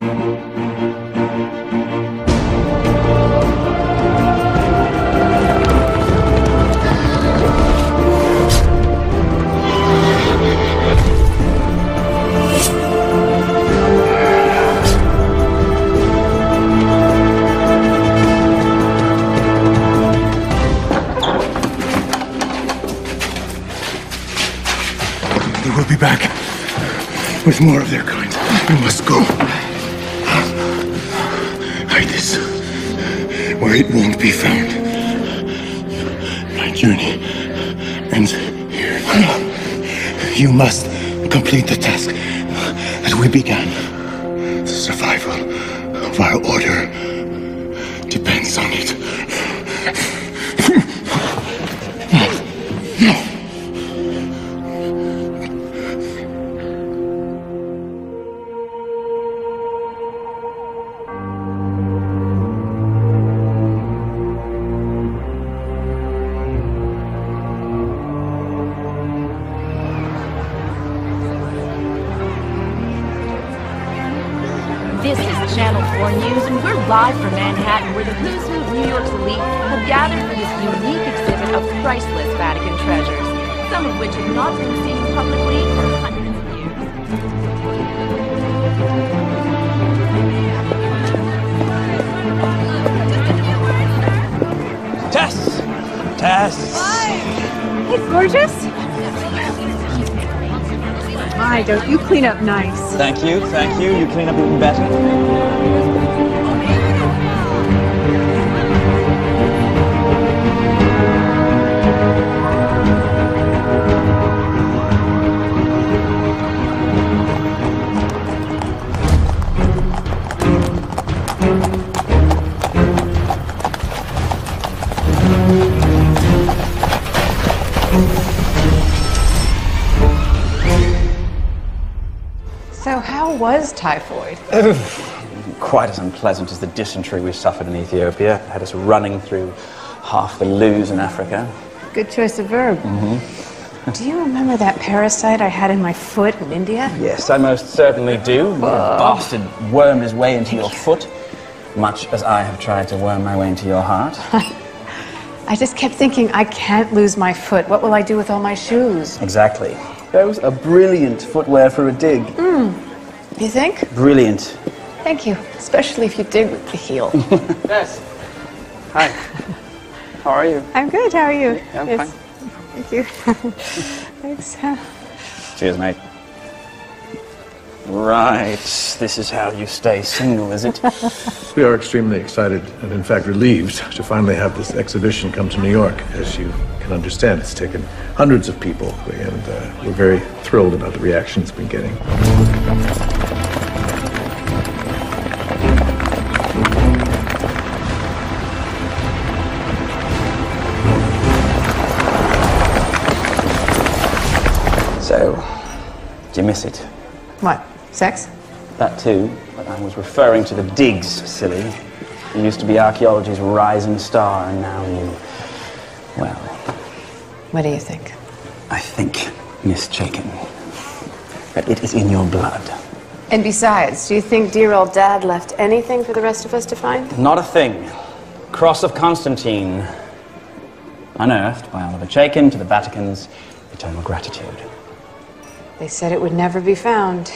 They will be back with more of their kind. We must go. Hide this where it won't be found. My journey ends here. You must complete the task that we began. The survival of our order depends on it. This is Channel 4 News, and we're live from Manhattan, where the who's who of New York's elite have gathered for this unique exhibit of priceless Vatican treasures, some of which have not been seen publicly for hundreds of years. Tess! Tess! Hi! It's gorgeous. My, don't you clean up nice. Thank you, thank you. You clean up even better. So how was typhoid? Quite as unpleasant as the dysentery we suffered in Ethiopia. It had us running through half the loos in Africa. Good choice of verb. Do you remember that parasite I had in my foot in India? Yes, I most certainly do. The bastard wormed his way into your foot, much as I have tried to worm my way into your heart. I just kept thinking, I can't lose my foot. What will I do with all my shoes? Exactly. Those are brilliant footwear for a dig. You think? Brilliant. Thank you. Especially if you dig with the heel. Yes. Hi. How are you? I'm good. How are you? I'm Yes. fine. Thank you. Thanks. Cheers, mate. Right. This is how you stay single, is it? We are extremely excited and, in fact, relieved to finally have this exhibition come to New York. As you can understand, it's taken hundreds of people, and we're very thrilled about the reaction it's been getting. So, do you miss it? What? Sex? That too, but I was referring to the digs, silly. You used to be archaeology's rising star, and now you... well... What do you think? I think, Miss Chaikin, that it is in your blood. And besides, do you think dear old Dad left anything for the rest of us to find? Not a thing. Cross of Constantine. Unearthed by Oliver Chaikin to the Vatican's eternal gratitude. They said it would never be found.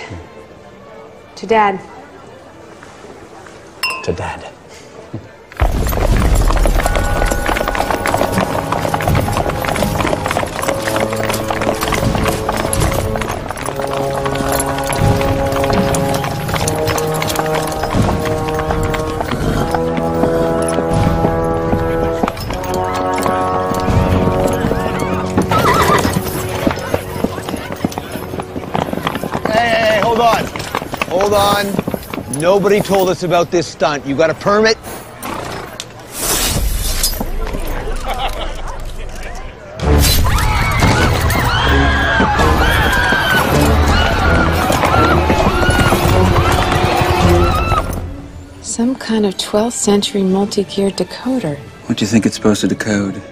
To Dad. To Dad. Hey, hold on. Hold on. Nobody told us about this stunt. You got a permit? Some kind of 12th century multi-geared decoder. What do you think it's supposed to decode?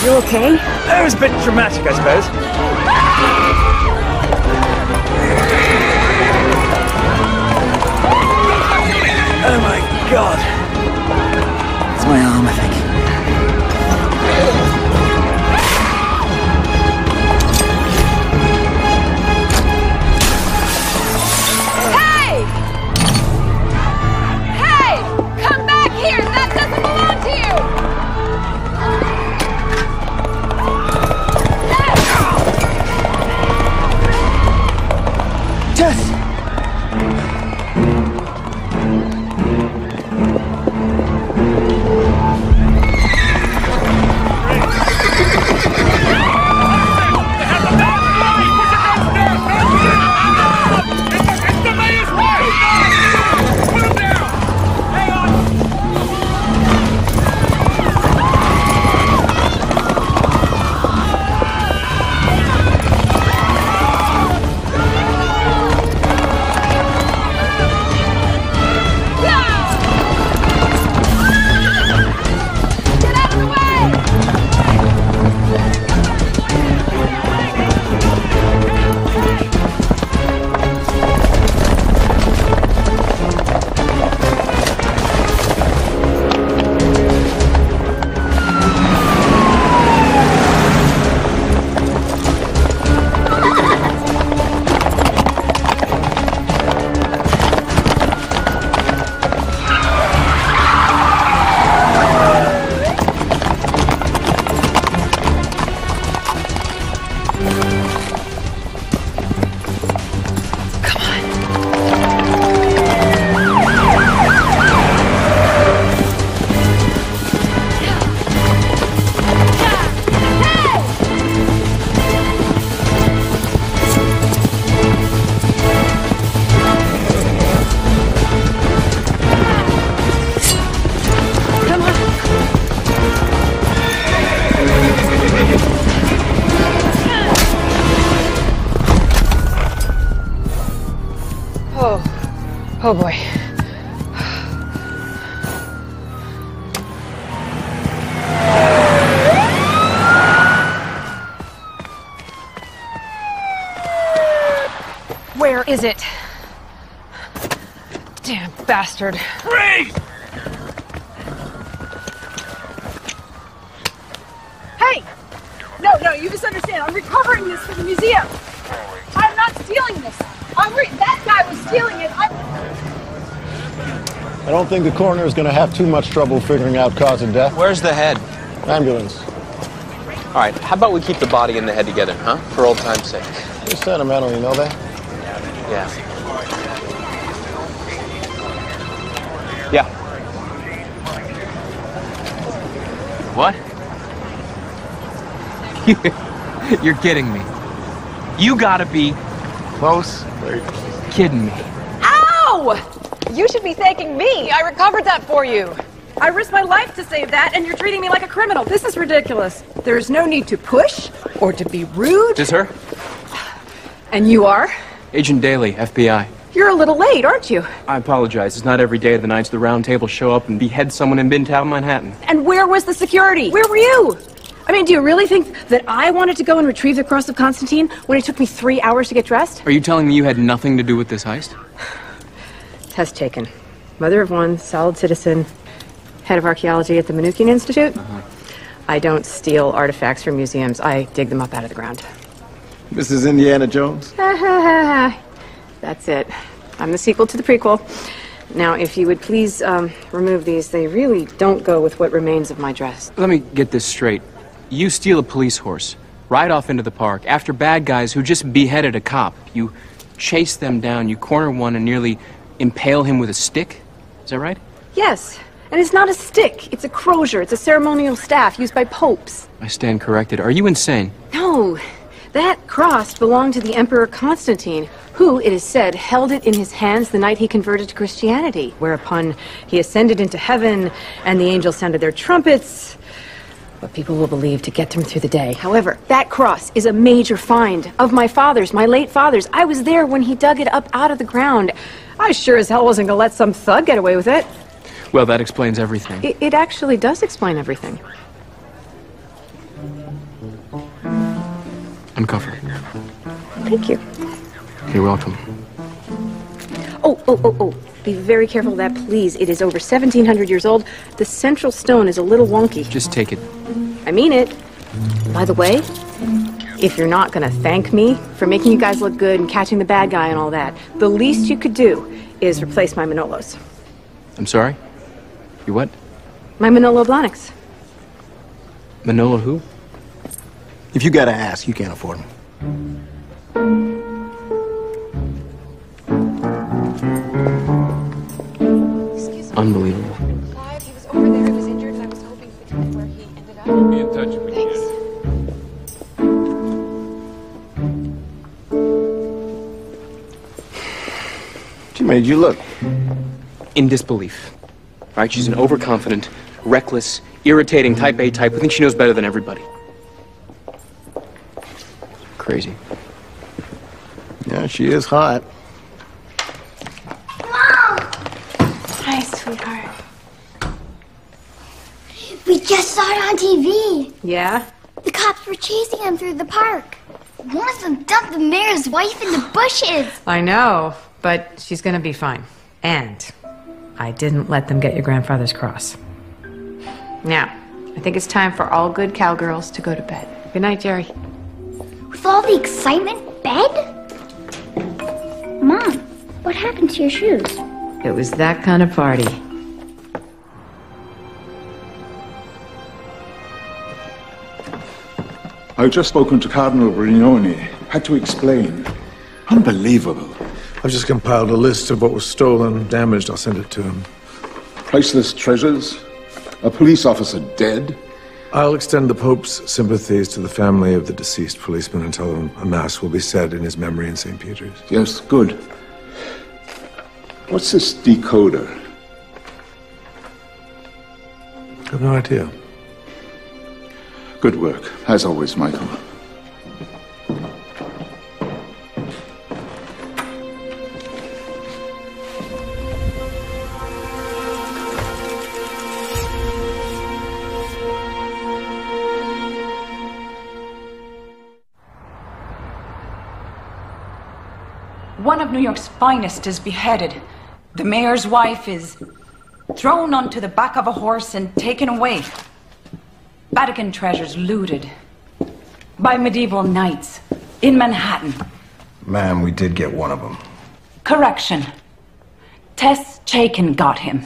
You okay? It was a bit dramatic, I suppose. Oh my god. It's my arm, I think. Hey! Hey! Come back here! That doesn't belong to you! Tess! Oh boy. Where is it? Damn bastard. Freeze! Hey! No, you misunderstand. I'm recovering this for the museum. I'm not stealing this. That guy was stealing it. I don't think the coroner is going to have too much trouble figuring out cause of death. Where's the head? Ambulance. All right, how about we keep the body and the head together, huh? For old time's sake. You're sentimental, you know that? Yeah. Yeah. What? You're kidding me. You gotta be Close. kidding me. Ow! You should be thanking me. I recovered that for you. I risked my life to save that, and you're treating me like a criminal. This is ridiculous. There's no need to push or to be rude. This her? And you are? Agent Daly, FBI. You're a little late, aren't you? I apologize. It's not every day the Knights of the Round Table show up and behead someone in Midtown Manhattan. And where was the security? Where were you? I mean, do you really think that I wanted to go and retrieve the Cross of Constantine when it took me 3 hours to get dressed? Are you telling me you had nothing to do with this heist? Test taken. Mother of one, solid citizen, head of archaeology at the Manukian Institute. I don't steal artifacts from museums. I dig them up out of the ground. Mrs. Indiana Jones? That's it. I'm the sequel to the prequel. Now, if you would please remove these, they really don't go with what remains of my dress. Let me get this straight. You steal a police horse, ride off into the park, after bad guys who just beheaded a cop. You chase them down, you corner one and nearly impale him with a stick? Is that right? Yes, and it's not a stick. It's a crozier. It's a ceremonial staff used by popes. I stand corrected. Are you insane? No, that cross belonged to the Emperor Constantine, who, it is said, held it in his hands the night he converted to Christianity, whereupon he ascended into heaven, and the angels sounded their trumpets, what people will believe to get them through the day. However, that cross is a major find of my father's, my late father's. I was there when he dug it up out of the ground. I sure as hell wasn't gonna let some thug get away with it. Well, that explains everything. It actually does explain everything. Uncuff her. Thank you. You're welcome. Oh. Be very careful of that, please. It is over 1,700 years old. The central stone is a little wonky. Just take it. I mean it. By the way, if you're not gonna thank me for making you guys look good and catching the bad guy and all that, the least you could do is replace my Manolos. I'm sorry? You what? My Manolo Blahniks. Manolo who? If you gotta ask, you can't afford them. Unbelievable. He was over there, he was injured, and I was hoping to get where he ended up. Be in touch if we can. She made you look. In disbelief. Right? She's an overconfident, reckless, irritating type A type who thinks she knows better than everybody. Crazy. Yeah, she is hot. Hi, sweetheart. We just saw it on TV. Yeah? The cops were chasing him through the park. One of them dumped the mayor's wife in the bushes. I know, but she's gonna be fine. And I didn't let them get your grandfather's cross. Now, I think it's time for all good cowgirls to go to bed. Good night, Jerry. With all the excitement, bed? Mom, what happened to your shoes? It was that kind of party. I've just spoken to Cardinal Brignone. Had to explain. Unbelievable. I've just compiled a list of what was stolen, damaged. I'll send it to him. Priceless treasures? A police officer dead? I'll extend the Pope's sympathies to the family of the deceased policeman and tell him a mass will be said in his memory in St. Peter's. Yes, good. What's this decoder? I have no idea. Good work, as always, Michael. One of New York's finest is beheaded. The mayor's wife is thrown onto the back of a horse and taken away. Vatican treasures looted by medieval knights in Manhattan. Ma'am, we did get one of them. Correction. Tess Chaikin got him.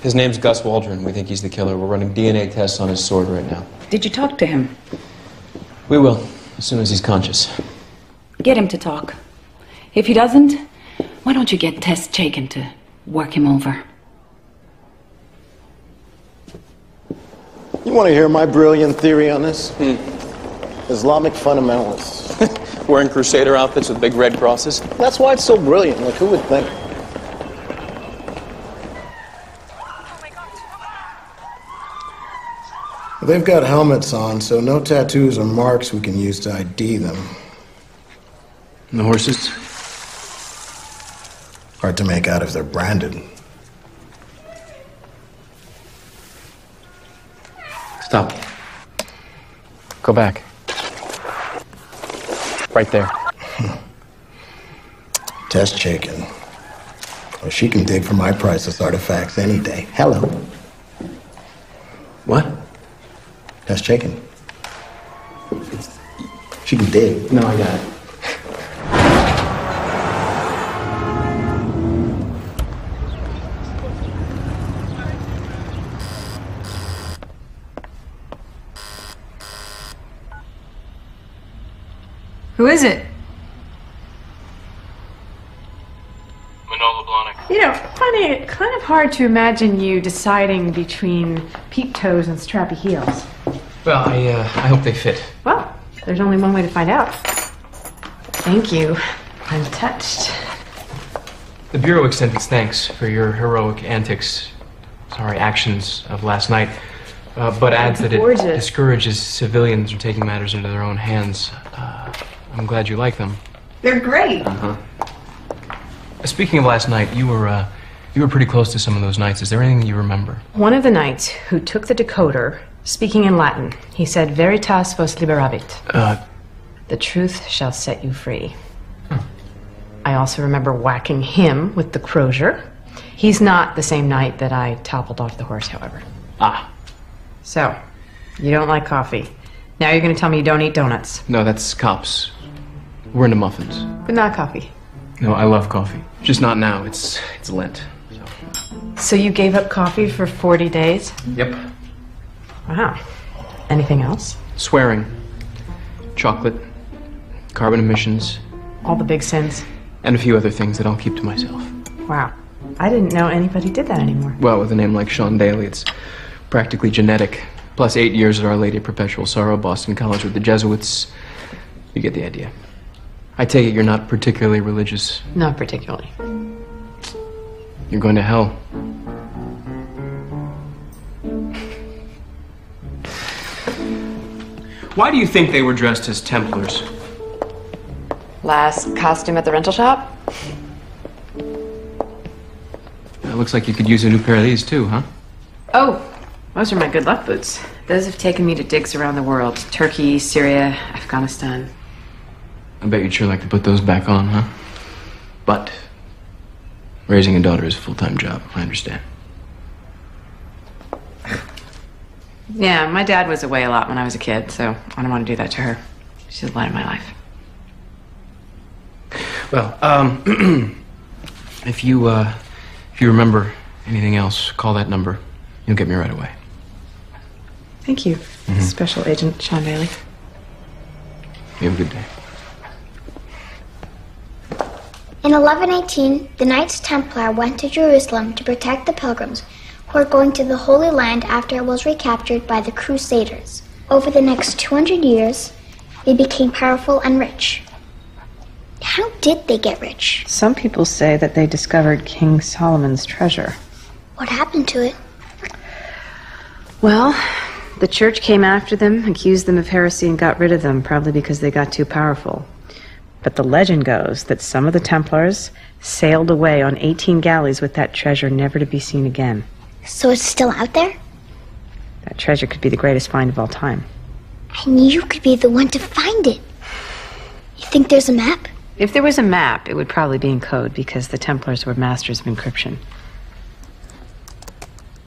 His name's Gus Waldron. We think he's the killer. We're running DNA tests on his sword right now. Did you talk to him? We will, as soon as he's conscious. Get him to talk. If he doesn't, why don't you get Tess Chaikin to work him over? You want to hear my brilliant theory on this? Islamic fundamentalists. Wearing crusader outfits with big red crosses? That's why it's so brilliant. Like, who would think? They've got helmets on, so no tattoos or marks we can use to ID them. And the horses? Hard to make out if they're branded. Stop. Go back. Right there. Tess Chaikin. Well, she can dig for my priceless artifacts any day. Hello. What? Tess Chaikin. She can dig. No, I got it. Who is it? Manolo Blahnik. You know, funny, kind of hard to imagine you deciding between peep toes and strappy heels. Well, I hope they fit. Well, there's only one way to find out. Thank you. I'm touched. The Bureau extends its thanks for your heroic antics, actions of last night, but adds that it discourages civilians from taking matters into their own hands. I'm glad you like them. They're great. Speaking of last night, you were pretty close to some of those nights. Is there anything you remember? One of the knights who took the decoder Speaking in Latin, he said, Veritas vos liberavit. The truth shall set you free. I also remember whacking him with the crozier. He's not the same knight that I toppled off the horse, however. Ah. So, you don't like coffee. Now you're going to tell me you don't eat donuts. No, that's cops. We're into muffins. But not coffee. No, I love coffee. Just not now. It's Lent. So you gave up coffee for 40 days? Yep. Wow. Anything else? Swearing. Chocolate. Carbon emissions. All the big sins. And a few other things that I'll keep to myself. Wow. I didn't know anybody did that anymore. Well, with a name like Sean Daly, it's practically genetic. Plus 8 years at Our Lady of Perpetual Sorrow, Boston College with the Jesuits. You get the idea. I take it you're not particularly religious. Not particularly. You're going to hell. Why do you think they were dressed as Templars? Last costume at the rental shop? It looks like you could use a new pair of these too, huh? Oh, those are my good luck boots. Those have taken me to digs around the world. Turkey, Syria, Afghanistan. I bet you'd sure like to put those back on, huh? But raising a daughter is a full-time job, I understand. Yeah, my dad was away a lot when I was a kid, so I don't want to do that to her. She's the light of my life. Well, if you remember anything else, call that number. You'll get me right away. Thank you, Special Agent Sean Daly. You have a good day. In 1118, the Knights Templar went to Jerusalem to protect the pilgrims who were going to the Holy Land after it was recaptured by the Crusaders. Over the next 200 years, they became powerful and rich. How did they get rich? Some people say that they discovered King Solomon's treasure. What happened to it? Well, the church came after them, accused them of heresy, and got rid of them, probably because they got too powerful. But the legend goes that some of the Templars sailed away on 18 galleys with that treasure, never to be seen again. So it's still out there? That treasure could be the greatest find of all time. And you could be the one to find it. You think there's a map? If there was a map, it would probably be in code, because the Templars were masters of encryption.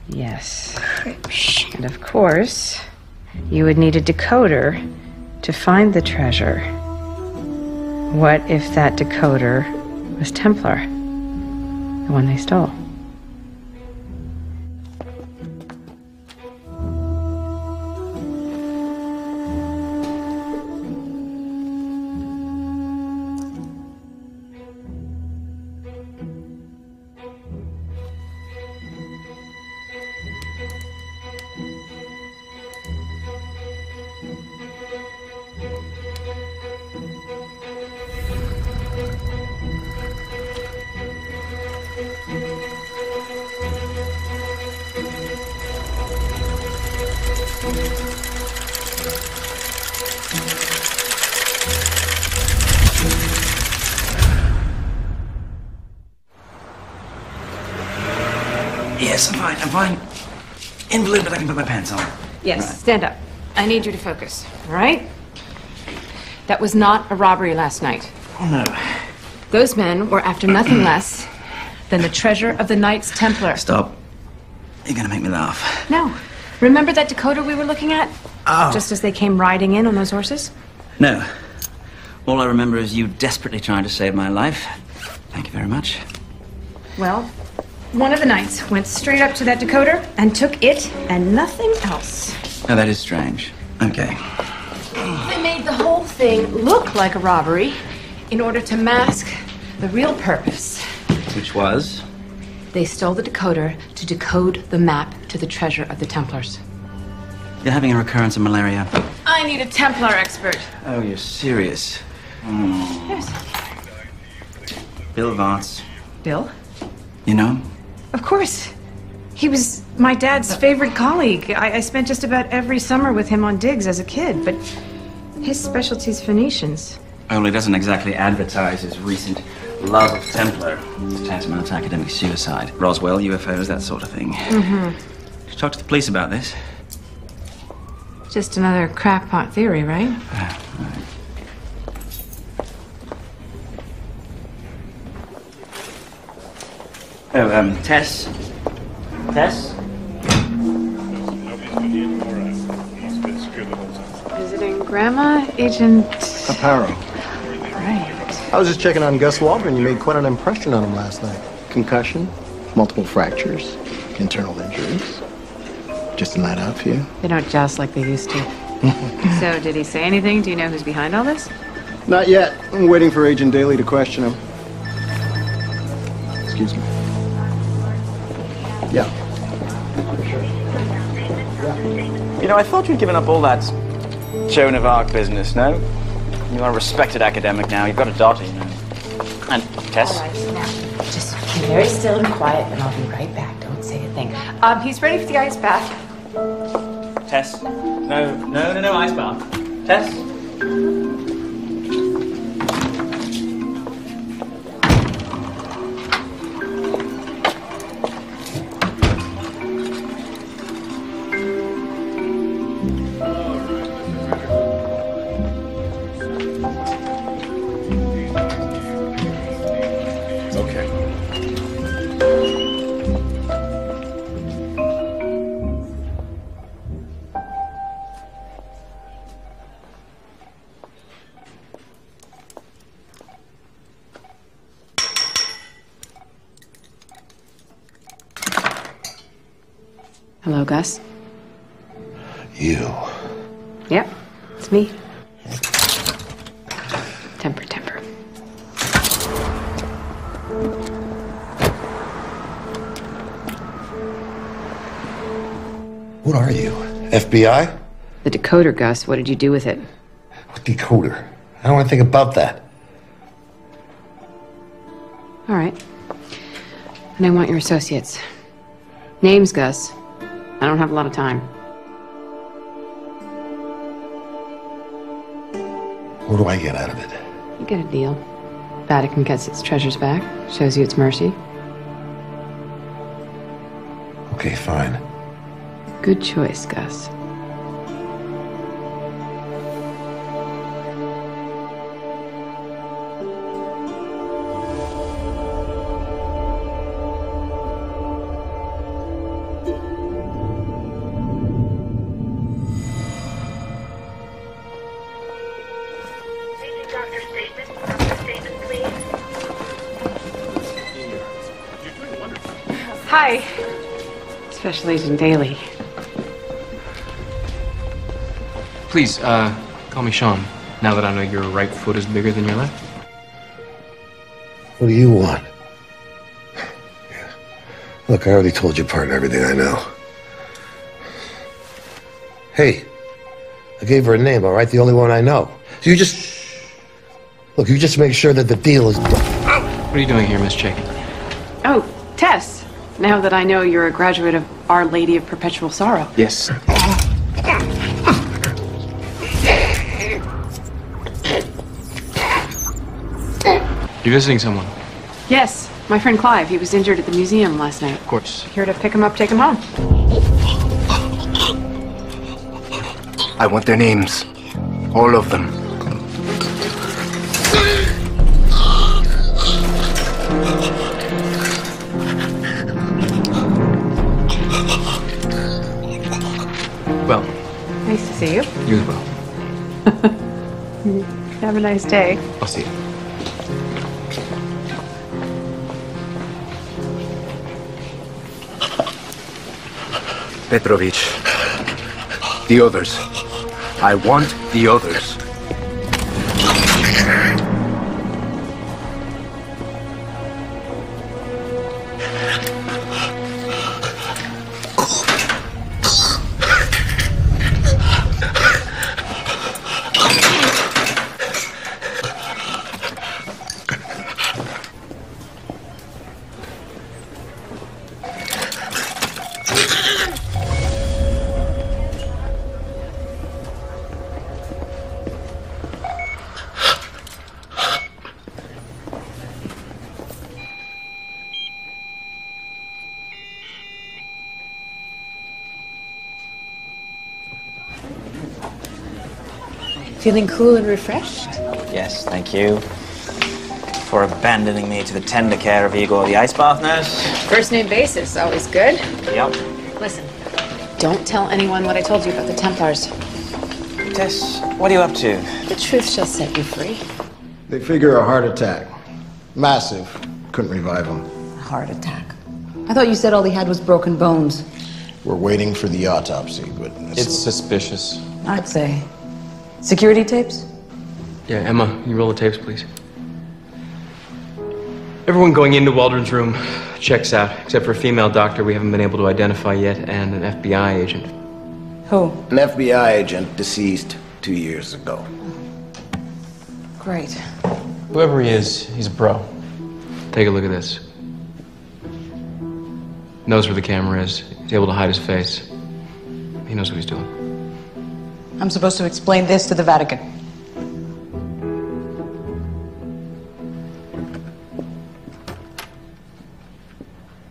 Yes. Encryption. And of course, you would need a decoder to find the treasure. What if that decoder was Templar? The one they stole? Yes, I'm fine. Invalid, but I can put my pants on. Yes, Right. stand up. I need you to focus, all right? That was not a robbery last night. Oh, no. Those men were after nothing less than the treasure of the Knights Templar. Stop. You're gonna make me laugh. No. Remember that decoder we were looking at? Oh. Just as they came riding in on those horses? No. All I remember is you desperately trying to save my life. Thank you very much. Well, one of the knights went straight up to that decoder and took it and nothing else. Oh, that is strange. Okay. They made the whole thing look like a robbery in order to mask the real purpose. Which was? They stole the decoder to decode the map to the treasure of the Templars. You're having a recurrence of malaria. I need a Templar expert. Oh, you're serious. Yes. Bill Varts. Bill? You know him? Of course. He was my dad's favorite colleague. I spent just about every summer with him on digs as a kid, but his specialty's Phoenicians. Only doesn't exactly advertise his recent love of Templar. It's tantamount to academic suicide. Roswell, UFOs, that sort of thing. Mm-hmm. Did you talk to the police about this? Just another crackpot theory, right? Oh, Tess? Tess? Visiting Grandma, Agent... Aparo. Right. I was just checking on Gus Waldron. You made quite an impression on him last night. Concussion, multiple fractures, internal injuries. Just a night out for you? They don't joust like they used to. So, did he say anything? Do you know who's behind all this? Not yet. I'm waiting for Agent Daly to question him. Excuse me. Yeah. You know, I thought you'd given up all that Joan of Arc business, no? You are a respected academic now. You've got a daughter, you know. And Tess? All right, now, just be very still and quiet, and I'll be right back. Don't say a thing. He's ready for the ice bath. Tess? No, ice bath. Tess? Hello, Gus. You. Yep, it's me. Temper. What are you? FBI? The decoder, Gus. What did you do with it? What decoder? I don't want to think about that. All right. And I want your associates. Names, Gus. I don't have a lot of time. What do I get out of it? You get a deal. Vatican gets its treasures back. Shows you its mercy. Okay, fine. Good choice, Gus. Hi. Special Agent Daly. Please, call me Sean, now that I know your right foot is bigger than your left. What do you want? Yeah. Look, I already told your partner everything I know. Hey, I gave her a name, all right? The only one I know. So you just... Look, you just make sure that the deal is done. What are you doing here, Miss Chick? Oh, Tess. Now that I know you're a graduate of Our Lady of Perpetual Sorrow. Yes. You visiting someone? Yes, my friend Clive. He was injured at the museum last night. Of course. Here to pick him up, take him home. I want their names. All of them. Well. Nice to see you. You as well. Have a nice day. I'll see you. Petrovich. The others. I want the others. Feeling cool and refreshed? Yes, thank you. For abandoning me to the tender care of Igor, the ice bath nurse. First name basis, always good. Yep. Listen, don't tell anyone what I told you about the Templars. Tess, what are you up to? The truth shall set you free. They figure a heart attack. Massive. Couldn't revive him. A heart attack. I thought you said all he had was broken bones. We're waiting for the autopsy, but It's suspicious. I'd say. Security tapes? Yeah, Emma, you roll the tapes, please. Everyone going into Waldron's room checks out, except for a female doctor we haven't been able to identify yet, and an FBI agent. Who? An FBI agent deceased 2 years ago. Great. Whoever he is, he's a pro. Take a look at this. Knows where the camera is. He's able to hide his face. He knows what he's doing. I'm supposed to explain this to the Vatican.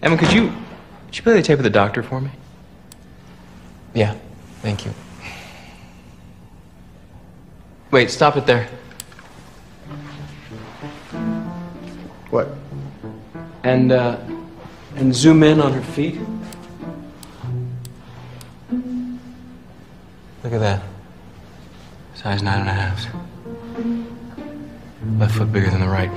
Emma, could you play the tape of the doctor for me? Yeah, thank you. Wait, stop it there. What? And zoom in on her feet. Look at that. Size 9.5. Left foot bigger than the right.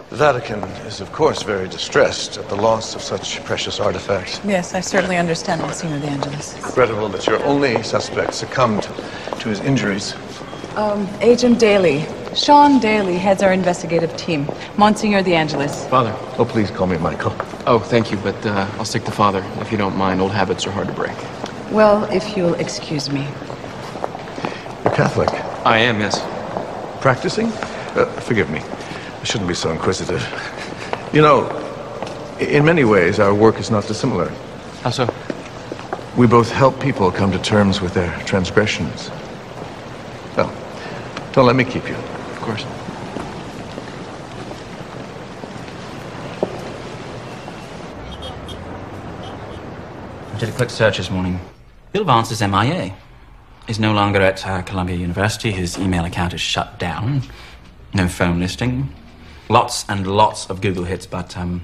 The Vatican is, of course, very distressed at the loss of such precious artifacts. Yes, I certainly understand, Monsignor De Angelis. Regrettable that your only suspect succumbed to his injuries. Agent Daly. Sean Daly heads our investigative team. Monsignor De Angelis. Father. Oh, please call me Michael. Oh, thank you, but I'll stick to Father, if you don't mind. Old habits are hard to break. Well, if you'll excuse me. You're Catholic. I am, yes. Practicing? Forgive me. I shouldn't be so inquisitive. You know, in many ways, our work is not dissimilar. How so? We both help people come to terms with their transgressions. Well, don't let me keep you. Of course. I did a quick search this morning. Bill Vance is MIA. He's no longer at Columbia University. His email account is shut down. No phone listing. Lots and lots of Google hits, but I'm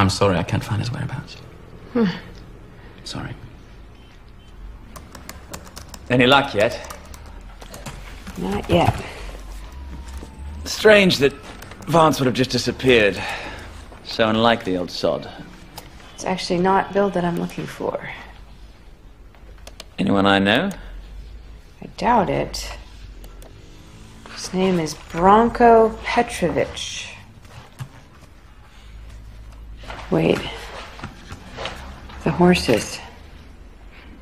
sorry, I can't find his whereabouts. Sorry. Any luck yet? Not yet. Strange that Vance would have just disappeared. So unlike the old sod. It's actually not Bill that I'm looking for. Anyone I know? I doubt it. His name is Branko Petrovich. Wait. The horses.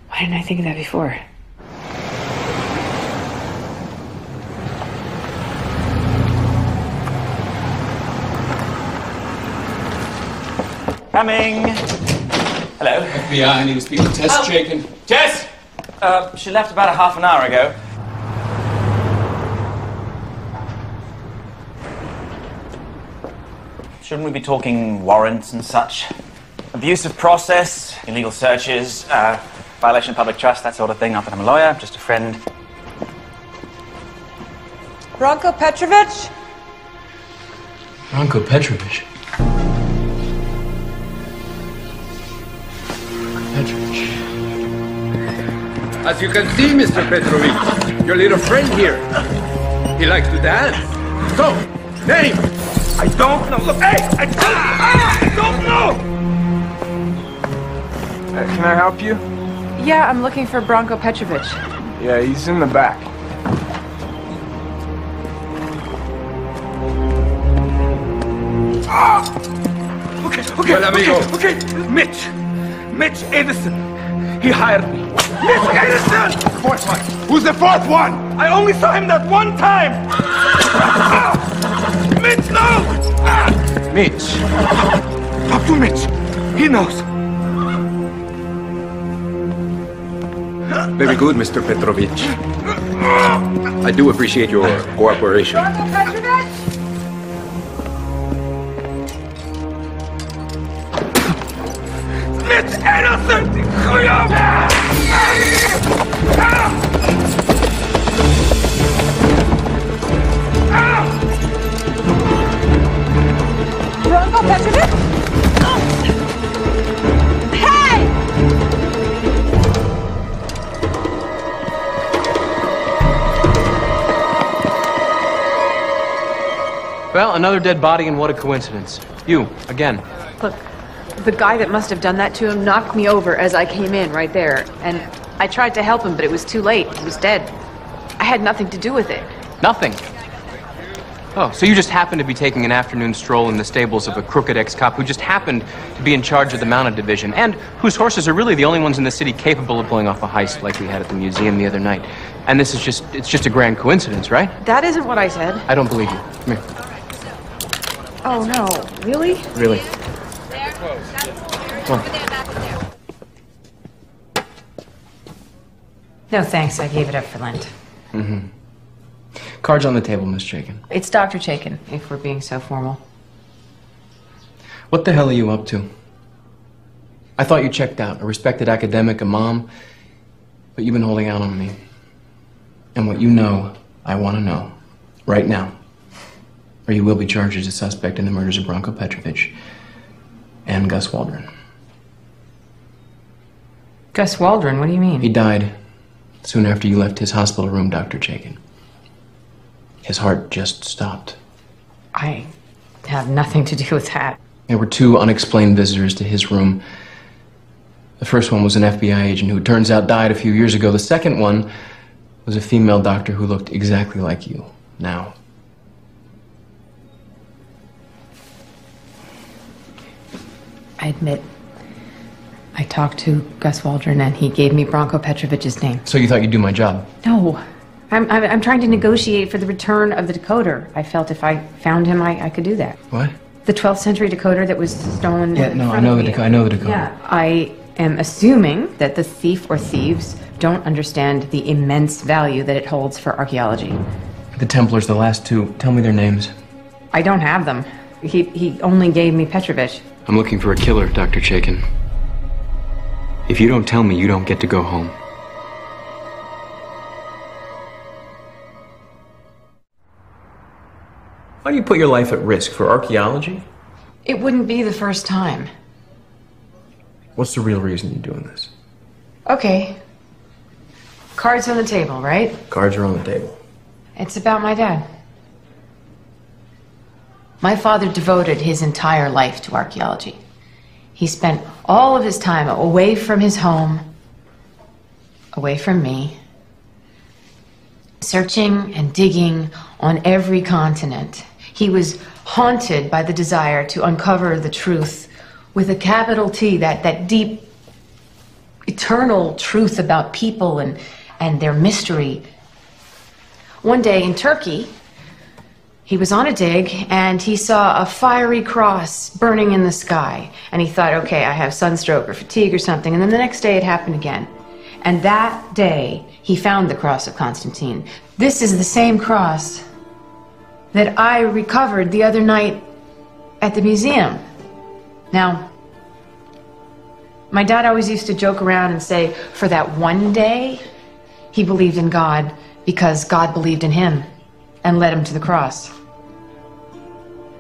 Why didn't I think of that before? Coming. Hello. FBI, I need to speak to Tess Jakin. Tess! She left about a half an hour ago. Shouldn't we be talking warrants and such? Abuse of process, illegal searches, violation of public trust, that sort of thing. Not that I'm a lawyer, just a friend. Branko Petrovich? Branko Petrovich. Petrovich. As you can see, Mr. Petrovich, your little friend here, he likes to dance. So, name? I don't know. Look, hey! I don't know! Can I help you? Yeah, I'm looking for Branko Petrovich. Yeah, he's in the back. Okay, well, amigo. Okay, Mitch Edison. He hired me. Mitch Edison! Fourth one. Who's the fourth one? I only saw him that one time. Mitch, no! Mitch. Talk to Mitch. He knows. Very good, Mr. Petrovich. I do appreciate your cooperation. Branko Petrovich? Mitch innocent! Bronco Petrovic? Hey! Well, another dead body, and what a coincidence. You, again. Look, the guy that must have done that to him knocked me over as I came in, right there. And I tried to help him, but it was too late. He was dead. I had nothing to do with it. Nothing. Oh, so you just happened to be taking an afternoon stroll in the stables of a crooked ex-cop who just happened to be in charge of the mounted division, and whose horses are really the only ones in the city capable of pulling off a heist like we had at the museum the other night. And this is it's just a grand coincidence, right? That isn't what I said. I don't believe you. Come here. Oh, no. Really? Really? Come on. No, thanks. I gave it up for Lent. Mm-hmm. Cards on the table, Miss Chaikin. It's Dr. Chaikin, if we're being so formal. What the hell are you up to? I thought you checked out. A respected academic, a mom. But you've been holding out on me. And what you know, I want to know. Right now. Or you will be charged as a suspect in the murders of Bronco Petrovic and Gus Waldron. Gus Waldron? What do you mean? He died soon after you left his hospital room, Dr. Chaikin. His heart just stopped. I have nothing to do with that. There were two unexplained visitors to his room. The first one was an FBI agent who, it turns out, died a few years ago. The second one was a female doctor who looked exactly like you now. I admit, I talked to Gus Waldron and he gave me Bronco Petrovic's name. So you thought you'd do my job? No. I'm trying to negotiate for the return of the decoder. I felt if I found him, I could do that. What? The 12th century decoder that was stolen. Yeah, no, I know the decoder. Yeah. I am assuming that the thief or thieves don't understand the immense value that it holds for archaeology. The Templars, the last two. Tell me their names. I don't have them. He only gave me Petrovich. I'm looking for a killer, Dr. Chaikin. If you don't tell me, you don't get to go home. Why do you put your life at risk? For archaeology? It wouldn't be the first time. What's the real reason you're doing this? Okay. Cards on the table, right? Cards are on the table. It's about my dad. My father devoted his entire life to archaeology. He spent all of his time away from his home, away from me, searching and digging on every continent. He was haunted by the desire to uncover the truth with a capital T, that deep, eternal truth about people and their mystery. One day in Turkey, he was on a dig and he saw a fiery cross burning in the sky. And he thought, okay, I have sunstroke or fatigue or something. And then the next day it happened again. And that day, he found the cross of Constantine. This is the same cross that I recovered the other night at the museum. Now, my dad always used to joke around and say, for that one day, he believed in God because God believed in him and led him to the cross.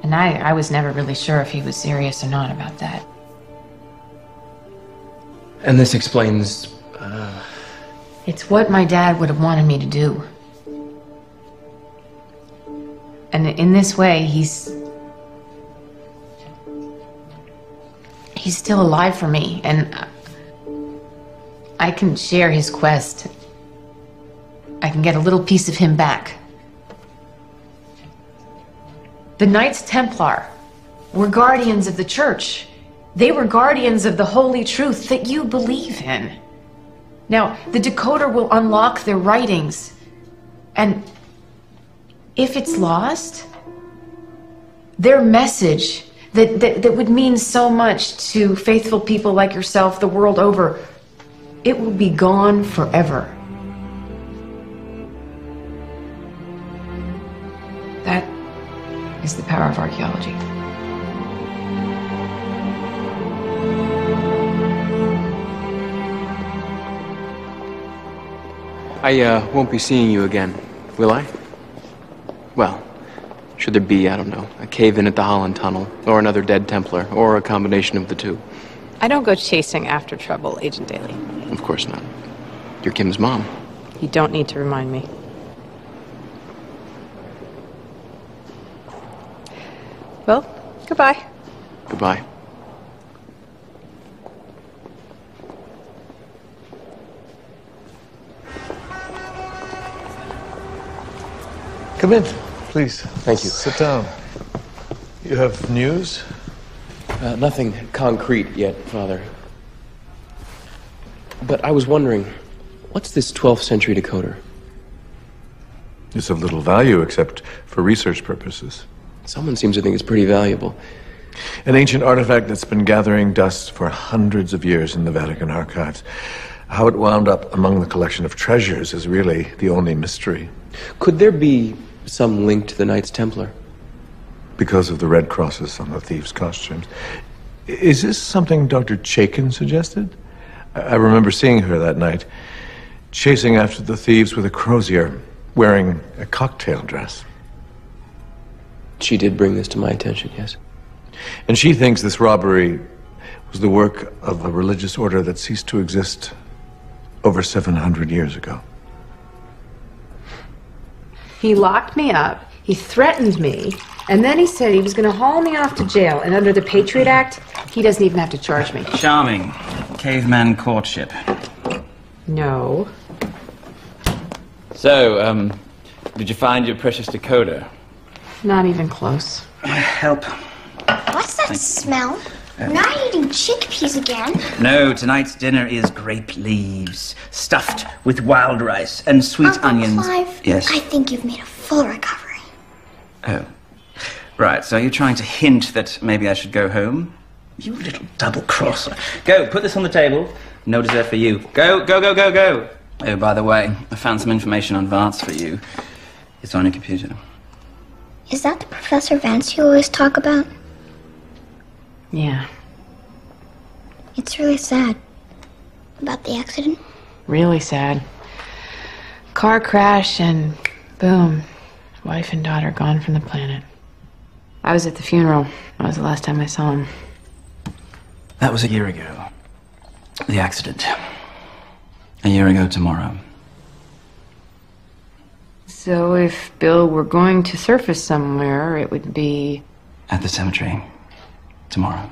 And I was never really sure if he was serious or not about that. And this explains... It's what my dad would have wanted me to do. And in this way, he's still alive for me, and I can share his quest. I can get a little piece of him back. The Knights Templar were guardians of the church. They were guardians of the holy truth that you believe in. Now, the decoder will unlock their writings, and if it's lost, their message that would mean so much to faithful people like yourself the world over, it will be gone forever. That is the power of archaeology. I won't be seeing you again, will I? Well, should there be, I don't know, a cave-in at the Holland Tunnel, or another dead Templar, or a combination of the two? I don't go chasing after trouble, Agent Daly. Of course not. You're Kim's mom. You don't need to remind me. Well, goodbye. Goodbye. Come in, please. Thank you. Sit down. You have news? Nothing concrete yet, Father. But I was wondering, what's this 12th century decoder? It's of little value except for research purposes. Someone seems to think it's pretty valuable. An ancient artifact that's been gathering dust for hundreds of years in the Vatican archives. How it wound up among the collection of treasures is really the only mystery. Could there be some link to the Knights Templar? Because of the red crosses on the thieves' costumes. Is this something Dr. Chaikin suggested? I remember seeing her that night, chasing after the thieves with a crozier, wearing a cocktail dress. She did bring this to my attention, yes. And she thinks this robbery was the work of a religious order that ceased to exist over 700 years ago. He locked me up, he threatened me, and then he said he was going to haul me off to jail, and under the Patriot Act, he doesn't even have to charge me. Charming. Caveman courtship. No. So, did you find your precious decoder? Not even close. Help. What's that smell? We're not eating chickpeas again. No, tonight's dinner is grape leaves, stuffed with wild rice and sweet Uncle onions. Clive, Yes. I think you've made a full recovery. Oh. Right, so you're trying to hint that maybe I should go home? You little double-crosser. Go, put this on the table. No dessert for you. Go, go, go, go, go. Oh, by the way, I found some information on Vance for you. It's on your computer. Is that the Professor Vance you always talk about? Yeah. It's really sad. About the accident? Really sad. Car crash and boom. Wife and daughter gone from the planet. I was at the funeral. That was the last time I saw him. That was a year ago. The accident. A year ago tomorrow. So if Bill were going to surface somewhere, it would be... At the cemetery. Tomorrow.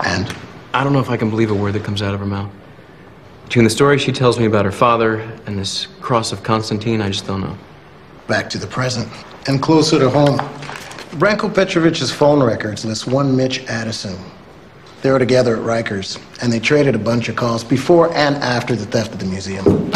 And? I don't know if I can believe a word that comes out of her mouth. Between the story she tells me about her father and this cross of Constantine, I just don't know. Back to the present, and closer to home. Branko Petrovich's phone records list one Mitch Addison. They were together at Rikers, and they traded a bunch of calls before and after the theft of the museum.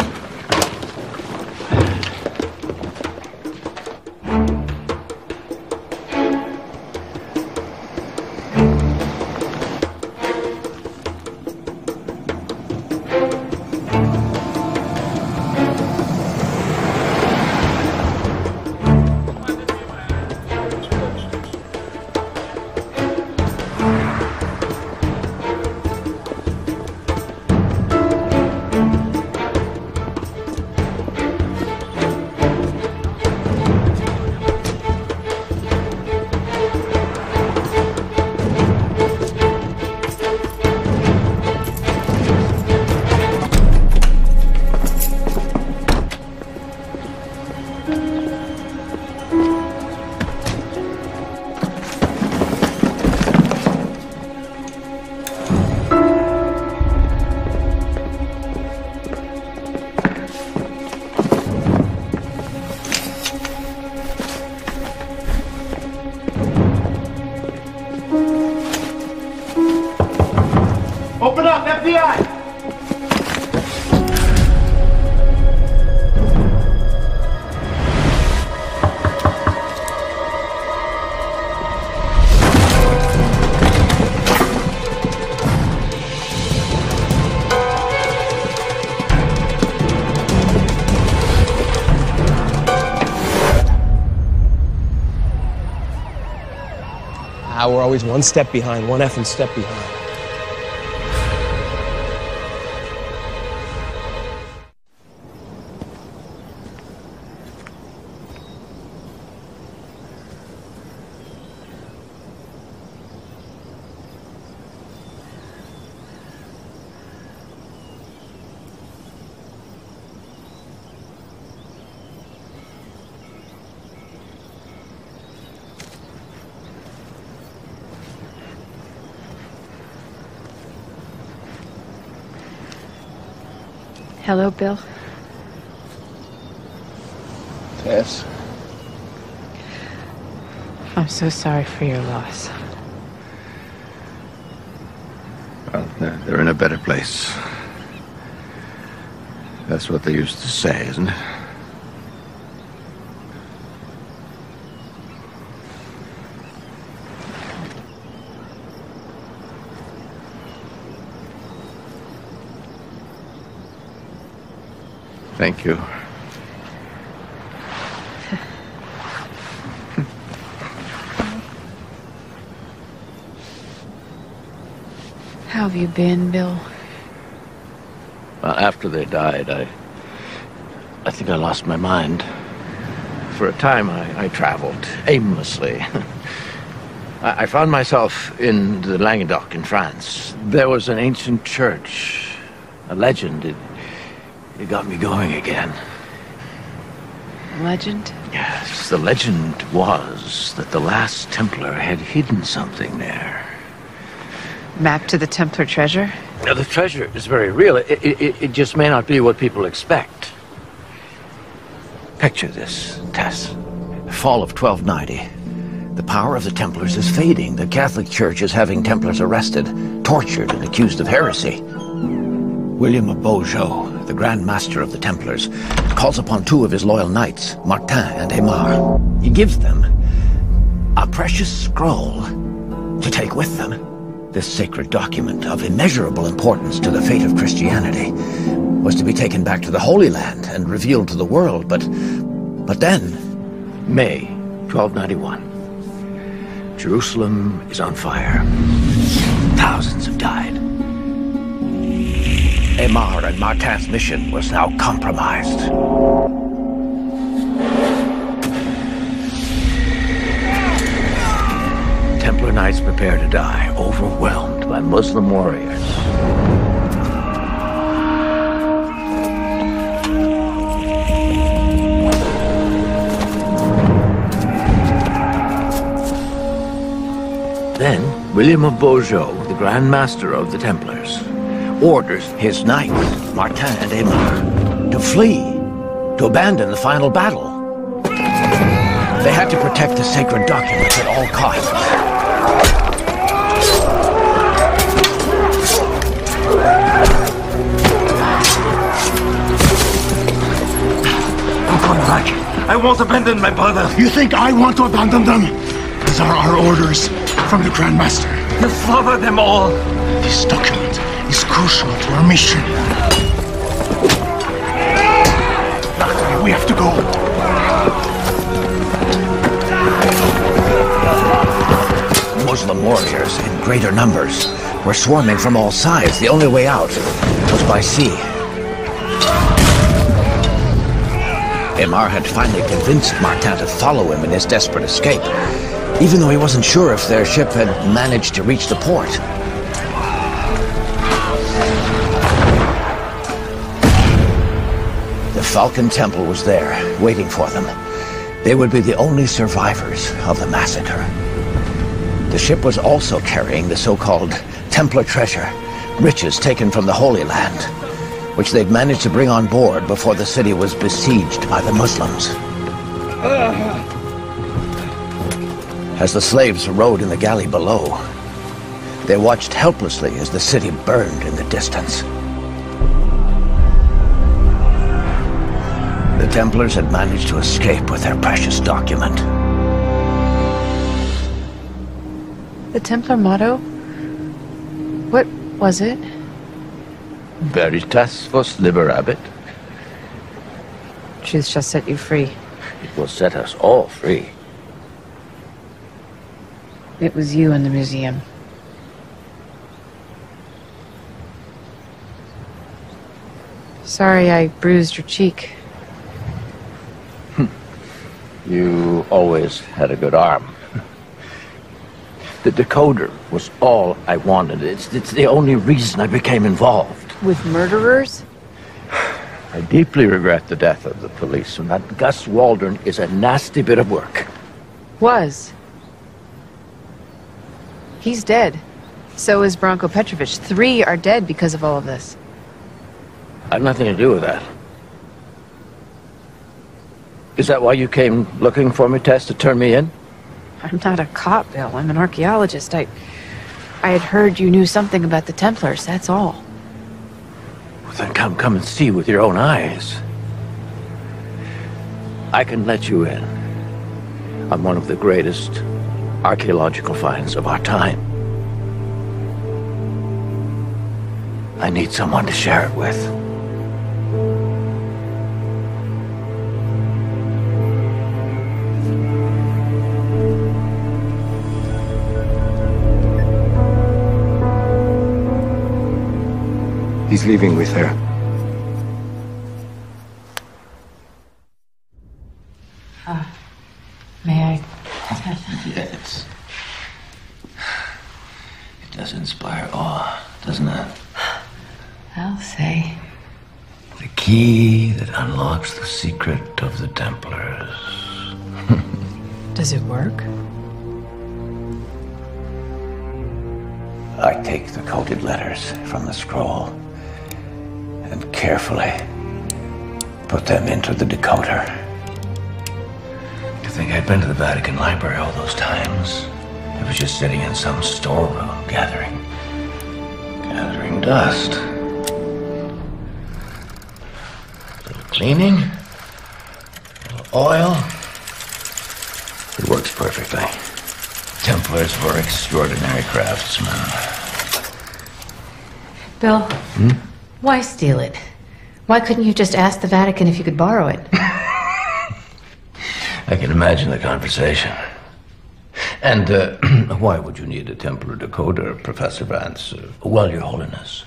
Open up, FBI! We're always one step behind, one effing step behind. Hello, Bill. Tess? I'm so sorry for your loss. Well, they're in a better place. That's what they used to say, isn't it? Thank you. How have you been, Bill? Well, after they died, I think I lost my mind. For a time, I traveled aimlessly. I found myself in the Languedoc in France. There was an ancient church, a legend. It got me going again. Legend? Yes, the legend was that the last Templar had hidden something there. Map to the Templar treasure? Now, the treasure is very real. It just may not be what people expect. Picture this, Tess. Fall of 1290. The power of the Templars is fading. The Catholic Church is having Templars arrested, tortured, and accused of heresy. William of Beaujeu, the Grand Master of the Templars, calls upon two of his loyal knights, Martin and Aymar. He gives them a precious scroll to take with them. This sacred document of immeasurable importance to the fate of Christianity was to be taken back to the Holy Land and revealed to the world, but then, May 1291, Jerusalem is on fire. Thousands have died. Aymar and Martin's mission was now compromised. Templar knights prepare to die, overwhelmed by Muslim warriors. Then, William of Beaujeu, the Grand Master of the Templars, orders his knights, Martin and Aymar, to flee, to abandon the final battle. They had to protect the sacred documents at all costs. I'm going back. I won't abandon my brother. You think I want to abandon them? These are our orders from the Grand Master. You father them all. This document is crucial to our mission. We have to go. Muslim warriors in greater numbers were swarming from all sides. The only way out was by sea. Aymar had finally convinced Martin to follow him in his desperate escape, even though he wasn't sure if their ship had managed to reach the port. The Falcon Temple was there, waiting for them. They would be the only survivors of the massacre. The ship was also carrying the so-called Templar treasure, riches taken from the Holy Land, which they'd managed to bring on board before the city was besieged by the Muslims. As the slaves rowed in the galley below, they watched helplessly as the city burned in the distance. The Templars had managed to escape with their precious document. The Templar motto? What was it? Veritas vos liberabit. Truth shall set you free. It will set us all free. It was you in the museum. Sorry I bruised your cheek. You always had a good arm. The decoder was all I wanted. It's the only reason I became involved. With murderers? I deeply regret the death of the policeman. That Gus Waldron is a nasty bit of work. Was. He's dead. So is Branko Petrovic. 3 are dead because of all of this. I have nothing to do with that. Is that why you came looking for me, Tess, to turn me in? I'm not a cop, Bill. I'm an archaeologist. I had heard you knew something about the Templars, that's all. Well, then come and see with your own eyes. I can let you in on one of the greatest archaeological finds of our time. I need someone to share it with. He's leaving with her. May I? Yes. It does inspire awe, doesn't it? I'll say. The key that unlocks the secret of the Templars. Does it work? I take the coded letters from the scroll and carefully put them into the decoder. You think I'd been to the Vatican Library all those times? It was just sitting in some storeroom gathering dust. A little cleaning, a little oil. It works perfectly. Templars were extraordinary craftsmen. Bill, why steal it? Why couldn't you just ask the Vatican if you could borrow it? I can imagine the conversation. And why would you need a Templar decoder, Professor Vance? Well, Your Holiness,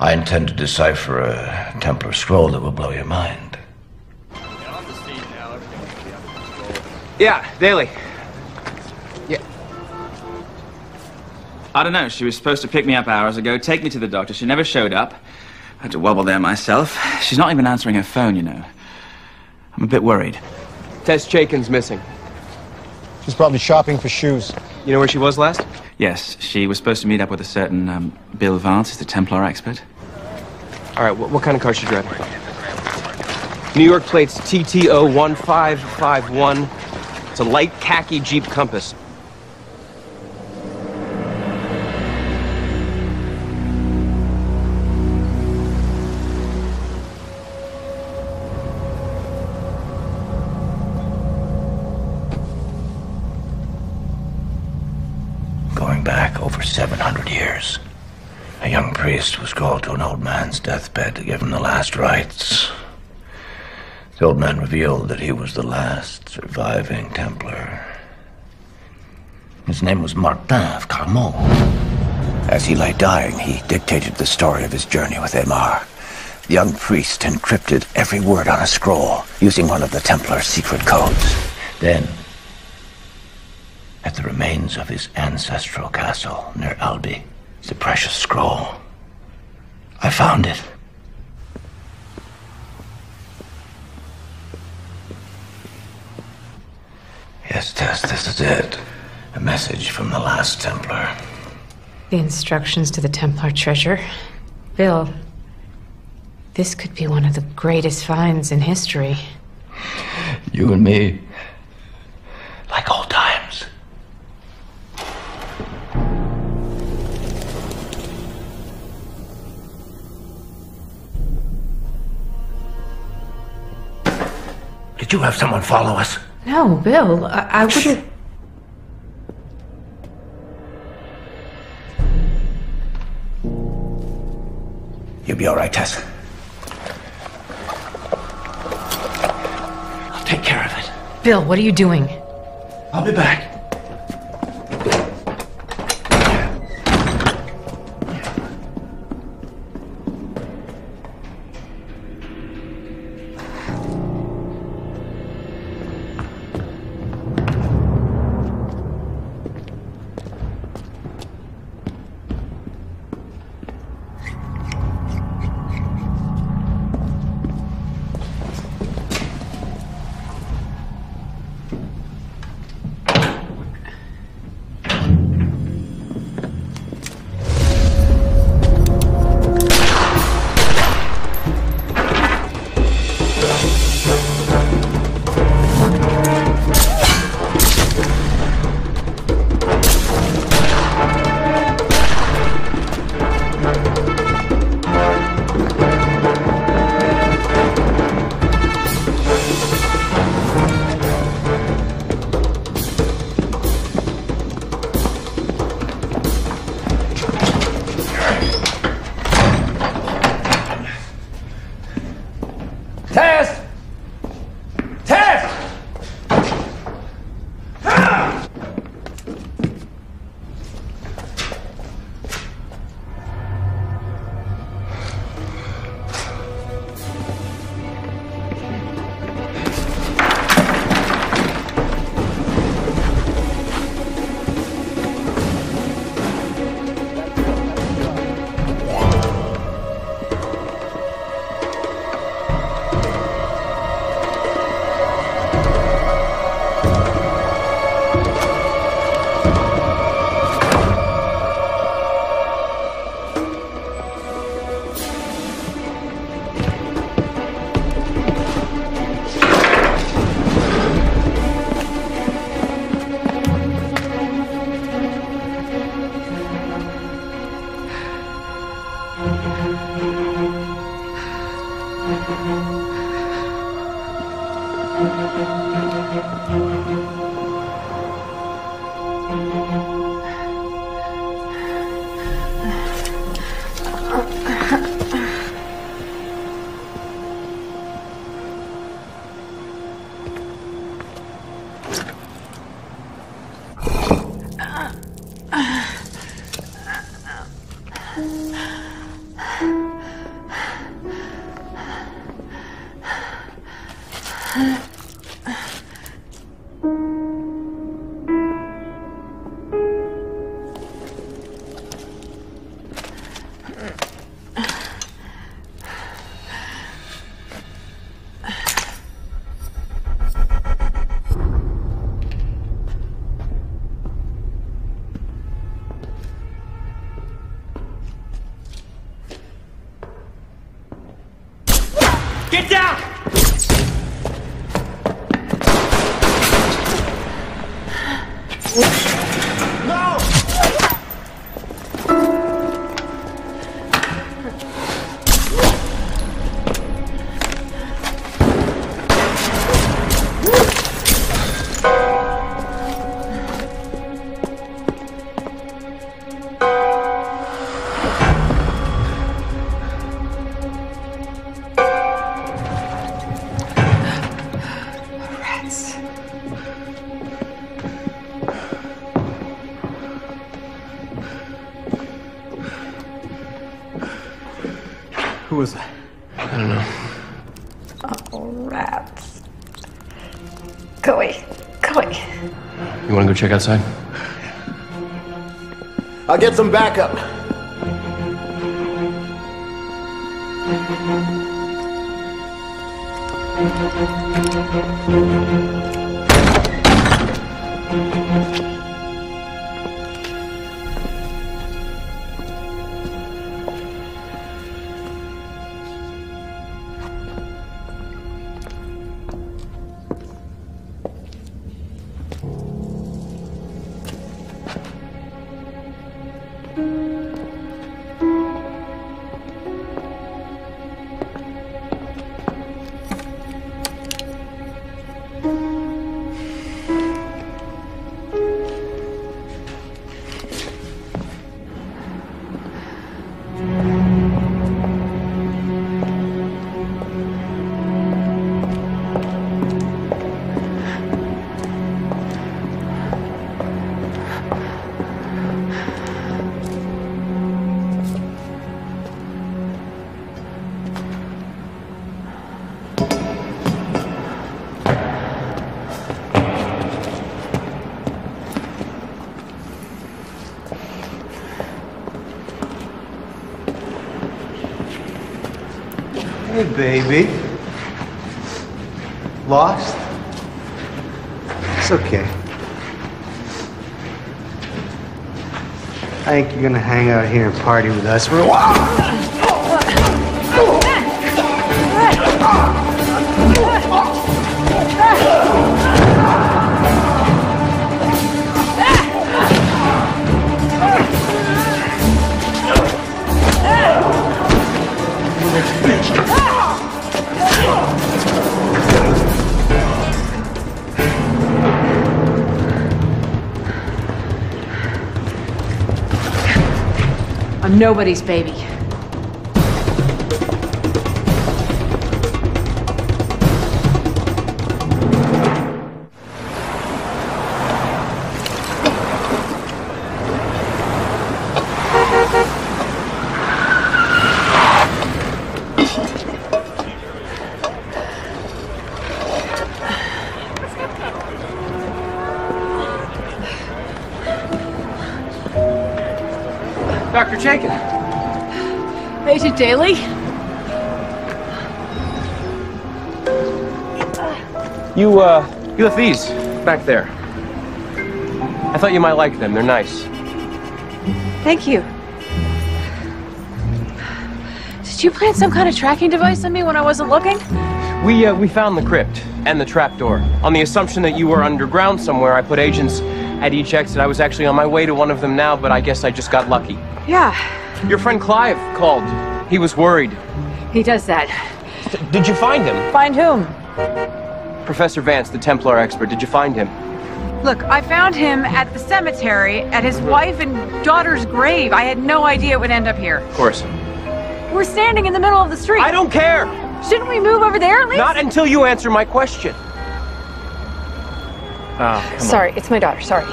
I intend to decipher a Templar scroll that will blow your mind. Yeah, Daly. Yeah. I don't know. She was supposed to pick me up hours ago, take me to the doctor. She never showed up. I had to wobble there myself. She's not even answering her phone, you know. I'm a bit worried. Tess Chaikin's missing. She's probably shopping for shoes. You know where she was last? Yes, she was supposed to meet up with a certain Bill Vance, who's the Templar expert. All right, what kind of car is she driving? New York plates TTO 1551. It's a light khaki Jeep Compass. Going back over 700 years, a young priest was called to an old man's deathbed to give him the last rites. The old man revealed that he was the last surviving Templar. His name was Martin of Carmont. As he lay dying, he dictated the story of his journey with Aymar. The young priest encrypted every word on a scroll using one of the Templar's secret codes. Then, at the remains of his ancestral castle near Albi, the precious scroll. I found it. Yes, Tess, this is it. A message from the last Templar. The instructions to the Templar treasure. Bill, this could be one of the greatest finds in history. You and me, like old times. Did you have someone follow us? No, Bill, I wouldn't... You'll be all right, Tess. I'll take care of it. Bill, what are you doing? I'll be back. Get down! No! Who was that? I don't know. Oh, rats. Go away. Go away. You want to go check outside? I'll get some backup. Hey, baby. Lost? It's okay. I think you're gonna hang out here and party with us for a while. I'm nobody's baby. Dr. Jenkins. Agent Daly? You left these back there. I thought you might like them. They're nice. Thank you. Did you plant some kind of tracking device on me when I wasn't looking? We found the crypt and the trapdoor. On the assumption that you were underground somewhere, I put agents at each exit. I was actually on my way to one of them now, but I guess I just got lucky. Yeah. Your friend Clive called. He was worried. He does that. Did you find him? Find whom? Professor Vance, the Templar expert. Did you find him? Look, I found him at the cemetery, at his wife and daughter's grave. I had no idea it would end up here. Of course. We're standing in the middle of the street. I don't care! Shouldn't we move over there at least? Not until you answer my question. Oh, come on. Sorry, it's my daughter. Sorry.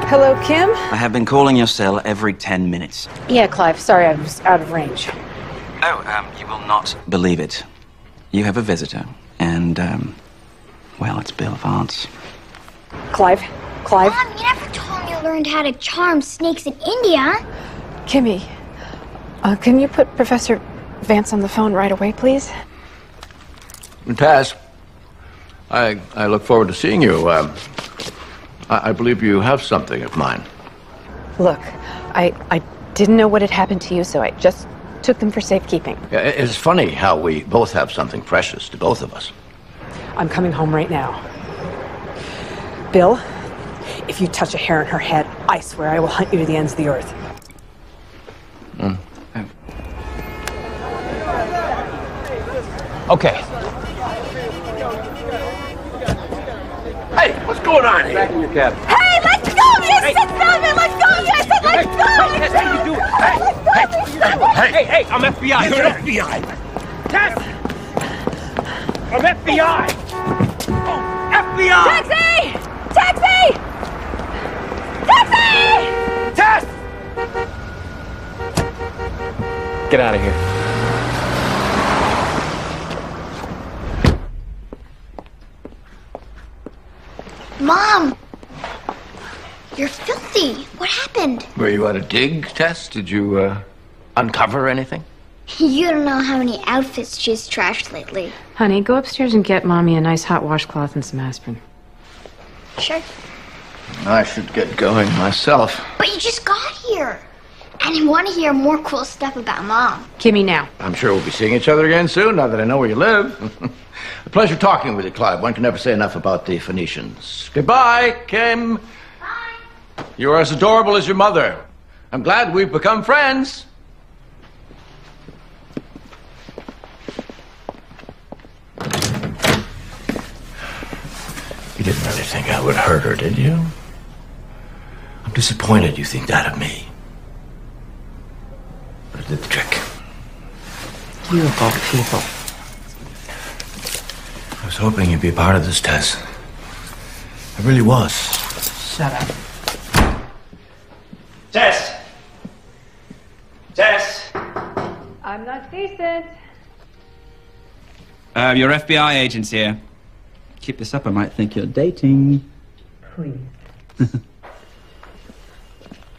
Hello, Kim? I have been calling your cell every 10 minutes. Yeah, Clive. Sorry, I was out of range. Oh, you will not believe it. You have a visitor, and, well, it's Bill Vance. Clive? Clive? Mom, you never told me you learned how to charm snakes in India. Kimmy, can you put Professor Vance on the phone right away, please? Tess, I look forward to seeing you. I believe you have something of mine. Look, I didn't know what had happened to you, so I just took them for safekeeping. It's funny how we both have something precious to both of us. I'm coming home right now. Bill, if you touch a hair on her head, I swear I will hunt you to the ends of the earth. Okay. Hey, what's going on here? Back in your cab. Hey, let's go! You said something! Let's go! You said let's go! Tess, how you doing? Hey, I'm FBI. You're FBI. Tess! I'm FBI! FBI! Taxi! Taxi! Taxi! Tess! Get out of here. Mom! You're filthy. What happened? Were you at a dig, Tess? Did you, uncover anything? You don't know how many outfits she's trashed lately. Honey, go upstairs and get Mommy a nice hot washcloth and some aspirin. Sure. I should get going myself. But you just got here. And I want to hear more cool stuff about Mom. Kimmy, now. I'm sure we'll be seeing each other again soon, now that I know where you live. A pleasure talking with you, Clive. One can never say enough about the Phoenicians. Goodbye, Kim. Bye. You are as adorable as your mother. I'm glad we've become friends. You didn't really think I would hurt her, did you? I'm disappointed you think that of me. But it did the trick. You of all people. I was hoping you'd be a part of this, Tess. I really was. Shut up. Tess! Tess! I'm not decent. Your FBI agent's here. Keep this up, I might think you're dating. Please.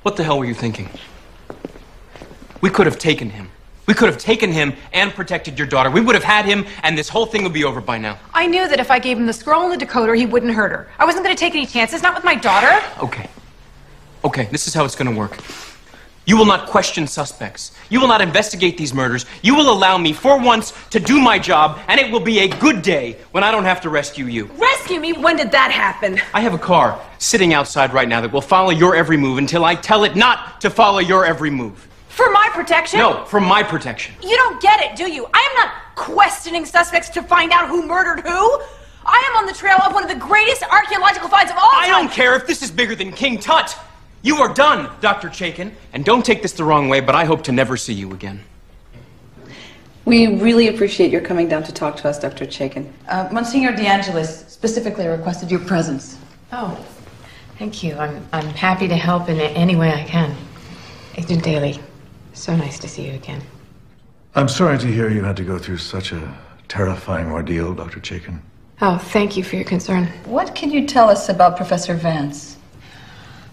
What the hell were you thinking? We could have taken him. We could have taken him and protected your daughter. We would have had him, and this whole thing would be over by now. I knew that if I gave him the scroll and the decoder, he wouldn't hurt her. I wasn't going to take any chances, not with my daughter. Okay. Okay, this is how it's going to work. You will not question suspects. You will not investigate these murders. You will allow me, for once, to do my job, and it will be a good day when I don't have to rescue you. Rescue me? When did that happen? I have a car sitting outside right now that will follow your every move until I tell it not to follow your every move. For my protection? No, for my protection. You don't get it, do you? I am not questioning suspects to find out who murdered who. I am on the trail of one of the greatest archaeological finds of all time. I don't care if this is bigger than King Tut. You are done, Dr. Chaikin. And don't take this the wrong way, but I hope to never see you again. We really appreciate your coming down to talk to us, Dr. Chaikin. Monsignor DeAngelis specifically requested your presence. Oh, thank you. I'm happy to help in any way I can. Agent Daly, so nice to see you again. I'm sorry to hear you had to go through such a terrifying ordeal, Dr. Chaikin. Oh, thank you for your concern. What can you tell us about Professor Vance?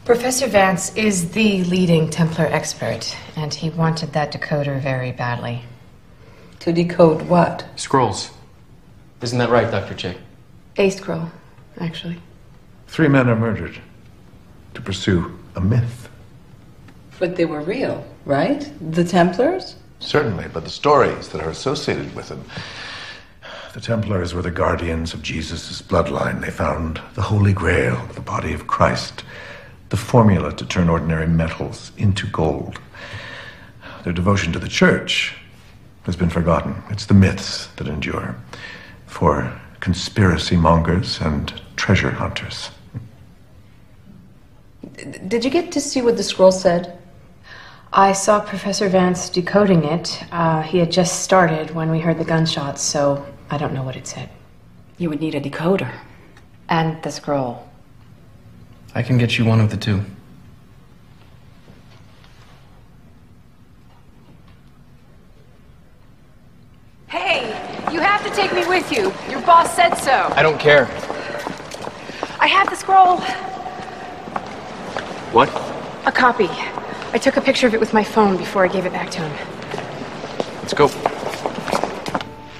Professor Vance is the leading Templar expert, and he wanted that decoder very badly. To decode what? Scrolls. Isn't that right, Dr. Chaikin? A scroll, actually. 3 men are murdered to pursue a myth. But they were real, right? The Templars? Certainly, but the stories that are associated with them. The Templars were the guardians of Jesus' bloodline. They found the Holy Grail, the body of Christ, the formula to turn ordinary metals into gold. Their devotion to the church has been forgotten. It's the myths that endure for conspiracy mongers and treasure hunters. Did you get to see what the scroll said? I saw Professor Vance decoding it. He had just started when we heard the gunshots, so I don't know what it said. You would need a decoder. And the scroll. I can get you one of the two. Hey, you have to take me with you. Your boss said so. I don't care. I have the scroll. What? A copy. I took a picture of it with my phone before I gave it back to him. Let's go.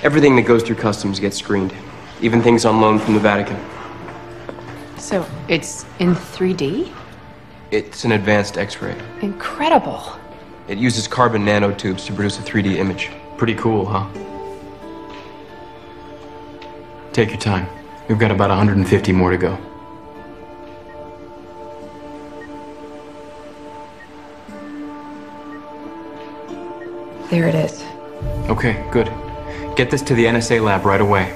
Everything that goes through customs gets screened. Even things on loan from the Vatican. So, it's in 3D? It's an advanced X-ray. Incredible. It uses carbon nanotubes to produce a 3D image. Pretty cool, huh? Take your time. We've got about 150 more to go. There it is. Okay, good. Get this to the NSA lab right away.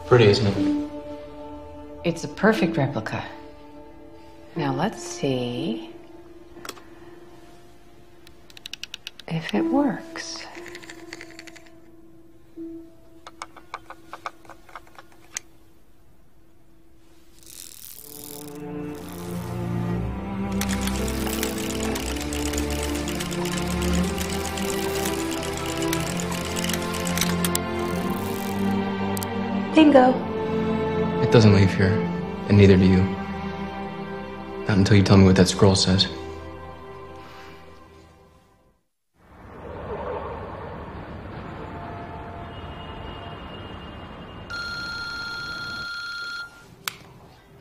Pretty, isn't it? It's a perfect replica. Now let's see if it works. Bingo. It doesn't leave here, and neither do you. Not until you tell me what that scroll says.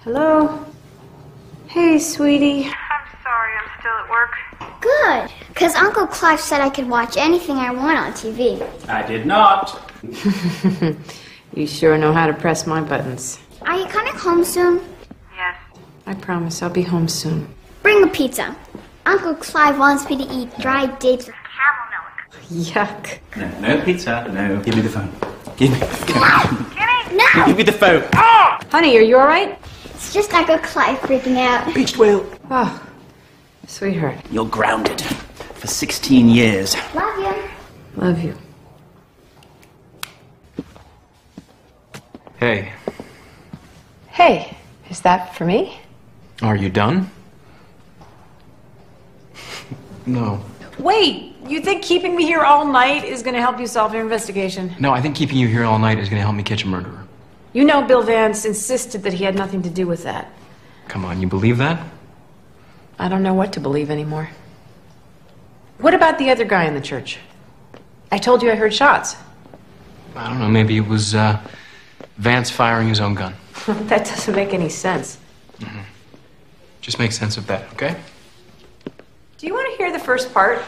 Hello? Hey, sweetie. I'm sorry, I'm still at work. Good, because Uncle Clive said I could watch anything I want on TV. I did not. You sure know how to press my buttons. Are you coming home soon? Yes. I promise I'll be home soon. Bring a pizza. Uncle Clive wants me to eat dried dates with caramel milk. Yuck. No pizza. No. Give me the phone. Give me the phone. No! Give me the phone. Honey, are you all right? It's just Uncle Clive freaking out. Beached whale. Oh, sweetheart. You're grounded for 16 years. Love you. Love you. Hey, Hey, is that for me? are you done? No. Wait, you think keeping me here all night is gonna help you solve your investigation? No, I think keeping you here all night is going to help me catch a murderer. You know Bill Vance insisted that he had nothing to do with that. Come on, you believe that? I don't know what to believe anymore. What about the other guy in the church? I told you I heard shots. I don't know, maybe it was Vance firing his own gun. That doesn't make any sense. Just make sense of that, okay? Do you want to hear the first part?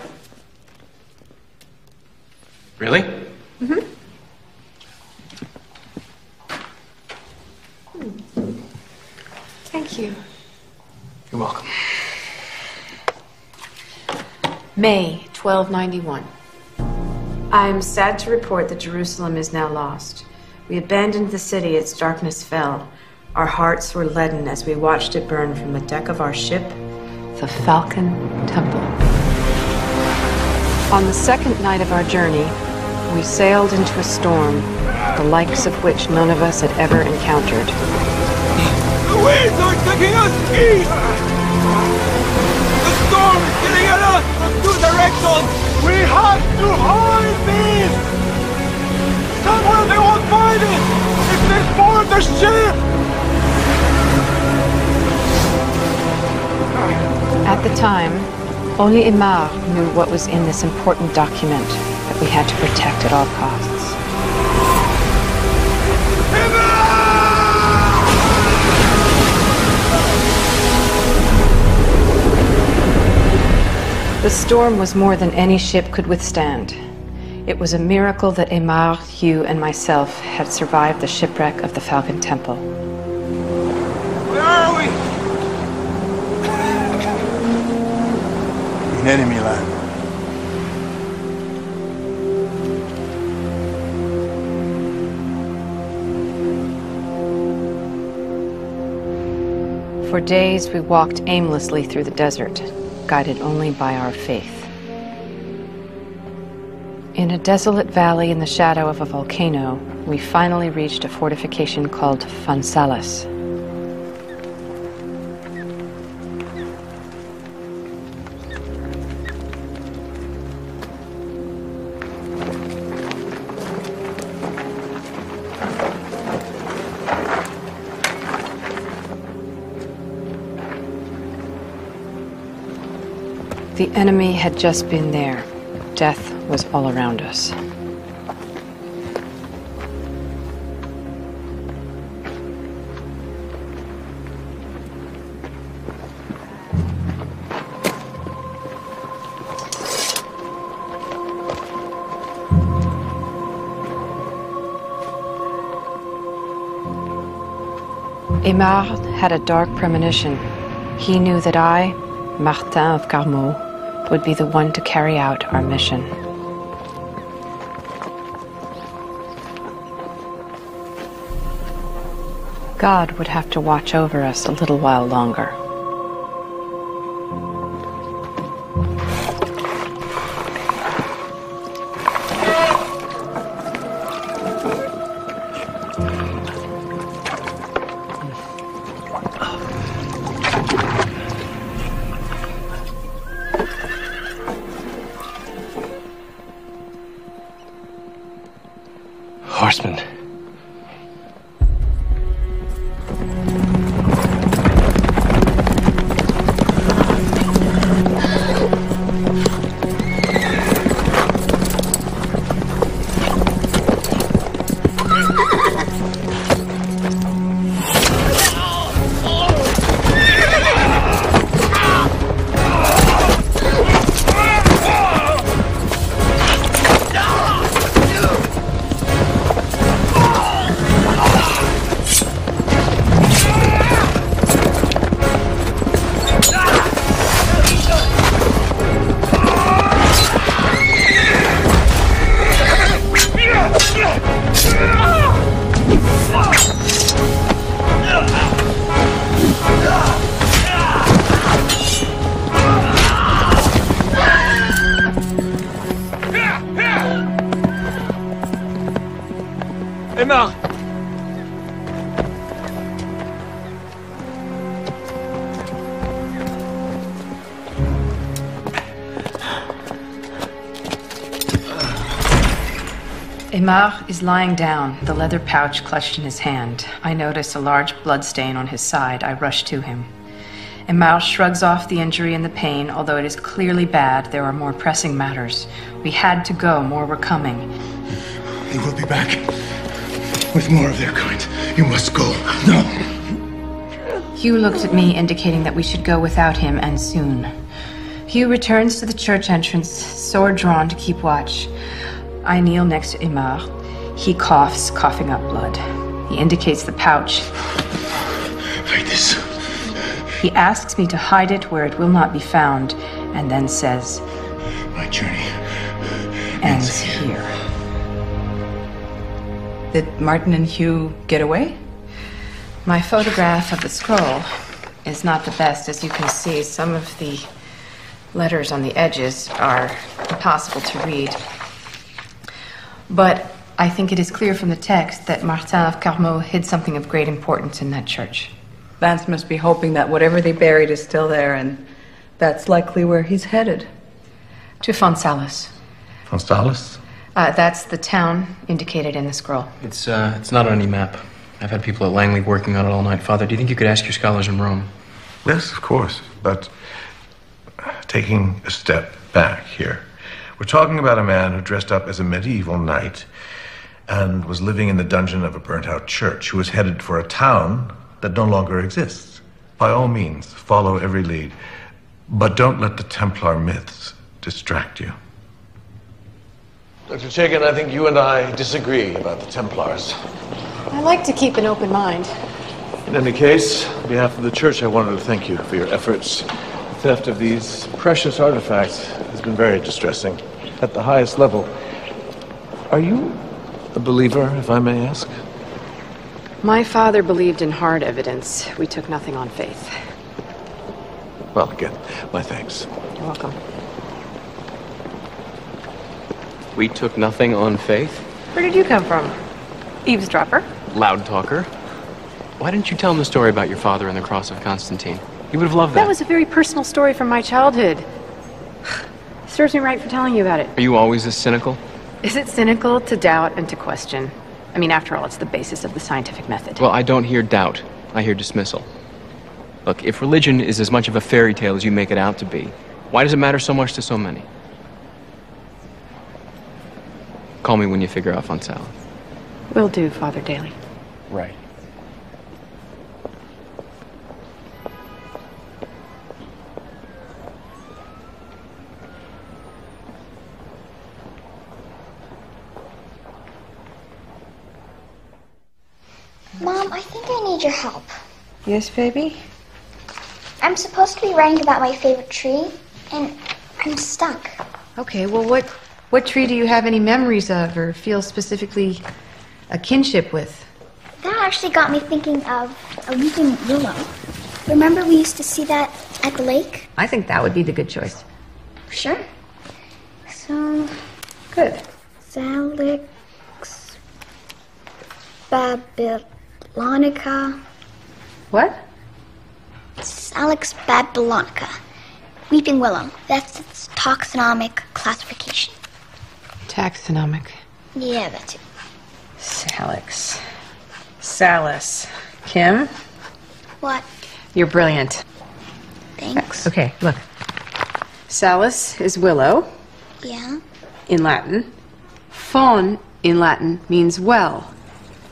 Really? Mm-hmm. Thank you. You're welcome. May 1291. I am sad to report that Jerusalem is now lost. We abandoned the city, its darkness fell. Our hearts were leaden as we watched it burn from the deck of our ship, the Falcon Temple. On the second night of our journey, we sailed into a storm, the likes of which none of us had ever encountered. The winds are taking us east! The storm is getting at us from two directions! We have to hide this! Somewhere they won't find it! If they board the ship! At the time, only Aymar knew what was in this important document that we had to protect at all costs. The storm was more than any ship could withstand. It was a miracle that Aymar, Hugh, and myself had survived the shipwreck of the Falcon Temple. in enemy land. For days, we walked aimlessly through the desert, guided only by our faith. In a desolate valley in the shadow of a volcano, we finally reached a fortification called Phansalis. The enemy had just been there. Death was all around us. Aymar had a dark premonition. He knew that I, Martin of Carmaux, would be the one to carry out our mission. God would have to watch over us a little while longer. Horseman. Aymar! Aymar is lying down, the leather pouch clutched in his hand. I notice a large blood stain on his side. I rush to him. Aymar shrugs off the injury and the pain. Although it is clearly bad, there are more pressing matters. We had to go. More were coming. They will be back with more of their kind. You must go. No. Hugh looked at me, indicating that we should go without him, and soon. Hugh returns to the church entrance, sword drawn to keep watch. I kneel next to Aymar. He coughs, coughing up blood. He indicates the pouch. Hide this. He asks me to hide it where it will not be found, and then says, my journey ends here. Did Martin and Hugh get away? My photograph of the scroll is not the best. As you can see, some of the letters on the edges are impossible to read. But I think it is clear from the text that Martin of Carmaux hid something of great importance in that church. Vance must be hoping that whatever they buried is still there, and that's likely where he's headed. To Phansalis. Phansalis? That's the town indicated in the scroll. It's not on any map. I've had people at Langley working on it all night. Father, do you think you could ask your scholars in Rome? Yes, of course. But taking a step back here, we're talking about a man who dressed up as a medieval knight and was living in the dungeon of a burnt-out church, who was headed for a town that no longer exists. By all means, follow every lead, but don't let the Templar myths distract you. Dr. Chaikin, I think you and I disagree about the Templars. I like to keep an open mind. In any case, on behalf of the church, I wanted to thank you for your efforts. theft of these precious artifacts has been very distressing, at the highest level. Are you a believer, if I may ask? My father believed in hard evidence. We took nothing on faith. Well, again, my thanks. You're welcome. We took nothing on faith? Where did you come from? Eavesdropper? Loud talker. Why didn't you tell him the story about your father and the cross of Constantine? He would have loved that. That was a very personal story from my childhood. Serves me right for telling you about it. Are you always this cynical? Is it cynical to doubt and to question? I mean, after all, it's the basis of the scientific method. Well, I don't hear doubt. I hear dismissal. Look, if religion is as much of a fairy tale as you make it out to be, why does it matter so much to so many? Call me when you figure out Fun Salad. Will do, Father Daly. Right. Mom, I think I need your help. Yes, baby? I'm supposed to be writing about my favorite tree, and I'm stuck. Okay, well, what tree do you have any memories of or feel specifically a kinship with? That actually got me thinking of a weeping willow. Remember we used to see that at the lake? I think that would be the good choice. Sure. So... Good. Salix babylonica. What? Salix babylonica. Weeping willow. That's its taxonomic classification. Taxonomic. Yeah, that's it. Salix. Salus. Kim? What? You're brilliant. Thanks. Okay, look. Salus is willow Yeah? in Latin. Faun in Latin means well.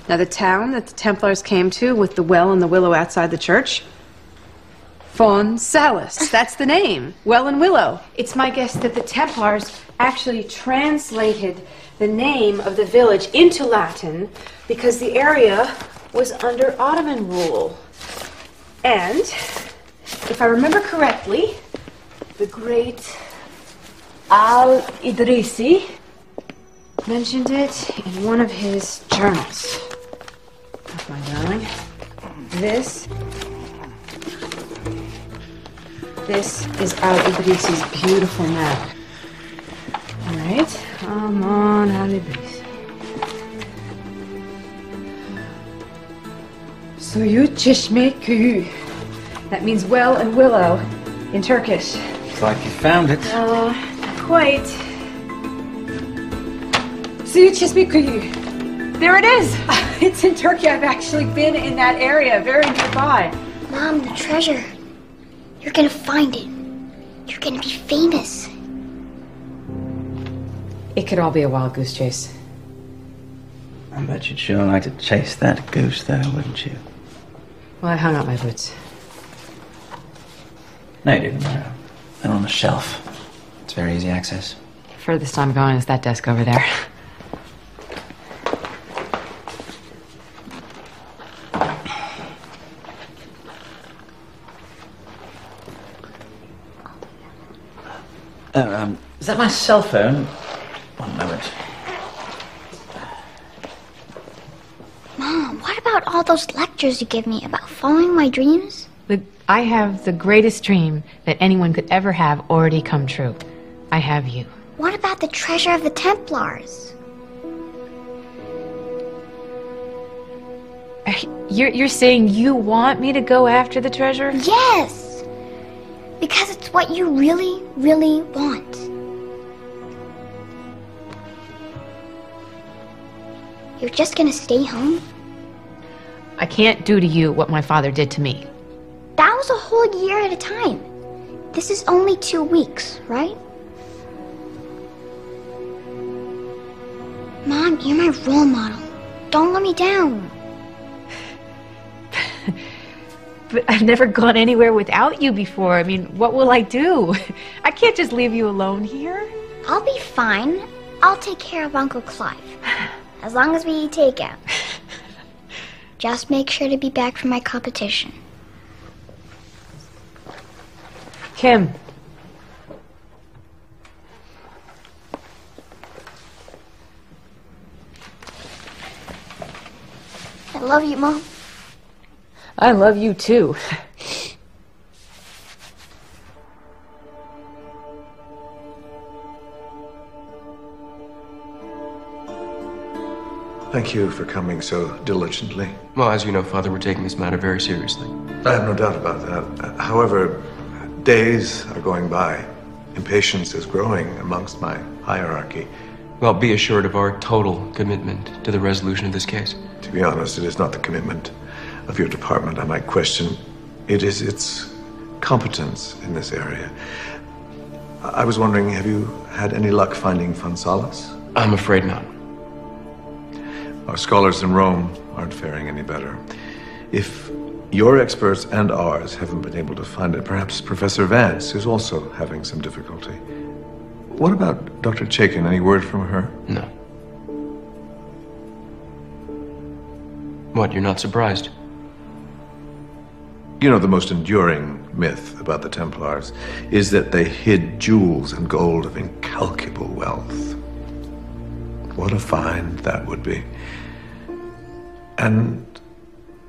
Now, the town that the Templars came to with the well and the willow outside the church, Faun Salus. That's the name. Well and willow. It's my guess that the Templars actually translated the name of the village into Latin because the area was under Ottoman rule. And, if I remember correctly, the great Al-Idrisi mentioned it in one of his journals. That's my darling. This is Al-Idrisi's beautiful map. All right, come on, Al-Idrisi. Suyu Çeşme Köyü. That means well and willow in Turkish. Looks like you found it. Not quite. Suyu Çeşme Köyü. There it is. It's in Turkey. I've actually been in that area, very nearby. Mom, the treasure. You're gonna find it. You're gonna be famous. It could all be a wild goose chase. I bet you'd sure like to chase that goose, though, wouldn't you? Well, I hung up my boots. No, you didn't. They're on the shelf. It's very easy access. Furthest I'm going is that desk over there. Is that my cell phone? One moment. Mom, what about all those lectures you give me about following my dreams? I have the greatest dream that anyone could ever have already come true. I have you. What about the treasure of the Templars? You're saying you want me to go after the treasure? Yes! Because it's what you really, really want. You're just gonna stay home? I can't do to you what my father did to me. That was a whole year at a time. This is only 2 weeks, right? Mom, you're my role model. Don't let me down. But I've never gone anywhere without you before. I mean, what will I do? I can't just leave you alone here. I'll be fine. I'll take care of Uncle Clive. As long as we eat takeout. Just make sure to be back for my competition. Kim. I love you, Mom. I love you too. Thank you for coming so diligently. Well, as you know, Father, we're taking this matter very seriously. I have no doubt about that. However, days are going by. Impatience is growing amongst my hierarchy. Well, be assured of our total commitment to the resolution of this case. To be honest, it is not the commitment of your department I might question. It is its competence in this area. I was wondering, have you had any luck finding Fonsalis? I'm afraid not. Our scholars in Rome aren't faring any better. If your experts and ours haven't been able to find it, perhaps Professor Vance is also having some difficulty. What about Dr. Chaikin? Any word from her? No. What, you're not surprised? You know, the most enduring myth about the Templars is that they hid jewels and gold of incalculable wealth. What a find that would be. And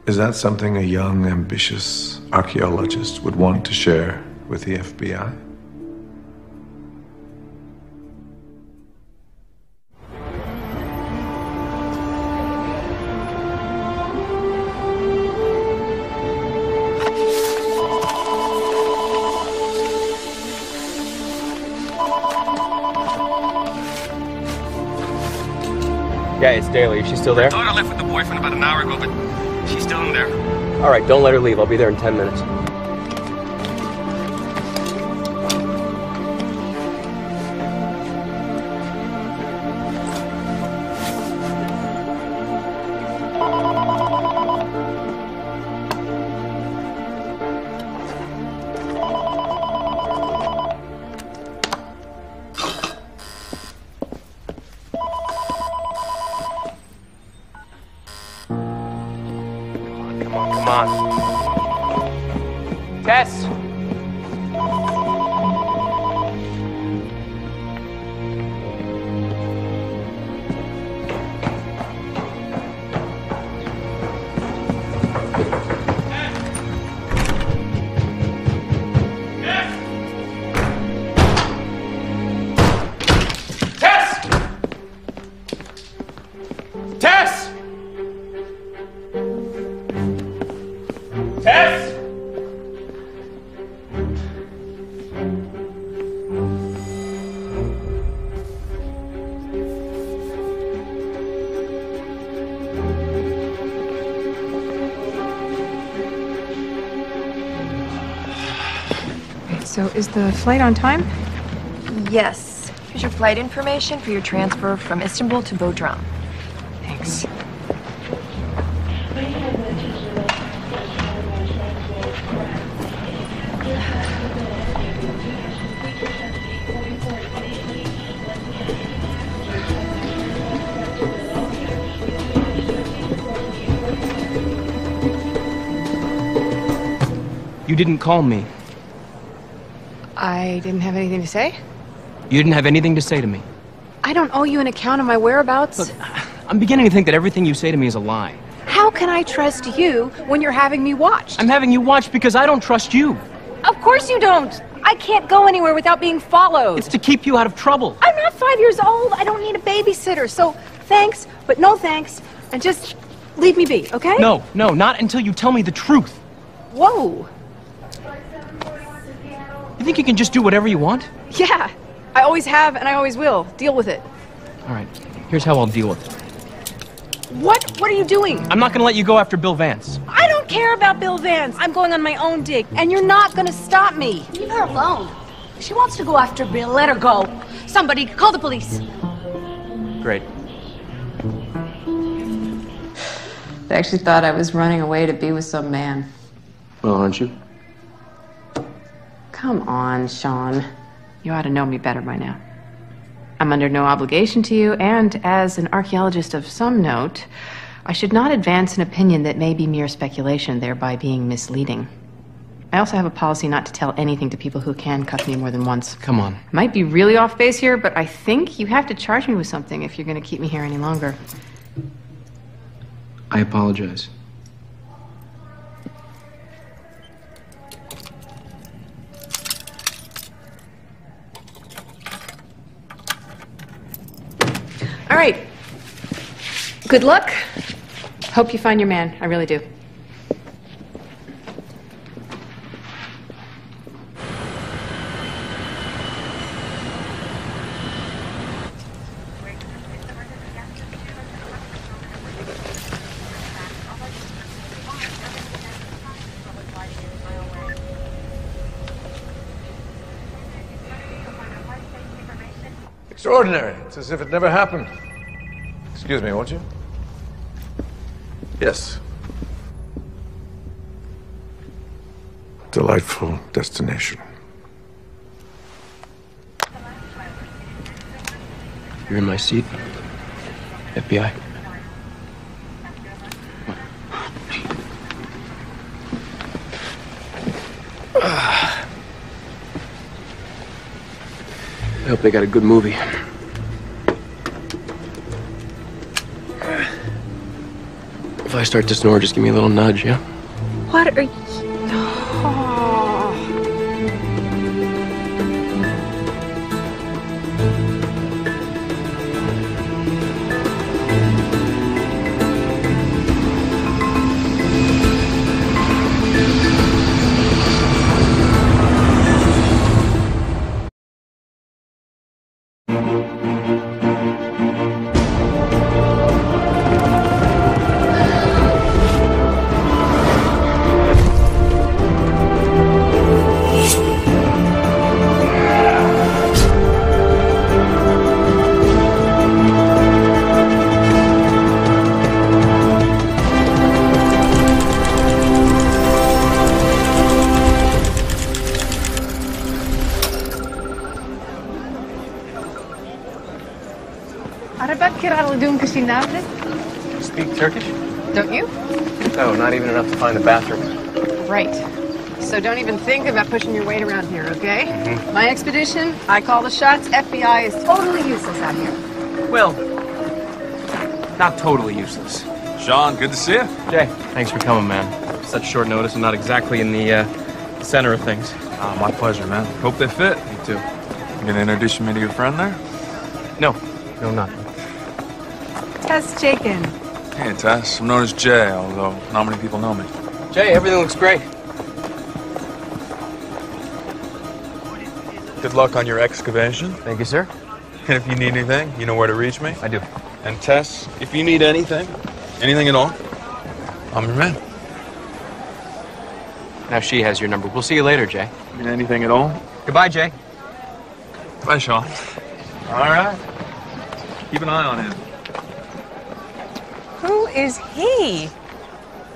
is that something a young, ambitious archaeologist would want to share with the FBI? Yeah, it's Daly. Is she still there? My daughter left with the boyfriend about an hour ago, but she's still in there. All right, don't let her leave. I'll be there in 10 minutes. Come on. Tess! So is the flight on time? Yes. Here's your flight information for your transfer from Istanbul to Bodrum. Thanks. You didn't call me. I didn't have anything to say? You didn't have anything to say to me. I don't owe you an account of my whereabouts. Look, I'm beginning to think that everything you say to me is a lie. How can I trust you when you're having me watched? I'm having you watched because I don't trust you. Of course you don't. I can't go anywhere without being followed. It's to keep you out of trouble. I'm not 5 years old. I don't need a babysitter. So thanks, but no thanks. And just leave me be, okay? No, not until you tell me the truth. Whoa. You think you can just do whatever you want? Yeah. I always have and I always will. Deal with it. All right, here's how I'll deal with it. What are you doing? I'm not gonna let you go after Bill Vance. I don't care about Bill Vance. I'm going on my own dig, and you're not gonna stop me. Leave her alone. She wants to go after Bill. Let her go. Somebody, call the police. Great. They actually thought I was running away to be with some man. Well, aren't you? Come on, Sean. You ought to know me better by now. I'm under no obligation to you, and as an archaeologist of some note, I should not advance an opinion that may be mere speculation, thereby being misleading. I also have a policy not to tell anything to people who can cuff me more than once. Come on. I might be really off base here, but I think you have to charge me with something if you're going to keep me here any longer. I apologize. All right. Good luck. Hope you find your man. I really do. Extraordinary. It's as if it never happened. Excuse me, won't you? Yes. Delightful destination. You're in my seat. FBI. I hope they got a good movie. If I start to snore, just give me a little nudge, yeah? What are you... Speak Turkish? Don't you? No, not even enough to find a bathroom. Right. So don't even think about pushing your weight around here, okay? My expedition, I call the shots. FBI is totally useless out here. Well, not totally useless. Sean, good to see you. Jay, thanks for coming, man. Such short notice and not exactly in the center of things. My pleasure, man. Hope they fit. Me too. You gonna introduce me to your friend there? No, not. Tess Jakin. Hey, Tess. I'm known as Jay, although not many people know me. Jay, everything looks great. Good luck on your excavation. Thank you, sir. And if you need anything, you know where to reach me. I do. And Tess, if you need anything at all, I'm your man. Now she has your number. We'll see you later, Jay. Need anything at all? Goodbye, Jay. Bye, Sean. All right. Keep an eye on him. Who is he?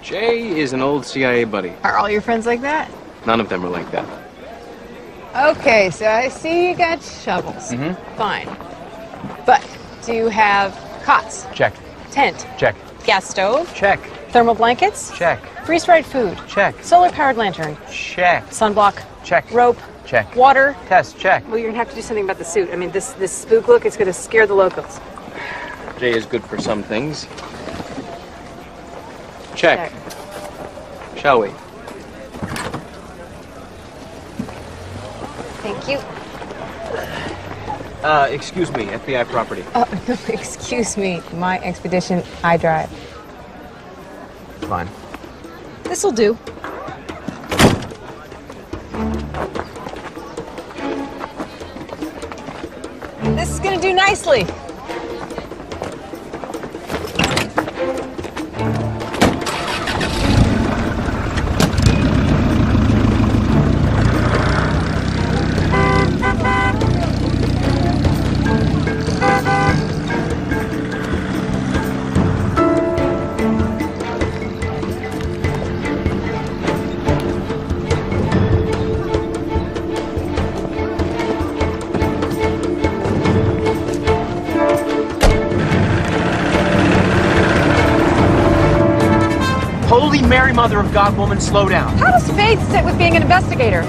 Jay is an old CIA buddy. Are all your friends like that? None of them are like that. Okay, so I see you got shovels. Fine. But do you have cots? Check. Tent? Check. Gas stove? Check. Thermal blankets? Check. Freeze-dried food? Check. Solar-powered lantern? Check. Sunblock? Check. Rope? Check. Water? Test. Check. Well, you're gonna have to do something about the suit. I mean, this spook look, it's gonna scare the locals. Jay is good for some things. Check. Shall we? Thank you. Excuse me, FBI property. Oh, no, excuse me. My expedition, I drive. Fine. This'll do. This is gonna do nicely. Mary, Mother of God, woman, slow down. How does faith sit with being an investigator?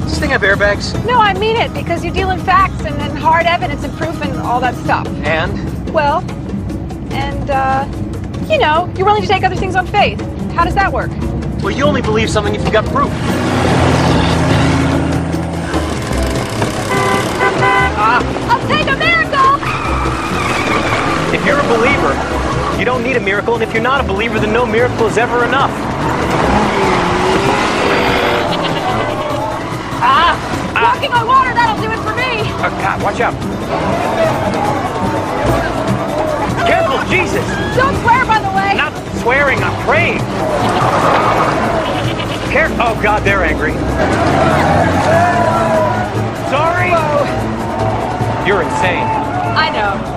Does this thing have airbags? No, I mean it, because you deal in facts and hard evidence and proof and all that stuff. And? Well, you know, you're willing to take other things on faith. How does that work? Well, you only believe something if you got proof. I'll take a miracle! If you're a believer, you don't need a miracle, and if you're not a believer, then no miracle is ever enough. Walking on water, that'll do it for me! Oh, God, watch out. Careful, Jesus! Don't swear, by the way! Not swearing, I'm praying. Careful. Oh, God, they're angry. Sorry? Whoa. You're insane. I know.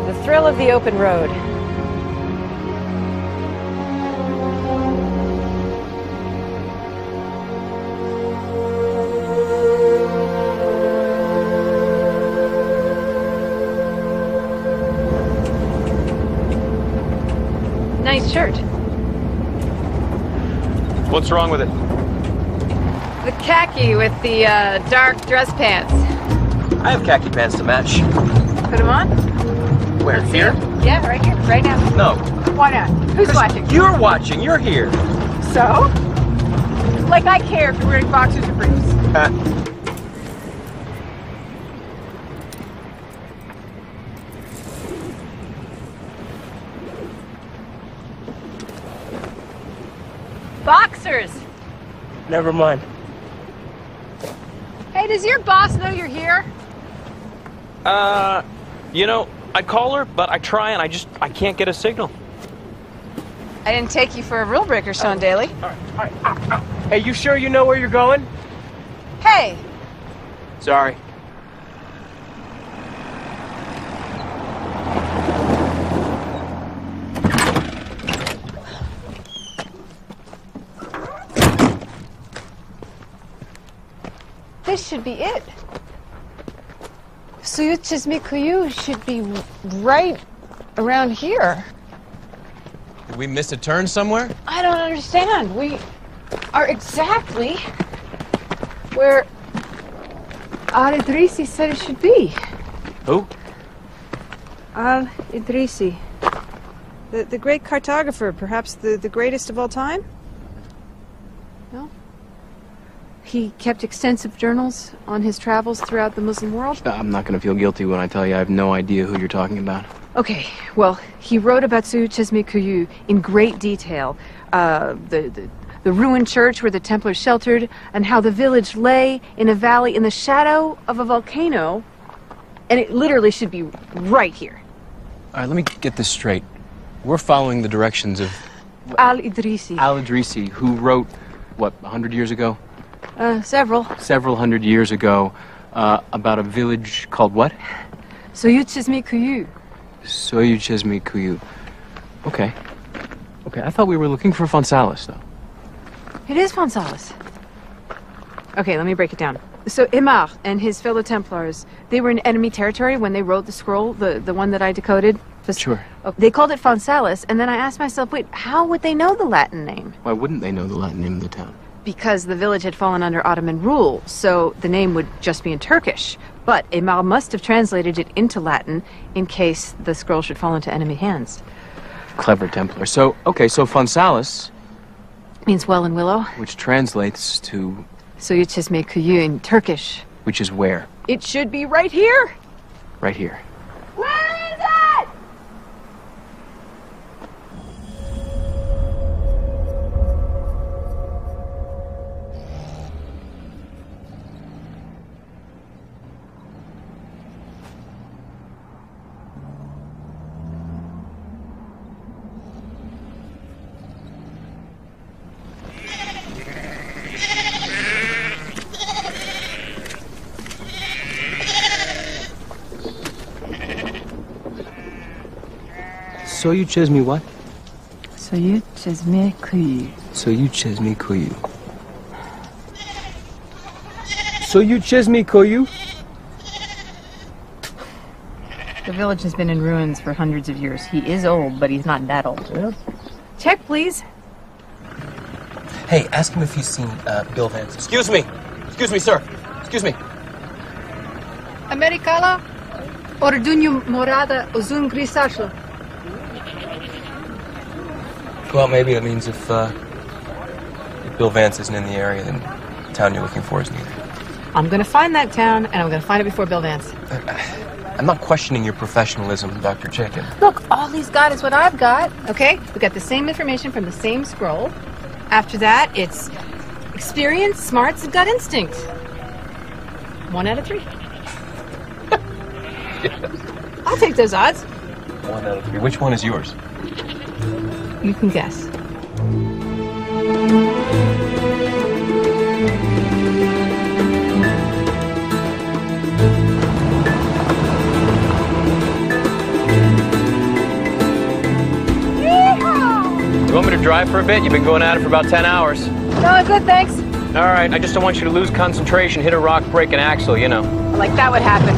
The thrill of the open road. Nice shirt. What's wrong with it? The khaki with the dark dress pants. I have khaki pants to match. Put them on? Where, here? Yeah, right here, right now. No. Why not? Who's watching? You're watching, you're here. So? Like I care if you're wearing boxers or briefs. Boxers! Never mind. Hey, does your boss know you're here? You know, I call her, but I try and I can't get a signal. I didn't take you for a rule breaker, Sean Daly. All right. Hey, you sure you know where you're going? Hey! Sorry. This should be it. Suyuchizmikuyu should be right around here. Did we miss a turn somewhere? I don't understand. We are exactly where Al-Idrisi said it should be. Who? Al-Idrisi. The great cartographer, perhaps the greatest of all time? No? He kept extensive journals on his travels throughout the Muslim world. I'm not going to feel guilty when I tell you I have no idea who you're talking about. Okay, well, he wrote about Suyuchizmikuyu in great detail. The ruined church where the Templars sheltered, and how the village lay in a valley in the shadow of a volcano, and it literally should be right here. All right, let me get this straight. We're following the directions of... Al-Idrisi. Al-Idrisi, who wrote, what, 100 years ago? Several. Several hundred years ago, about a village called what? Suyuchizmikuyu. Suyuchizmikuyu. Okay. Okay, I thought we were looking for Fonsalis, though. It is Fonsalis. Okay, let me break it down. So Imar and his fellow Templars, they were in enemy territory when they wrote the scroll, the one that I decoded. Sure. They called it Fonsalis, and then I asked myself, wait, how would they know the Latin name? Why wouldn't they know the Latin name of the town? Because the village had fallen under Ottoman rule, so the name would just be in Turkish. But Imar must have translated it into Latin in case the scroll should fall into enemy hands. Clever Templar. So, okay, so Fonsalis... means well and willow. Which translates to... Suyuchizmikuyu in Turkish. Which is where? It should be right here. Right here. Where is it? Soyuz me what? Soyuz me kuyu. Soyuz me koyu. Soyuz me koyu? The village has been in ruins for hundreds of years. He is old, but he's not that old. Yeah. Check, please. Hey, ask him if he's seen Bill Vance. Excuse me, sir. Excuse me. Americala, ordunio morada, ozun grisacho. Well, maybe it means if Bill Vance isn't in the area, then the town you're looking for is neither. I'm gonna find that town, and I'm gonna find it before Bill Vance. I'm not questioning your professionalism, Dr. Chaikin. Look, all he's got is what I've got, okay? We got the same information from the same scroll. After that, it's experience, smarts, and gut instinct. 1 out of 3. I'll take those odds. 1 out of 3. Which one is yours? You can guess. You want me to drive for a bit? You've been going at it for about 10 hours. No, good, thanks. All right, I just don't want you to lose concentration, hit a rock, break an axle, you know. Like that would happen.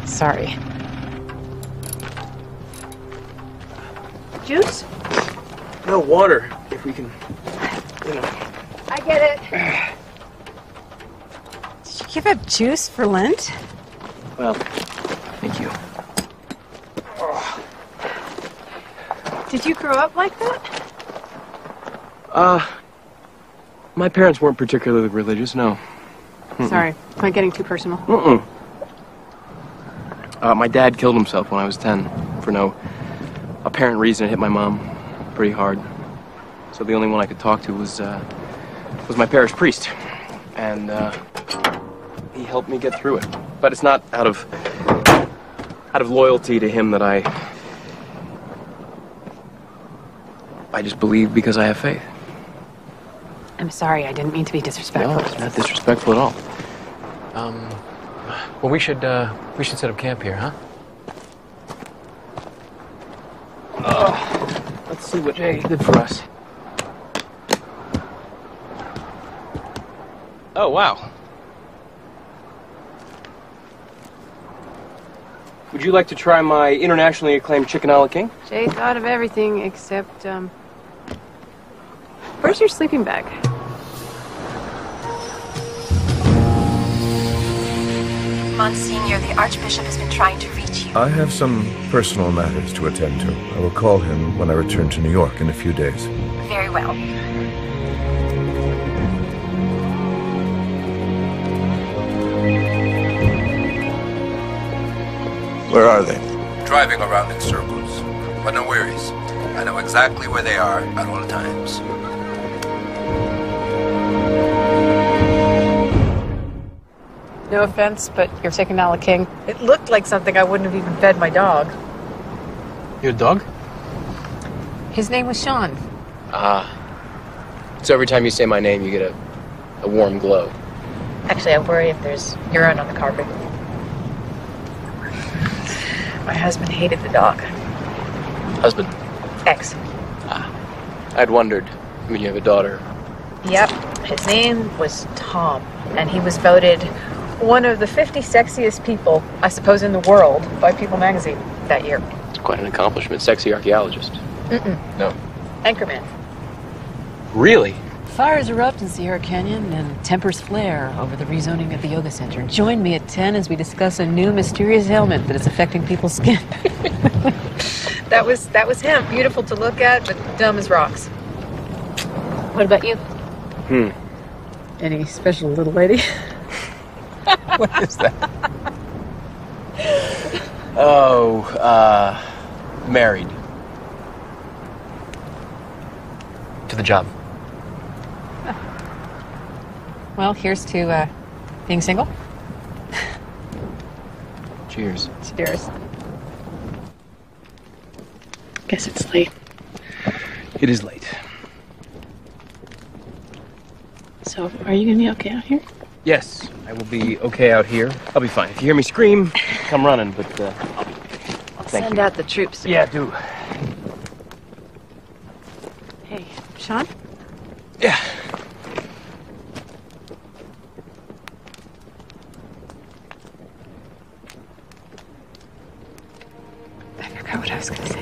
Sorry. Juice? No, water, if we can, you know. I get it. Did you give up juice for Lent? Well, thank you. Did you grow up like that? My parents weren't particularly religious, no. Sorry, am I getting too personal? My dad killed himself when I was 10 for no apparent reason. It hit my mom pretty hard. So the only one I could talk to was my parish priest. And he helped me get through it. But it's not out of loyalty to him that I just believe because I have faith. I'm sorry, I didn't mean to be disrespectful. No, it's not disrespectful at all. Well, we should set up camp here, huh? Let's see what Jay did for us. Oh, wow. Would you like to try my internationally acclaimed chicken a la king? Jay thought of everything except, where's your sleeping bag? Monsignor, the Archbishop has been trying to reach you. I have some personal matters to attend to. I will call him when I return to New York in a few days. Very well. Where are they? Driving around in circles. But no worries. I know exactly where they are at all times. No offense, but your chicken a la king, it looked like something I wouldn't have even fed my dog. Your dog? His name was Sean. So every time you say my name, you get a warm glow. Actually, I worry if there's urine on the carpet. My husband hated the dog. Husband? Ex. I'd wondered. I mean, you have a daughter. Yep. His name was Tom, and he was voted one of the 50 sexiest people, I suppose, in the world by People magazine that year. It's quite an accomplishment. Sexy archaeologist. No. Anchorman. Really? Fires erupt in Sierra Canyon and tempers flare over the rezoning of the yoga center. Join me at 10 as we discuss a new mysterious ailment that is affecting people's skin. That was him. Beautiful to look at, but dumb as rocks. What about you? Any special little lady? What is that? Oh, married. To the job. Well, here's to being single. Cheers. Cheers. Guess it's late. It is late. So, are you gonna be okay out here? Yes, I will be okay out here. I'll be fine. If you hear me scream, come running, but I'll send out the troops. Yeah, do. Hey, Sean? Yeah. I forgot what I was gonna say.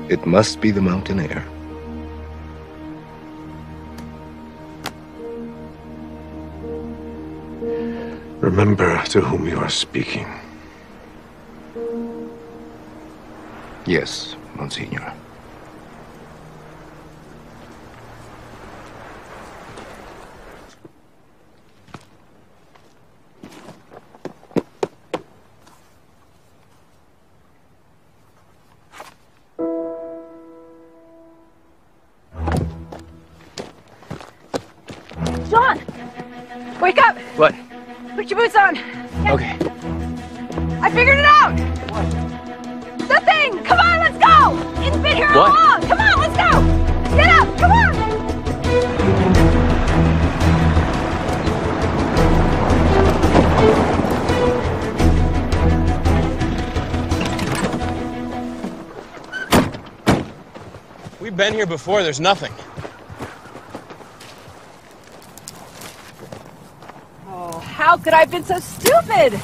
It must be the mountain air. Remember to whom you are speaking. Yes, Monsignor. John! Wake up! What? Put your boots on! Okay. I figured it out! The thing! Come on, let's go! It's been here all What? along! Come on, let's go! Get up! Come on! We've been here before, there's nothing. Oh, how could I have been so stupid?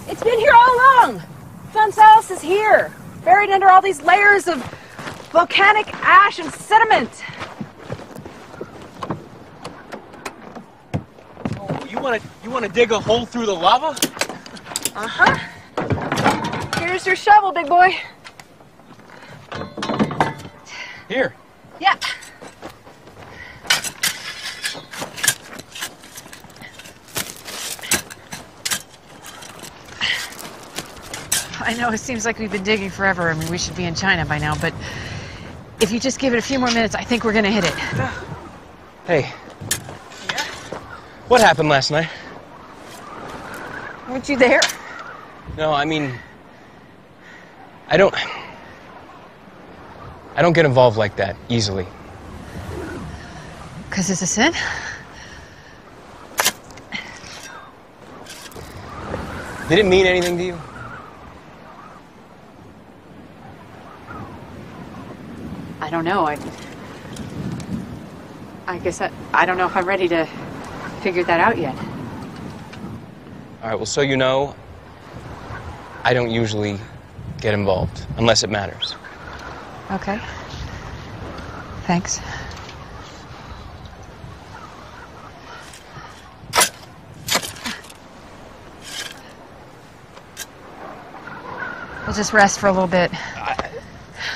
It's been here all along! Gonzales is here, buried under all these layers of volcanic ash and sediment. Oh, you wanna dig a hole through the lava? Uh-huh. Here's your shovel, big boy. Here. Yeah. I know it seems like we've been digging forever. I mean, we should be in China by now, but if you just give it a few more minutes, I think we're gonna hit it. Hey. Yeah? What happened last night? Weren't you there? No, I mean, I don't get involved like that easily. 'Cause it's a sin? Did it mean anything to you? I don't know. I guess I don't know if I'm ready to figure that out yet. All right, well, so you know, I don't usually get involved unless it matters. Okay. Thanks. We'll just rest for a little bit.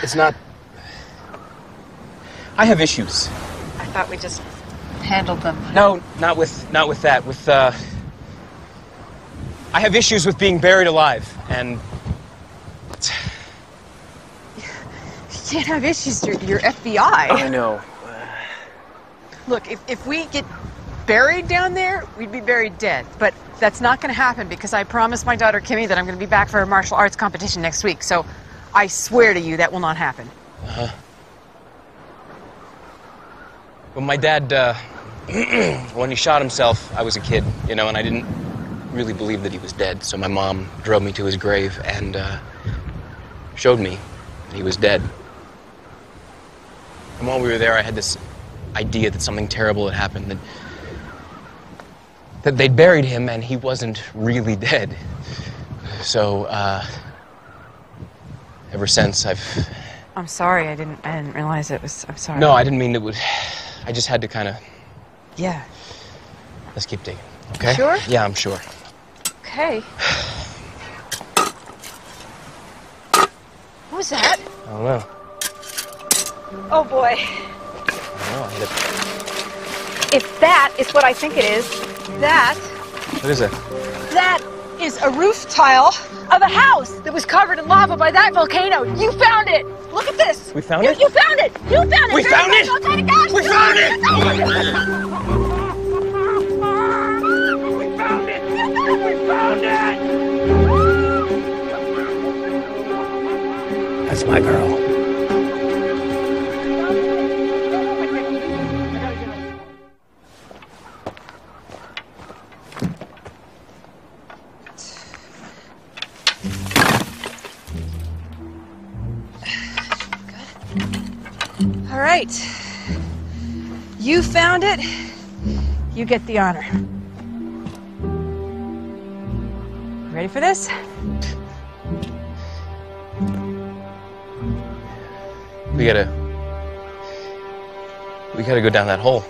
It's not... I have issues. I thought we just handled them. No, not with that. With, I have issues with being buried alive, and... You can't have issues. You're FBI. I know. Look, if we get buried down there, we'd be buried dead. But that's not going to happen because I promised my daughter Kimmy that I'm going to be back for her martial arts competition next week. So I swear to you, that will not happen. Uh-huh. Well, my dad, when he shot himself, I was a kid, you know, and I didn't really believe that he was dead. So my mom drove me to his grave and showed me that he was dead. And while we were there, I had this idea that something terrible had happened, that they'd buried him and he wasn't really dead. So, ever since I'm sorry, I didn't realize it was, I'm sorry. No, I didn't mean it would, I just had to kind of... Yeah. Let's keep digging, okay? Sure? Yeah, I'm sure. Okay. What was that? I don't know. Oh boy. I don't know, I hit it. If that is what I think it is, that... What is it? That is a roof tile of a house that was covered in lava by that volcano. You found it! Look at this! We found it? You found it! You found it! We found it! Volcanic ash! We found it! We found it! We found it! That's my girl. All right. You found it. You get the honor. Ready for this? We gotta go down that hole.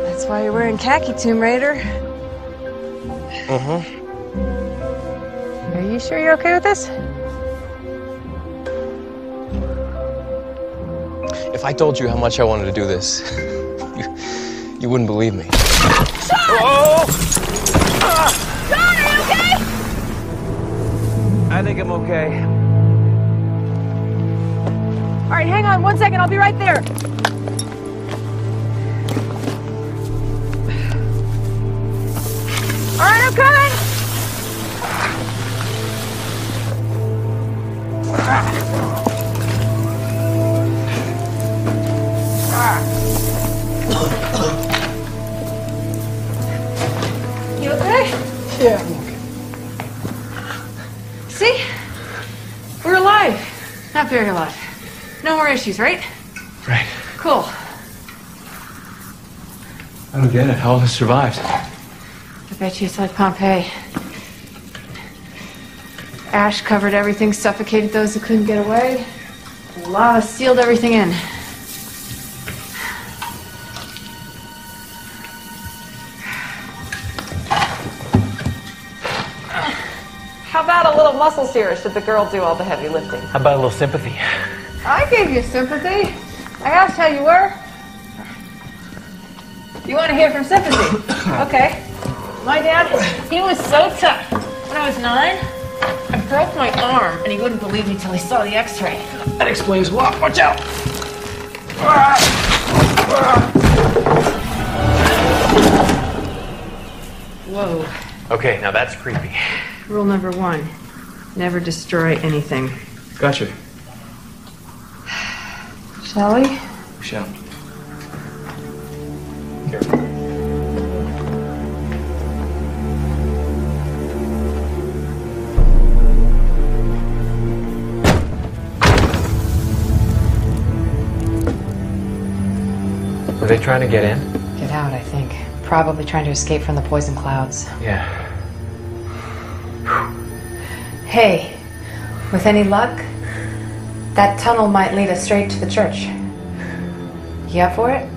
That's why you're wearing khaki, Tomb Raider. Uh-huh. Are you sure you're okay with this? If I told you how much I wanted to do this, you wouldn't believe me. Oh! John, are you okay? I think I'm okay. All right, hang on 1 second. I'll be right there. All right, I'm coming. You okay? Yeah, I'm okay. See? We're alive. Not very alive. No more issues, right? Right. Cool. I don't get it. How all this survived? I bet you it's like Pompeii. Ash covered everything, suffocated those who couldn't get away. Lava sealed everything in. How about a little muscle series? Should the girl do all the heavy lifting? How about a little sympathy? I gave you sympathy. I asked how you were. You want to hear from sympathy? Okay. My dad, he was so tough. When I was 9, I broke my arm, and he wouldn't believe me till he saw the x-ray. That explains a lot. Watch out! Whoa. Okay, now that's creepy. Rule number 1, never destroy anything. Gotcha. Shall we? Shall. Are they trying to get in? Get out, I think. Probably trying to escape from the poison clouds. Yeah. Hey, with any luck, that tunnel might lead us straight to the church. You up for it?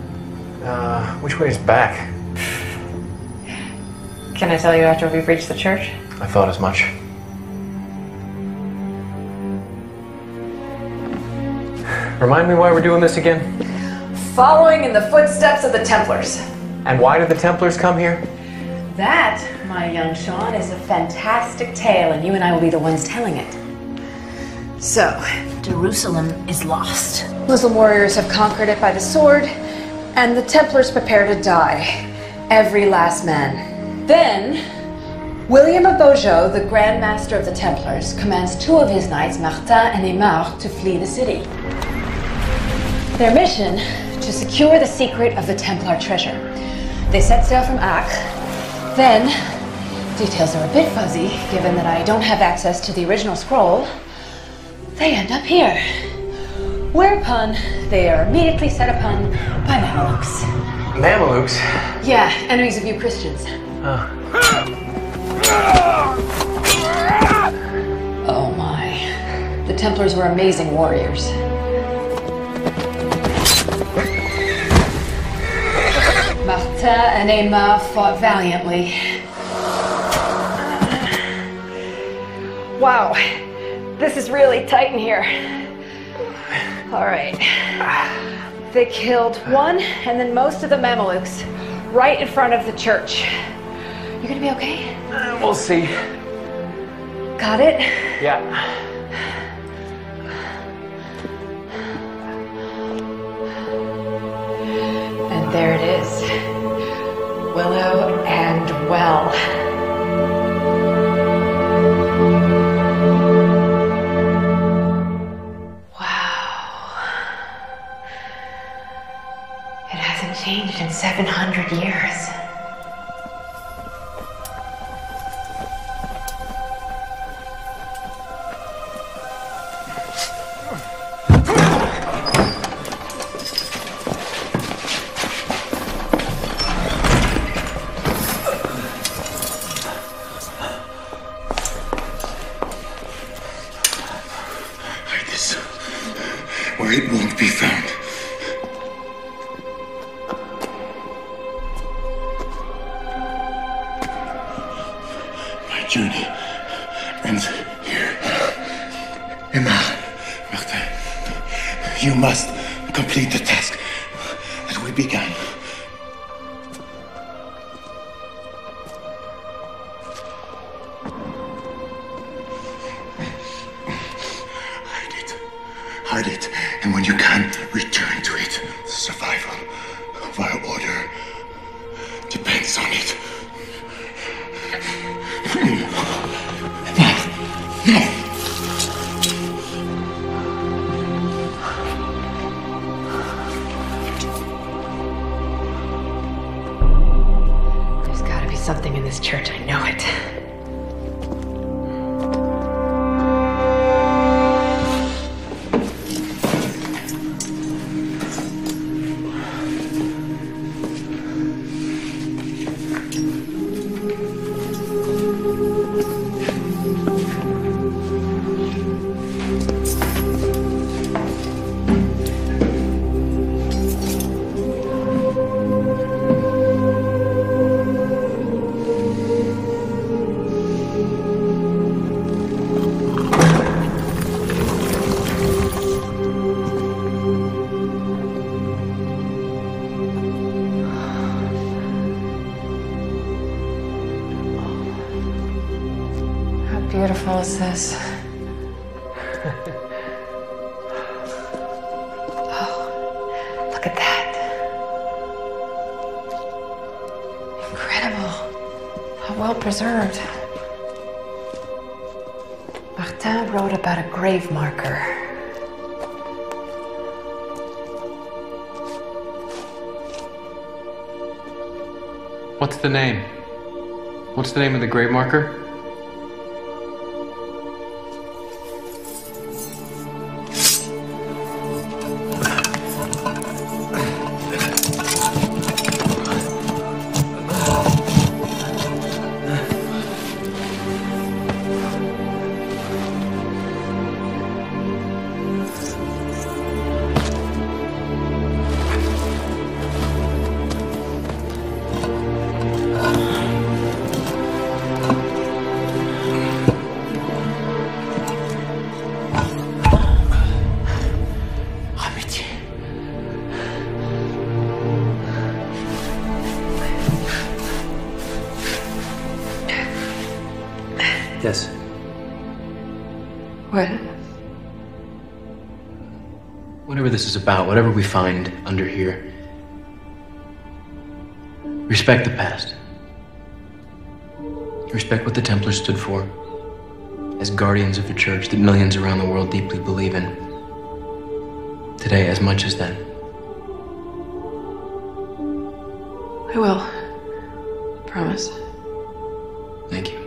Which way is back? Can I tell you after we've reached the church? I thought as much. Remind me why we're doing this again? Following in the footsteps of the Templars. And why did the Templars come here? That, my young Sean, is a fantastic tale, and you and I will be the ones telling it. So, Jerusalem is lost. Muslim warriors have conquered it by the sword, and the Templars prepare to die. Every last man. Then, William of Beaujeu, the Grand Master of the Templars, commands 2 of his knights, Martin and Aymar, to flee the city. Their mission, to secure the secret of the Templar treasure. They set sail from Acre. Then, details are a bit fuzzy, given that I don't have access to the original scroll, they end up here. Whereupon, they are immediately set upon by Mamelukes. Mamelukes? Yeah, enemies of you Christians. Oh my. The Templars were amazing warriors. Martin and Aymar fought valiantly. Wow, this is really tight in here. All right. They killed 1 and then most of the Mamelukes right in front of the church. You gonna be okay? We'll see. Got it? Yeah. And there it is. Willow and Well. It hasn't changed in 700 years. Hide this where it won't be found. Journey ends here. Emma, Martin, you must complete the task that we began. Hide it, and when you can, return to it. The survival of our order depends on it. There's gotta be something in this church, I know it. How beautiful is this? Oh, look at that. Incredible. How well preserved. Martin wrote about a grave marker. What's the name? What's the name of the grave marker? Yes. What? Whatever this is about, whatever we find under here, respect the past. Respect what the Templars stood for, as guardians of the church that millions around the world deeply believe in. Today, as much as then. I will. Promise. Thank you.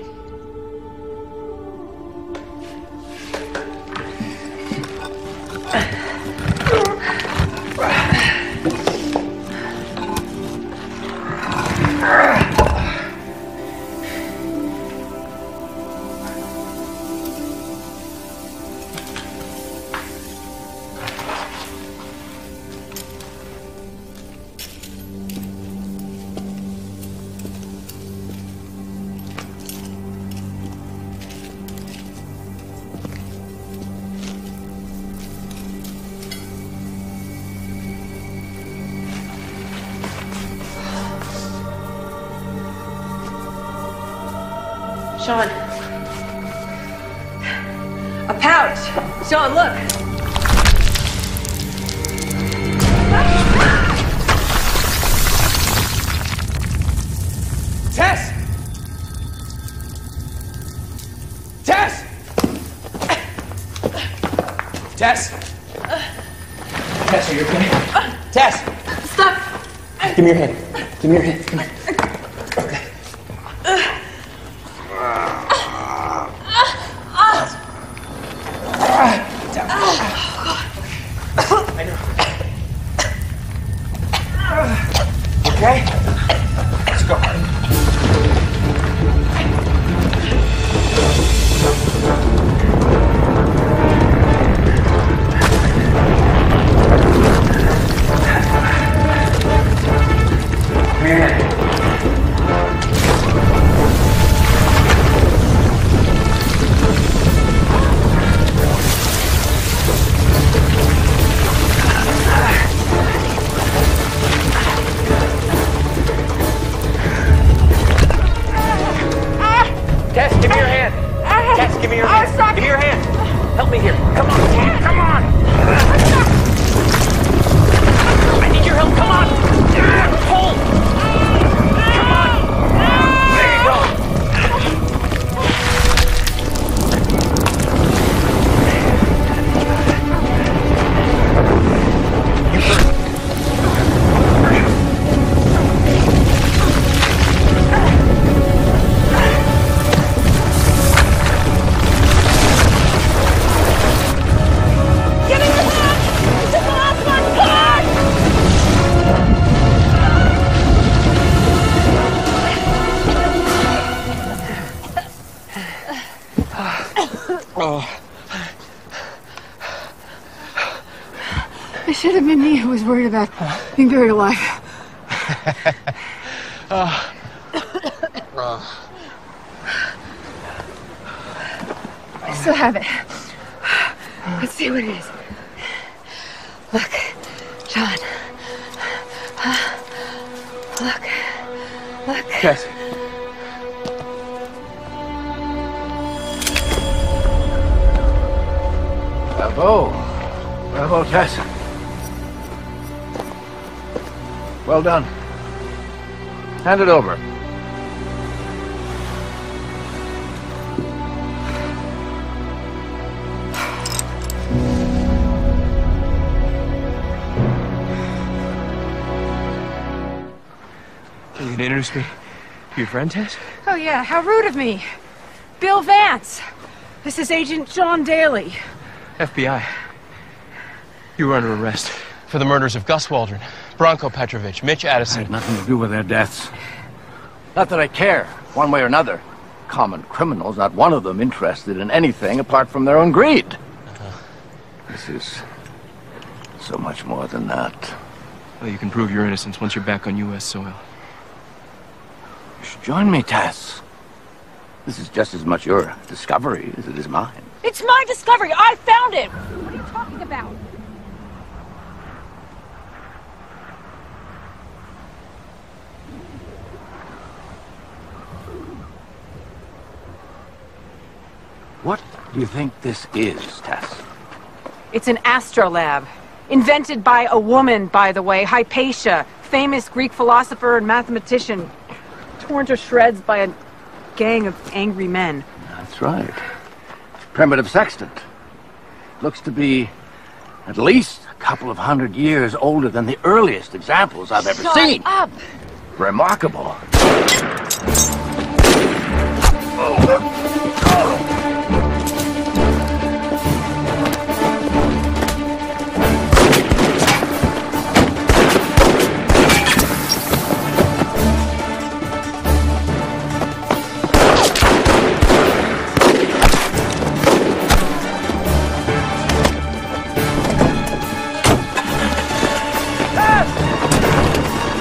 Sean. A pouch. Sean, look. Tess! Tess! Tess! Tess, are you okay? Tess! Stop! Give me your hand. Give me your hand. Come here. Okay? Let's go. Tess, give me your hand. Tess, give me your hand. Give me your hand. Help me here. Come on, Tess. Come on. I need your help. Come on. Pull. Come on. There you go. You first. It should have been me who was worried about being buried alive. I still have it. Let's see what it is. Look, John. Look. Tess. Bravo. Bravo, Tess. Well done. Hand it over. Can you introduce me to your friend, Tess? Oh, yeah, how rude of me. Bill Vance. This is Agent John Daly. FBI. You were under arrest. For the murders of Gus Waldron, Branko Petrovich, Mitch Addison. Had nothing to do with their deaths. Not that I care, one way or another. Common criminals, not one of them interested in anything apart from their own greed. This is so much more than that. Well, you can prove your innocence once you're back on U.S. soil. You should join me, Tess. This is just as much your discovery as it is mine. It's my discovery. I found it. What are you talking about? What do you think this is, Tess? It's an astrolabe. Invented by a woman, by the way, Hypatia, famous Greek philosopher and mathematician. Torn to shreds by a gang of angry men. That's right. Primitive sextant. Looks to be at least a couple of 100 years older than the earliest examples I've ever seen. Shut up! Remarkable.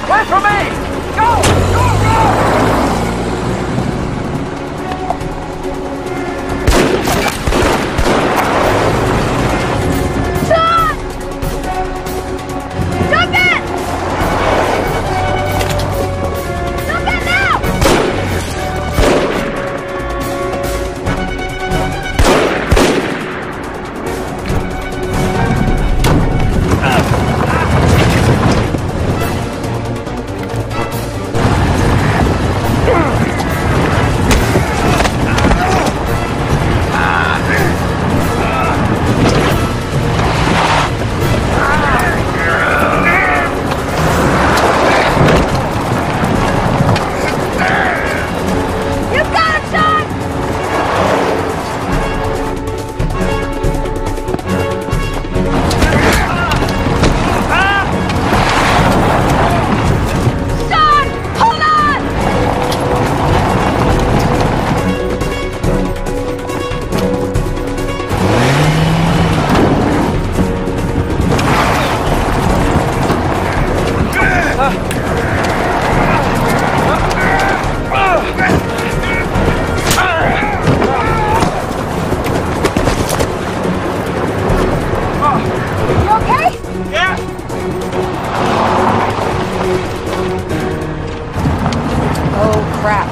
Wait for me! Go! Go! Go! Sean! Jump in! Jump in now! You got it, Sean! Sean! Hold on! You okay? Yeah! Oh, crap.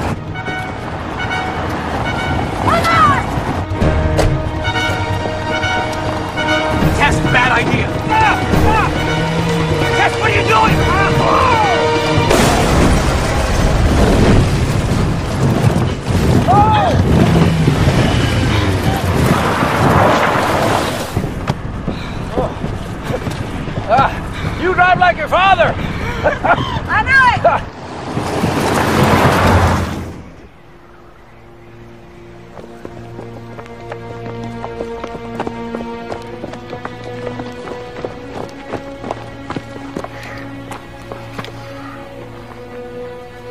Hold on! Tess, bad idea! Tess, what are you doing? You drive like your father! I knew it!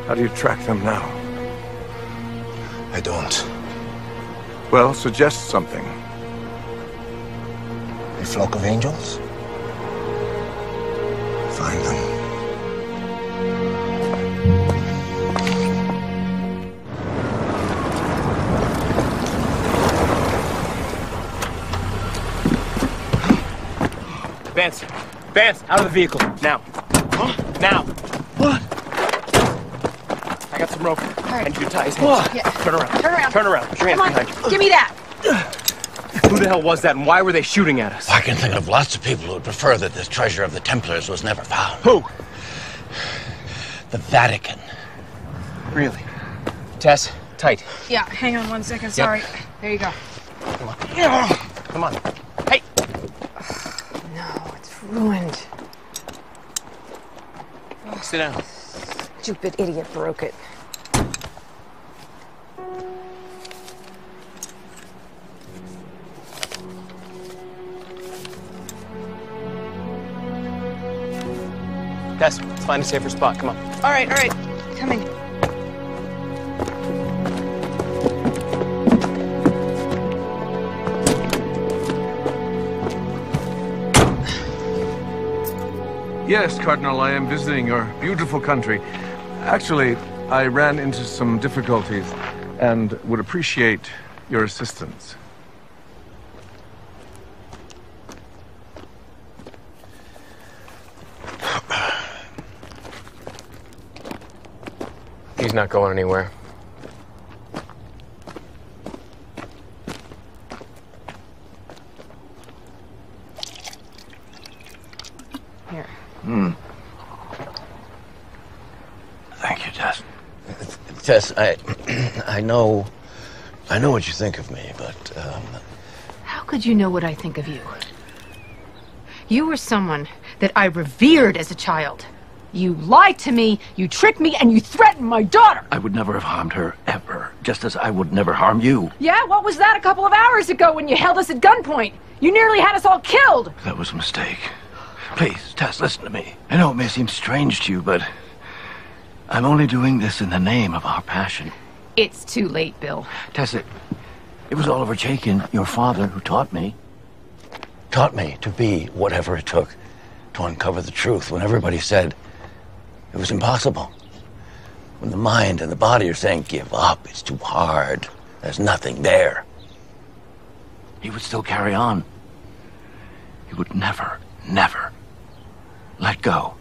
How do you track them now? I don't. Well, suggest something. A flock of angels? Find them. Vance! Vance, out of the vehicle. Now. Now. What? I got some rope. All right. And you can tie his hands. Yeah. Turn around. Turn around. Turn around. Put your hands Come on. behind you. Give me that. Who the hell was that and why were they shooting at us? I can think of lots of people who would prefer that this treasure of the Templars was never found. Who? The Vatican. Really? Tess, tight. Yeah, hang on 1 second. Sorry. There you go. Come on. Come on. Hey! No, it's ruined. Sit down. Stupid idiot broke it. Tess, let's find a safer spot. Come on. All right, coming. Yes, Cardinal, I am visiting your beautiful country. Actually, I ran into some difficulties and would appreciate your assistance. He's not going anywhere. Here. Thank you, Tess. Tess, I know what you think of me, but, How could you know what I think of you? You were someone that I revered as a child. You lied to me, you tricked me, and you threatened my daughter! I would never have harmed her, ever. Just as I would never harm you. Yeah? What was that a couple of hours ago when you held us at gunpoint? You nearly had us all killed! That was a mistake. Please, Tess, listen to me. I know it may seem strange to you, but I'm only doing this in the name of our passion. It's too late, Bill. Tess, it was Oliver Chaikin, your father, who taught me. taught me to be whatever it took to uncover the truth when everybody said it was impossible. When the mind and the body are saying, give up, it's too hard, there's nothing there. He would still carry on. He would never, never let go.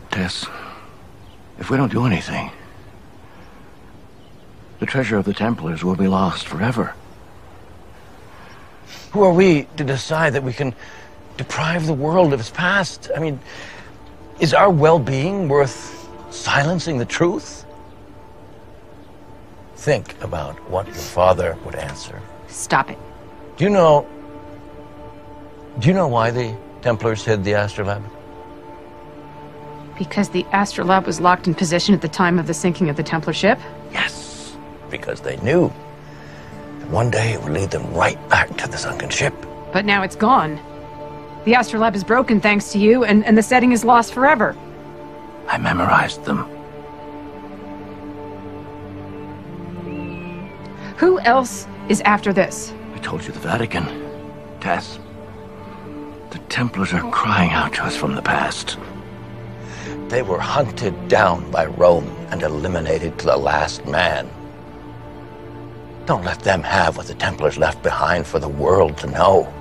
Tess, if we don't do anything, the treasure of the Templars will be lost forever. Who are we to decide that we can deprive the world of its past? I mean, is our well-being worth silencing the truth? Think about what your father would answer. Stop it. Do you know why the Templars hid the astrolabe? Because the astrolabe was locked in position at the time of the sinking of the Templar ship? Yes, because they knew that one day it would lead them right back to the sunken ship. But now it's gone. The astrolabe is broken thanks to you, and the setting is lost forever. I memorized them. Who else is after this? I told you, the Vatican. Tess, the Templars are crying out to us from the past. They were hunted down by Rome and eliminated to the last man. Don't let them have what the Templars left behind for the world to know.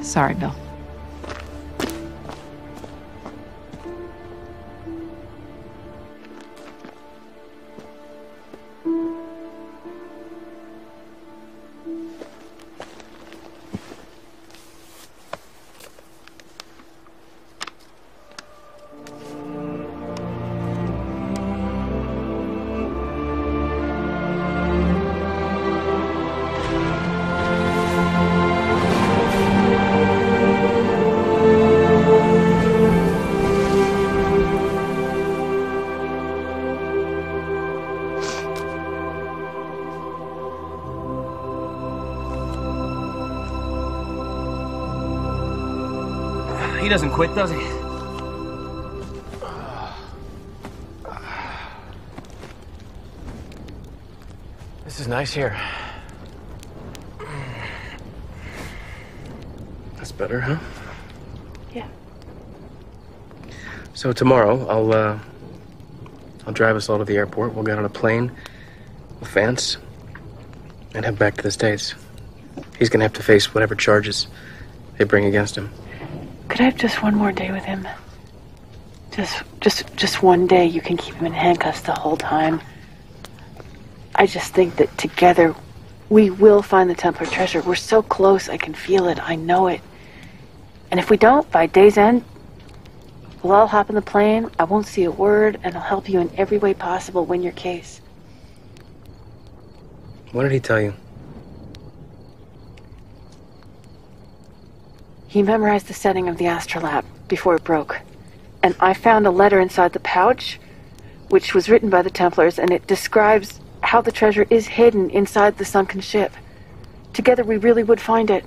Sorry, Bill. He doesn't quit, does he? This is nice here. That's better, huh? Yeah. So tomorrow, I'll drive us all to the airport. We'll get on a plane with Vance and head back to the States. He's gonna have to face whatever charges they bring against him. Could I have just one more day with him? Just one day. You can keep him in handcuffs the whole time. I just think that together we will find the Templar treasure. We're so close. I can feel it. I know it. And if we don't, by day's end, we'll all hop in the plane. I won't see a word, and I'll help you in every way possible win your case. What did he tell you? He memorized the setting of the astrolabe before it broke. And I found a letter inside the pouch, which was written by the Templars, and it describes how the treasure is hidden inside the sunken ship. Together we really would find it.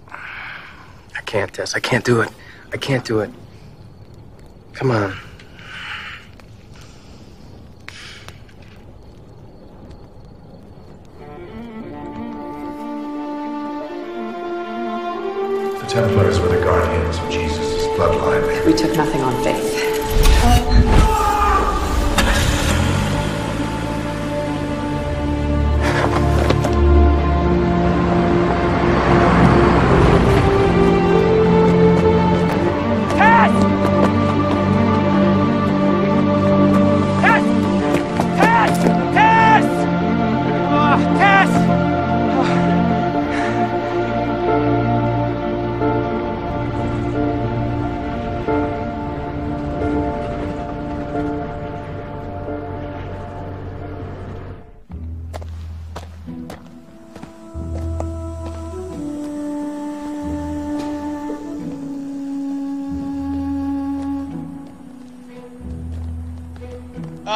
I can't, Tess. I can't do it. I can't do it. Come on. The Templars were the guardians of Jesus' bloodline. We took nothing on faith.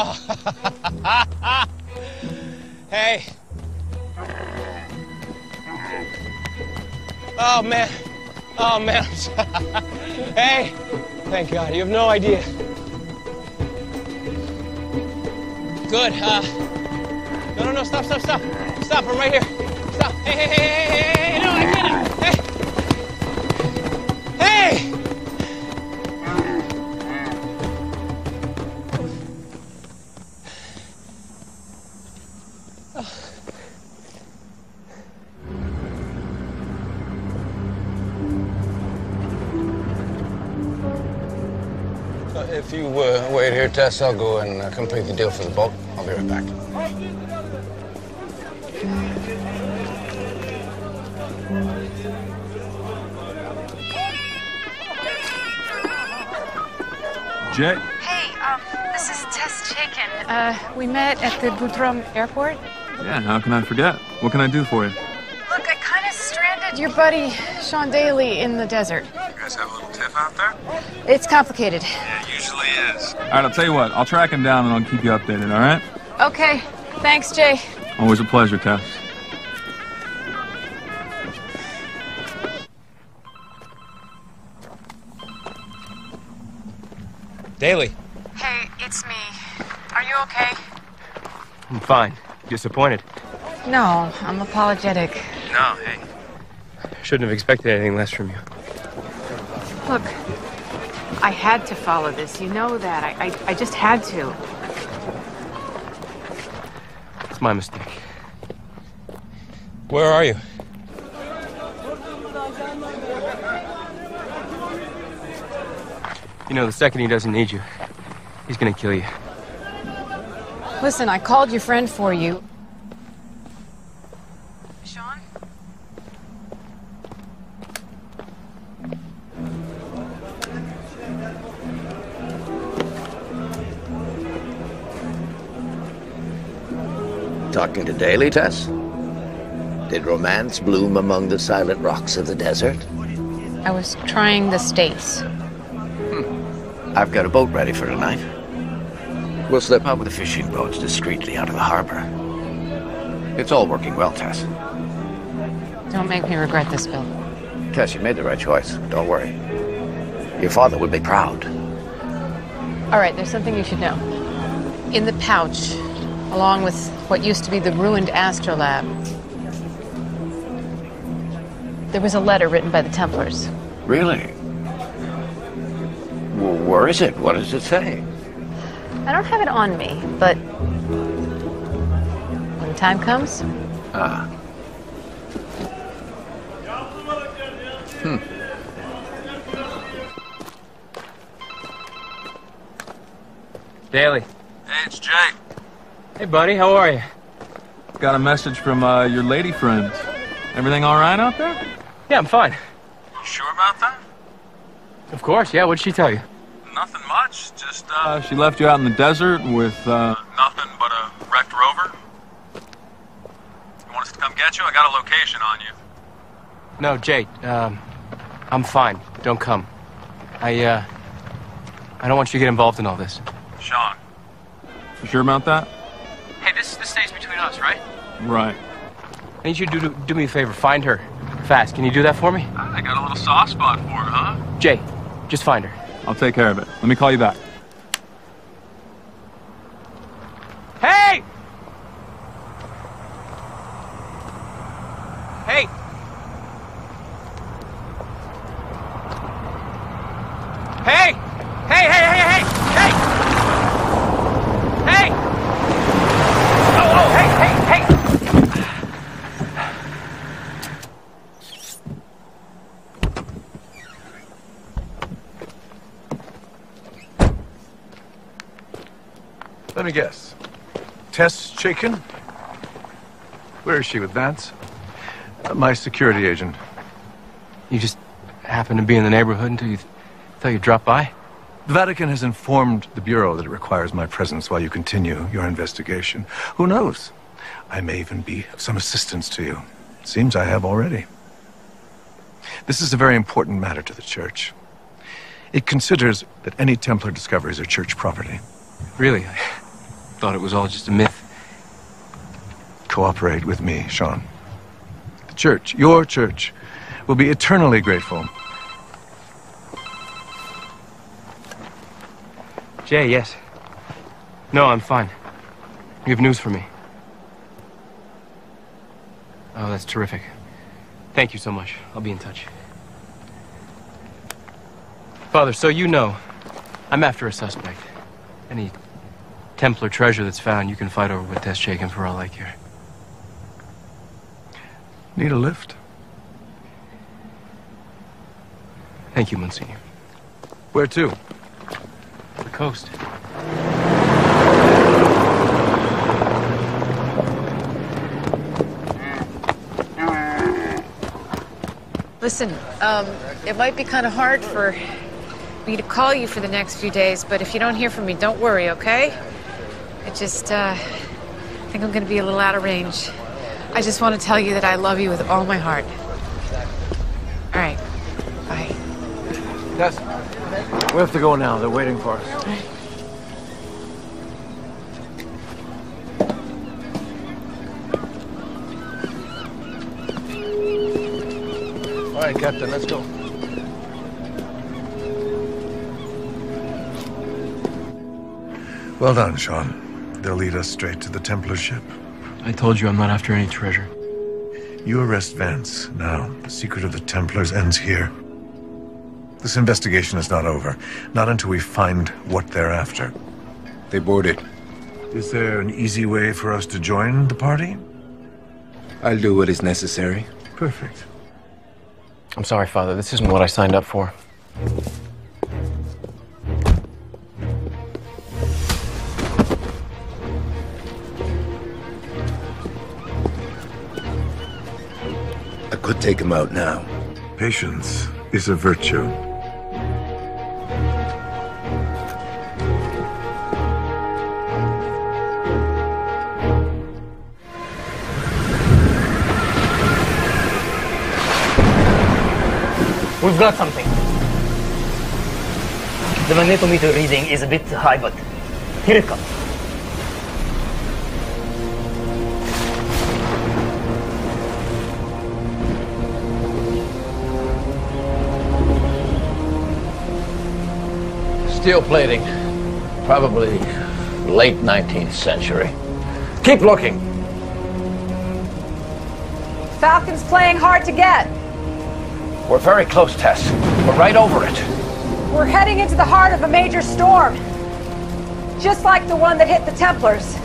Oh. Hey. Oh, man. Oh, man. Hey. Thank God. You have no idea. Good. No. Stop. Stop. I'm right here. Stop. Hey. No, I can't. Hey. If you wait here, Tess, I'll go and complete the deal for the boat. I'll be right back. Jay? Hey, this is Tess Chaikin. We met at the Boudrum airport. Yeah, how can I forget? What can I do for you? Look, I kind of stranded your buddy, Sean Daly, in the desert. You guys have a little tiff out there? It's complicated. Yeah, it usually is. All right, I'll tell you what. I'll track him down and I'll keep you updated, all right? Okay. Thanks, Jay. Always a pleasure, Tess. Daly. Hey, it's me. Are you okay? I'm fine. Disappointed. No, I'm apologetic. No, hey. Shouldn't have expected anything less from you. Look, I had to follow this. You know that. I just had to. It's my mistake. Where are you? You know, the second he doesn't need you, he's gonna kill you. Listen, I called your friend for you. Sean? Talking to Daly, Tess? Did romance bloom among the silent rocks of the desert? I was trying the States. I've got a boat ready for tonight. We'll slip out with the fishing boats discreetly out of the harbor. It's all working well, Tess. Don't make me regret this, Bill. Tess, you made the right choice. Don't worry. Your father would be proud. All right, there's something you should know. In the pouch, along with what used to be the ruined astrolabe, there was a letter written by the Templars. Really? Well, where is it? What does it say? I don't have it on me, but when the time comes... Ah. Daly. Hey, it's Jay. Hey, buddy, how are you? Got a message from your lady friends. Everything all right out there? Yeah, I'm fine. You sure about that? Of course, yeah. What'd she tell you? Nothing much. Just, she left you out in the desert with, nothing but a wrecked rover. You want us to come get you? I got a location on you. No, Jay, I'm fine. Don't come. I don't want you to get involved in all this. Sean. You sure about that? Hey, this stays between us, right? Right. I need you to do me a favor. Find her. Fast. Can you do that for me? I got a little soft spot for her, huh? Jay, just find her. I'll take care of it. Let me call you back. Hey! Hey! Hey! Hey! Hey! Hey! Oh! Hey! Let me guess. Tess Chaikin? Where is she with Vance? My security agent. You just happened to be in the neighborhood until you thought you'd drop by? The Vatican has informed the Bureau that it requires my presence while you continue your investigation. Who knows? I may even be of some assistance to you. Seems I have already. This is a very important matter to the Church. It considers that any Templar discoveries are Church property. Really? thought it was all just a myth. Cooperate with me, Sean. The church, your church, will be eternally grateful. Jay, yes. No, I'm fine. You have news for me. Oh, that's terrific. Thank you so much. I'll be in touch. Father, so you know, I'm after a suspect. Any Templar treasure that's found, you can fight over with Tess Chaikin for all I care. Need a lift? Thank you, Monsignor. Where to? The coast. Listen, it might be kind of hard for me to call you for the next few days, but if you don't hear from me, don't worry, okay? I just, think I'm gonna be a little out of range. I just want to tell you that I love you with all my heart. All right. Bye. Tess, we have to go now. They're waiting for us. All right, Captain, let's go. Well done, Sean. They'll lead us straight to the Templar ship. I told you I'm not after any treasure. You arrest Vance. Now, the secret of the Templars ends here. This investigation is not over. Not until we find what they're after. They boarded. Is there an easy way for us to join the party? I'll do what is necessary. Perfect. I'm sorry, Father. This isn't what I signed up for. I could take him out now. Patience is a virtue. We've got something. The magnetometer reading is a bit high, but here it comes. Steel plating. Probably late 19th century. Keep looking. Falcon's playing hard to get. We're very close, Tess. We're right over it. We're heading into the heart of a major storm. Just like the one that hit the Templars.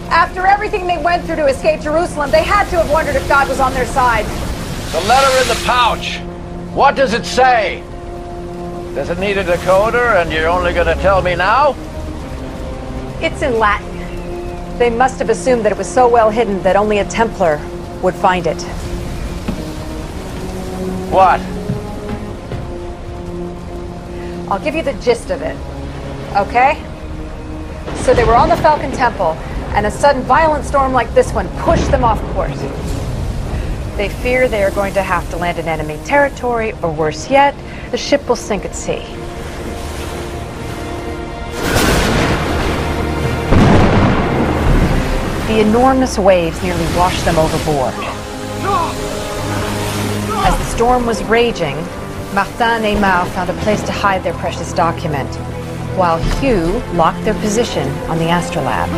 After everything they went through to escape Jerusalem, they had to have wondered if God was on their side. The letter in the pouch. What does it say? Does it need a decoder and you're only going to tell me now? It's in Latin. They must have assumed that it was so well hidden that only a Templar would find it. What? I'll give you the gist of it, okay? So they were on the Falcon Temple, and a sudden violent storm like this one pushed them off course. They fear they are going to have to land in enemy territory, or worse yet, the ship will sink at sea. The enormous waves nearly washed them overboard. As the storm was raging, Martin and Aymar found a place to hide their precious document, while Hugh locked their position on the astrolabe.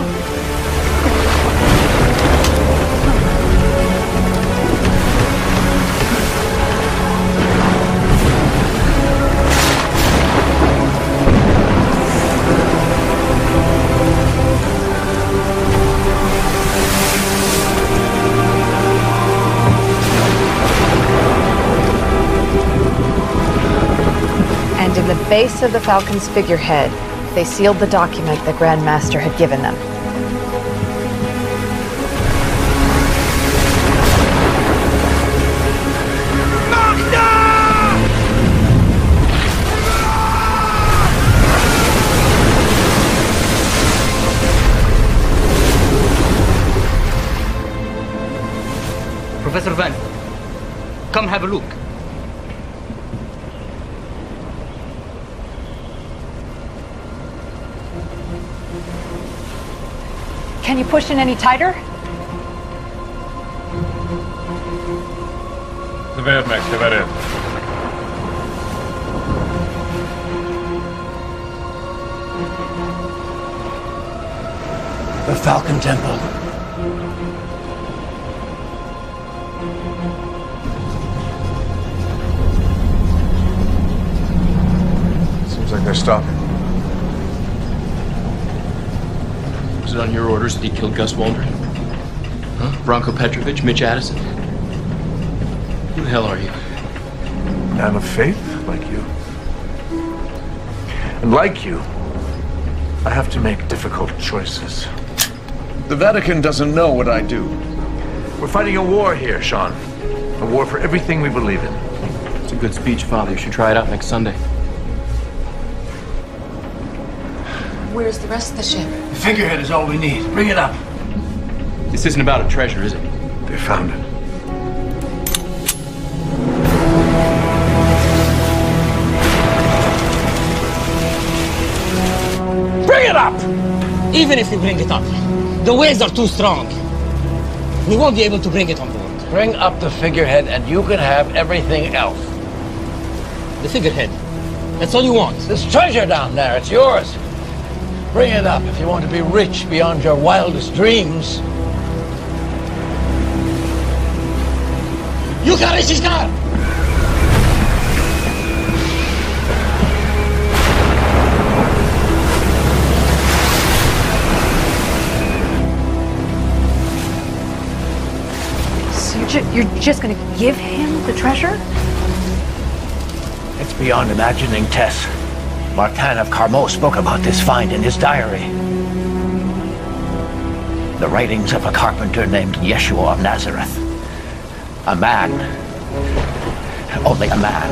And in the base of the Falcon's figurehead, they sealed the document the Grand Master had given them. Professor Van, come have a look. Can you push in any tighter? The Falcon Temple. Seems like they're stopping. Was it on your orders that he killed Gus Waldron? Huh? Bronco Petrovich, Mitch Addison? Who the hell are you? Man of faith, like you. And like you, I have to make difficult choices. The Vatican doesn't know what I do. We're fighting a war here, Sean. A war for everything we believe in. It's a good speech, Father. You should try it out next Sunday. Where's the rest of the ship? The figurehead is all we need. Bring it up. This isn't about a treasure, is it? They found it. Bring it up! Even if we bring it up, the waves are too strong. We won't be able to bring it on board. Bring up the figurehead and you can have everything else. The figurehead. That's all you want. There's treasure down there. It's yours. Bring it up if you want to be rich beyond your wildest dreams. You got it, she's got it! So you're just gonna give him the treasure? It's beyond imagining, Tess. Martin of Carmaux spoke about this find in his diary. The writings of a carpenter named Yeshua of Nazareth. A man. Only a man.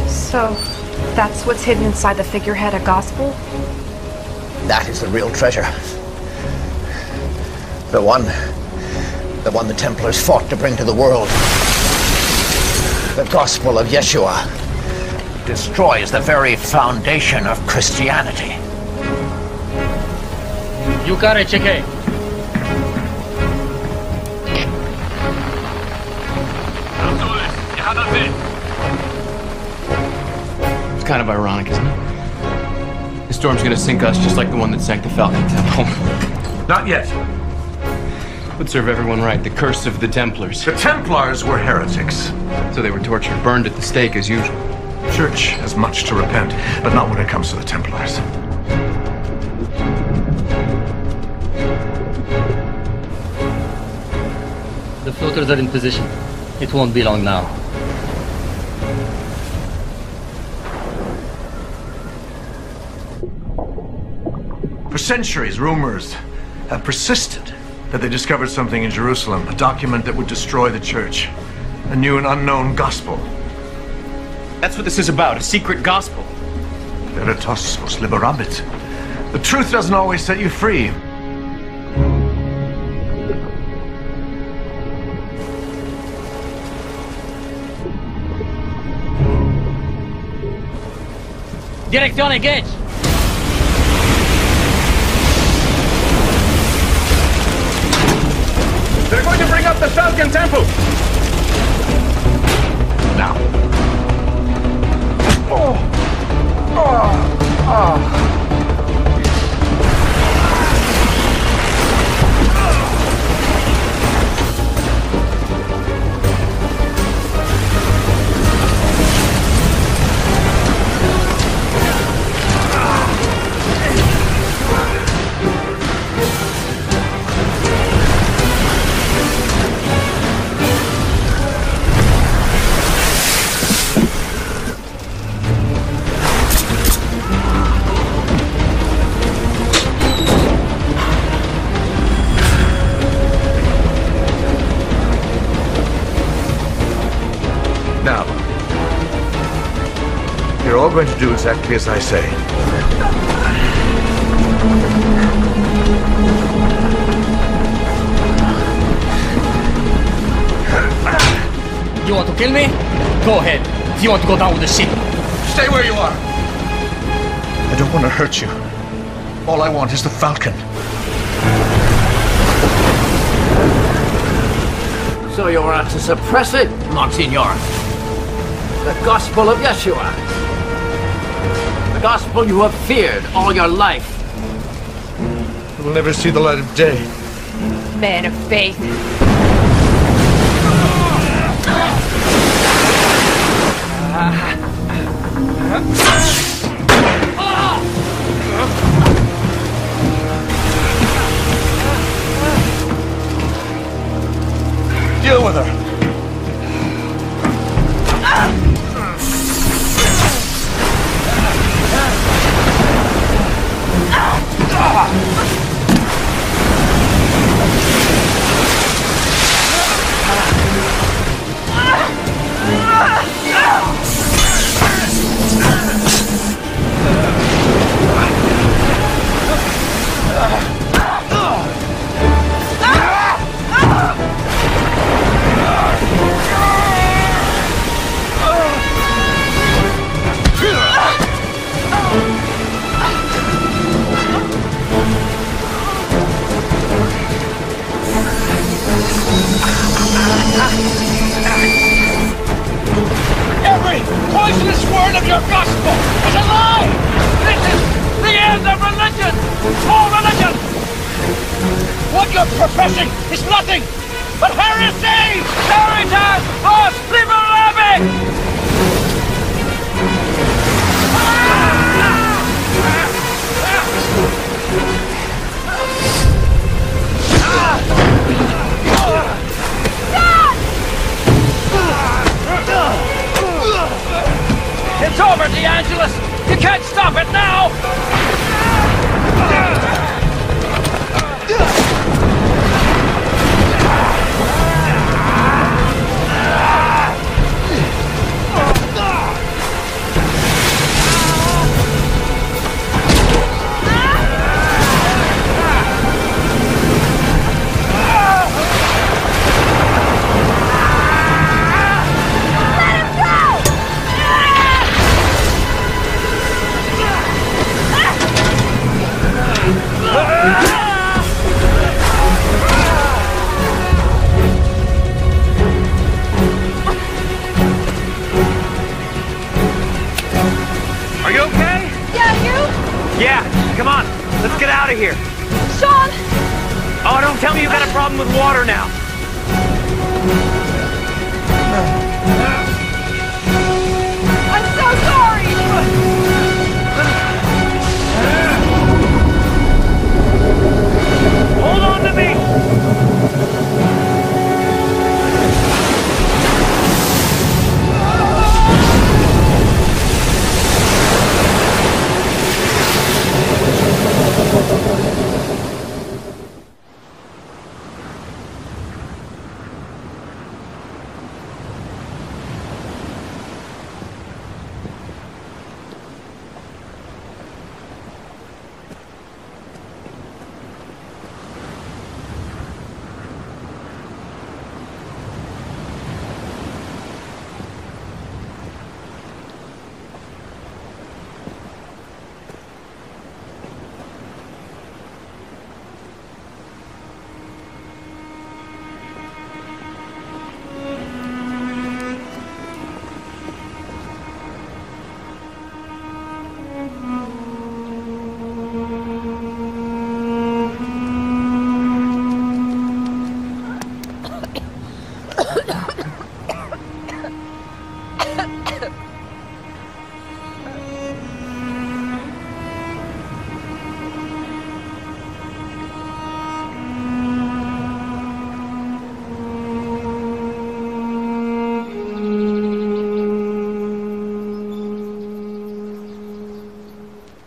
So, that's what's hidden inside the figurehead, a gospel? That is the real treasure. The one the Templars fought to bring to the world. The gospel of Yeshua destroys the very foundation of Christianity. You got it, Chique. It's kind of ironic, isn't it? The storm's gonna sink us just like the one that sank the Falcon Temple. Not yet. Would serve everyone right. The curse of the Templars. The Templars were heretics. So they were tortured, burned at the stake as usual. Church has much to repent, but not when it comes to the Templars. The floaters are in position. It won't be long now. For centuries, rumors have persisted that they discovered something in Jerusalem, a document that would destroy the church. A new and unknown gospel. That's what this is about, a secret gospel. Veritas vos liberabit. The truth doesn't always set you free. Direction engage! They're going to bring up the Falcon Temple! Now. Oh. Now, you're all going to do exactly as I say. You want to kill me? Go ahead. If you want to go down with the ship. Stay where you are. I don't want to hurt you. All I want is the Falcon. So you are to suppress it, Monsignor? The gospel of Yeshua. The gospel you have feared all your life. It will never see the light of day. Man of faith. Deal with her. Every poisonous word of your gospel is a lie! This is the end of religion! All religion! What you're professing is nothing but heresy! Veritas os liberabit! It's over, DeAngelis! You can't stop it now! Are you okay? Yeah, you? Yeah, come on. Let's get out of here. Sean! Oh, don't tell me you've got a problem with water now. I'm so sorry! Hold on to me!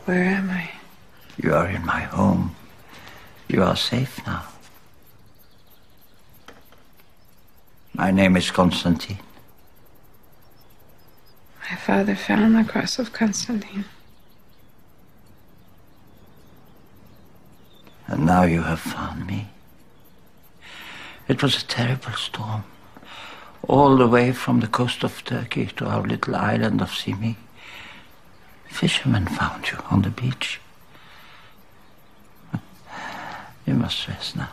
Where am I? You are in my home. You are safe now. My name is Constantine. My father found the cross of Constantine. And now you have found me. It was a terrible storm. all the way from the coast of Turkey to our little island of Simi. Fishermen found you on the beach. You must rest now.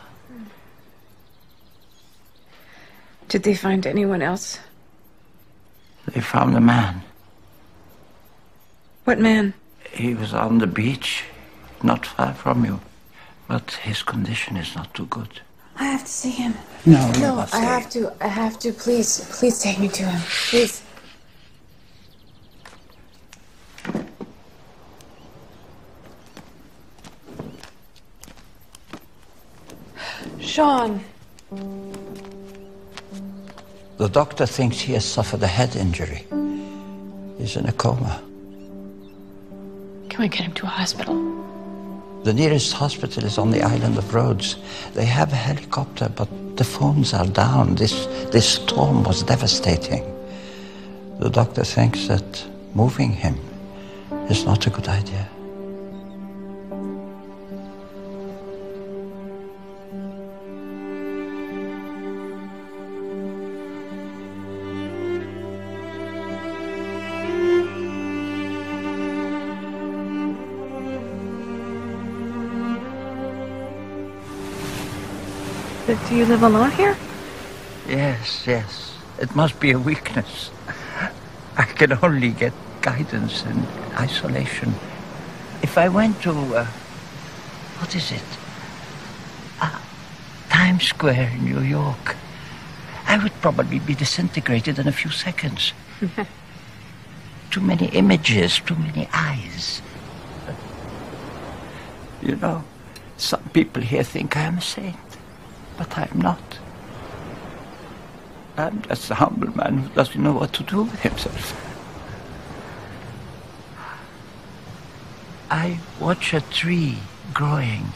Did they find anyone else? They found a man. What man? He was on the beach, not far from you. But his condition is not too good. I have to see him. No, No, I have to. Please take me to him. Please. Sean. The doctor thinks he has suffered a head injury. He's in a coma. Can we get him to a hospital? The nearest hospital is on the island of Rhodes. They have a helicopter, but the phones are down. This storm was devastating. The doctor thinks that moving him is not a good idea. Do you live alone here? Yes. It must be a weakness. I can only get guidance and isolation. If I went to, what is it? Times Square in New York, I would probably be disintegrated in a few seconds. Too many images, too many eyes. You know, some people here think I am a saint. But I'm not. I'm just a humble man who doesn't know what to do with himself. I watch a tree growing,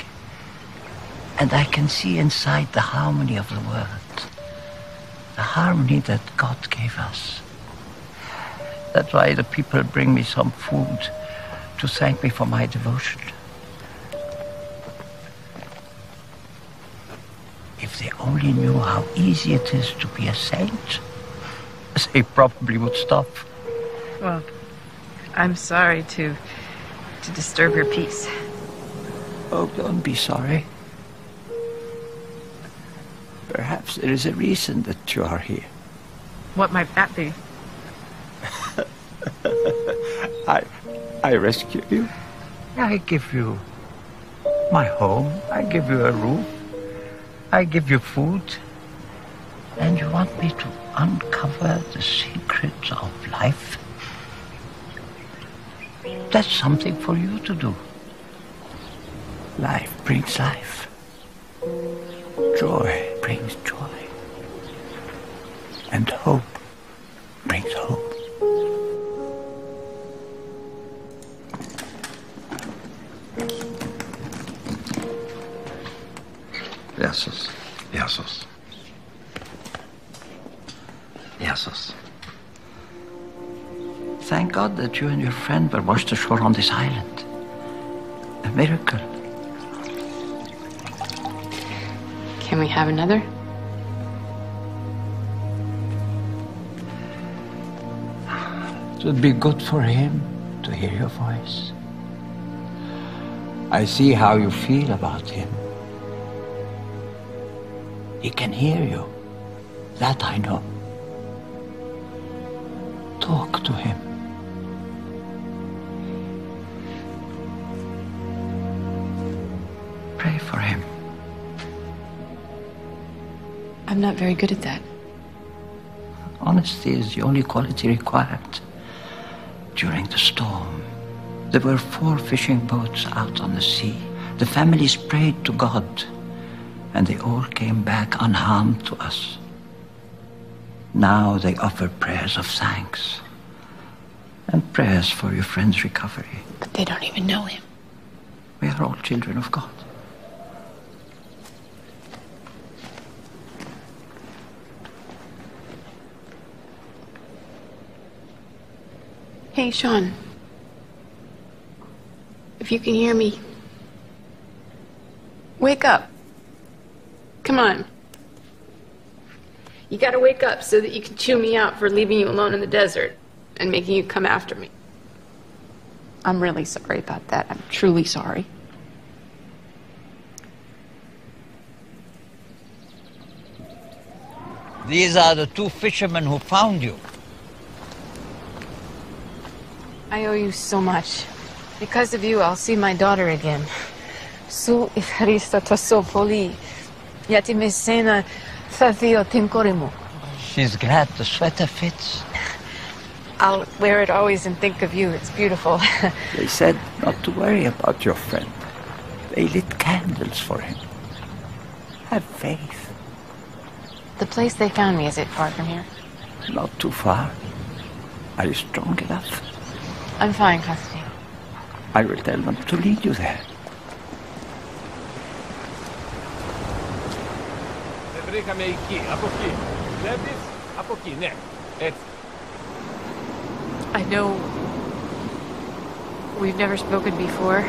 and I can see inside the harmony of the world. The harmony that God gave us. That's why the people bring me some food to thank me for my devotion. If they only knew how easy it is to be a saint, they probably would stop. Well, I'm sorry to disturb your peace. Oh, don't be sorry. Perhaps there is a reason that you are here. What might that be? I rescue you. I give you my home. I give you a roof. I give you food, and you want me to uncover the secrets of life? That's something for you to do. Life brings life. Joy brings joy. And hope brings hope. Yesus. Thank God that you and your friend were washed ashore on this island. A miracle. Can we have another? It would be good for him to hear your voice. I see how you feel about him. He can hear you. That I know. Talk to him. Pray for him. I'm not very good at that. Honesty is the only quality required. During the storm, there were 4 fishing boats out on the sea. The families prayed to God, and they all came back unharmed to us. Now they offer prayers of thanks and prayers for your friend's recovery. But they don't even know him. We are all children of God. Hey, Sean. If you can hear me, wake up. Come on. You gotta wake up so that you can chew me out for leaving you alone in the desert and making you come after me. I'm really sorry about that. I'm truly sorry. These are the two fishermen who found you. I owe you so much. Because of you, I'll see my daughter again. Su ifrista tosopoli. Yati mesena thafio tinkorimo. She's glad the sweater fits. I'll wear it always and think of you. It's beautiful. They said not to worry about your friend. They lit candles for him. Have faith. The place they found me, is it far from here? Not too far. Are you strong enough? I'm fine, Constantine. I will tell them to lead you there. I know we've never spoken before.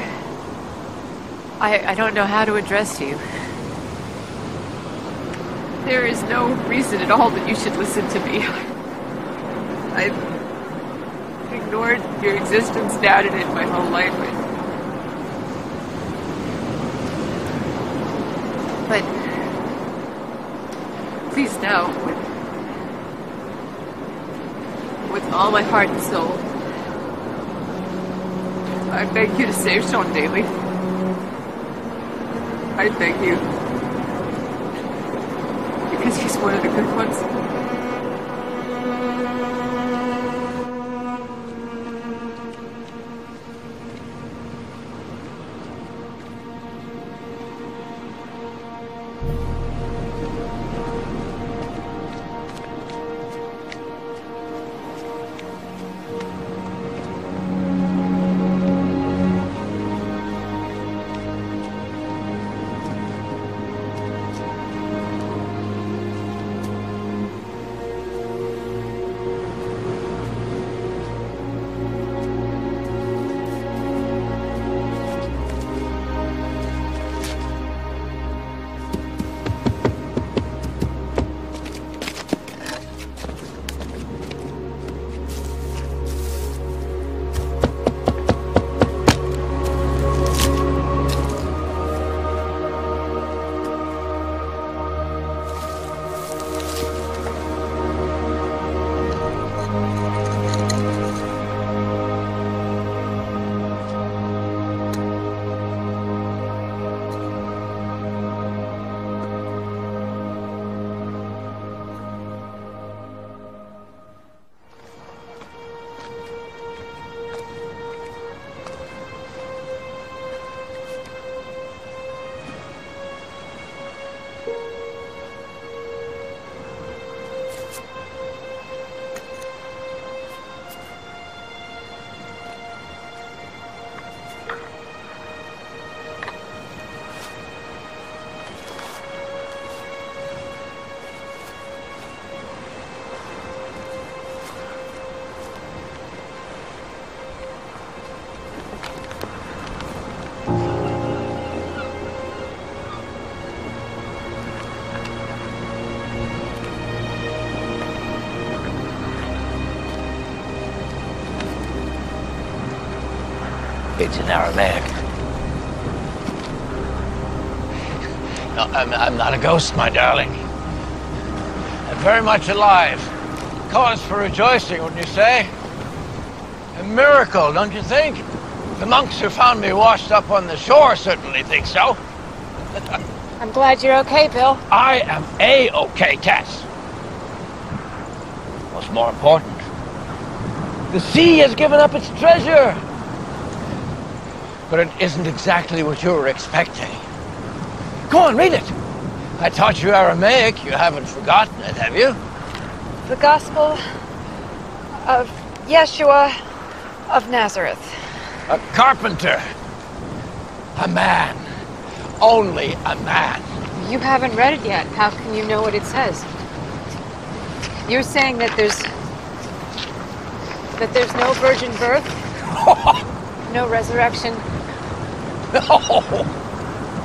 I don't know how to address you. There is no reason at all that you should listen to me. I've ignored your existence, doubted it my whole life. But please know, with all my heart and soul, I beg you to save Sean Daly. I beg you. Because he's one of the good ones. It's in Aramaic. No, I'm not a ghost, my darling. I'm very much alive. Cause for rejoicing, wouldn't you say? A miracle, don't you think? The monks who found me washed up on the shore certainly think so. I'm glad you're okay, Bill. I am A-okay, Tess. What's more important, the sea has given up its treasure. But it isn't exactly what you were expecting. Go on, read it. I taught you Aramaic. You haven't forgotten it, have you? The Gospel of Yeshua of Nazareth. A carpenter. A man. Only a man. You haven't read it yet. How can you know what it says? You're saying that there's no virgin birth? No resurrection? No.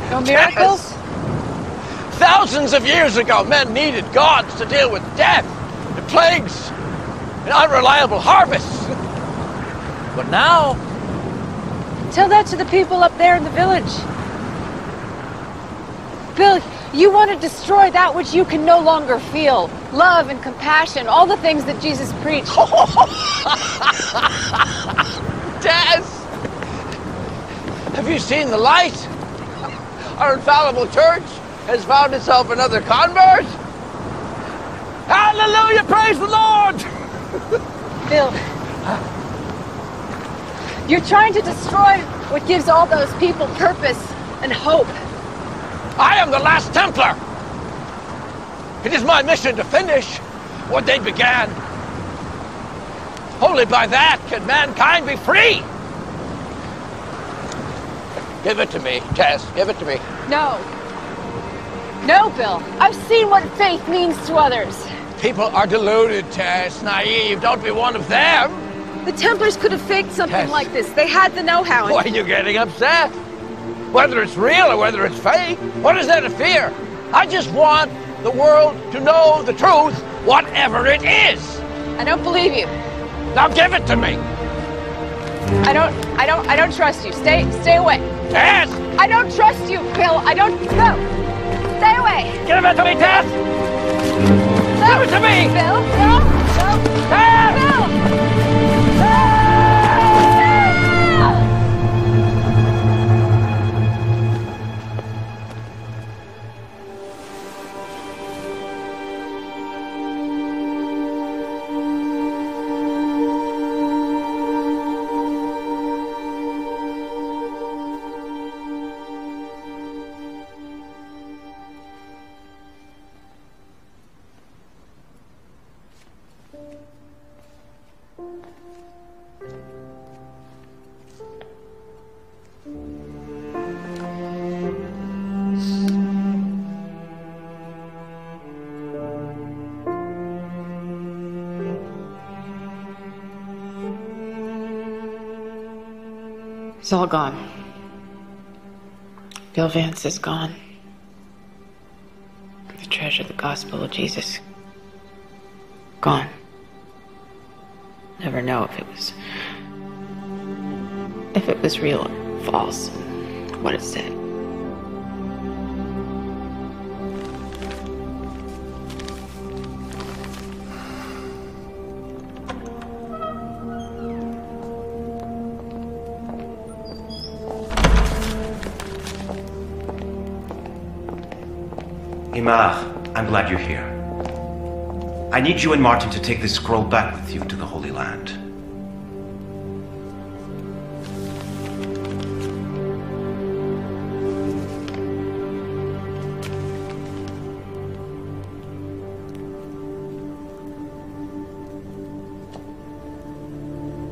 No miracles? Thousands of years ago, men needed gods to deal with death, and plagues, and unreliable harvests. But now... Tell that to the people up there in the village. Bill, you want to destroy that which you can no longer feel. Love and compassion, all the things that Jesus preached. Tess! Have you seen the light? Our infallible church has found itself another convert. Hallelujah! Praise the Lord! Bill, you're trying to destroy what gives all those people purpose and hope. I am the last Templar. It is my mission to finish what they began. Only by that can mankind be free. Give it to me, Tess. Give it to me. No. No, Bill. I've seen what faith means to others. People are deluded, Tess. Naive. Don't be one of them. The Templars could have faked something like this. They had the know-how. Why are you getting upset? Whether it's real or whether it's fake, what is there to fear? I just want the world to know the truth, whatever it is. I don't believe you. Now give it to me. I don't trust you. Stay away. Tess! I don't trust you, Bill. I don't. No. Stay away. Give it to me, Tess! No. Give it to me! Bill, no. No. Tess! Bill! It's all gone. Bill Vance is gone. The treasure, the gospel of Jesus, gone. Never know if it was real or false, what it said. Imar, I'm glad you're here. I need you and Martin to take this scroll back with you to the Holy Land.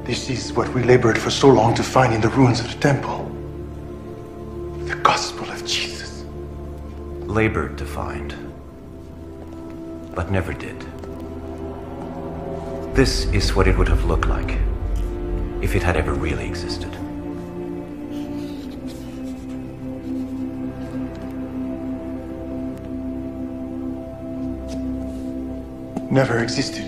This is what we labored for so long to find in the ruins of the temple. The gospel of Jesus. Labored to find, but never did. This is what it would have looked like if it had ever really existed. Never existed.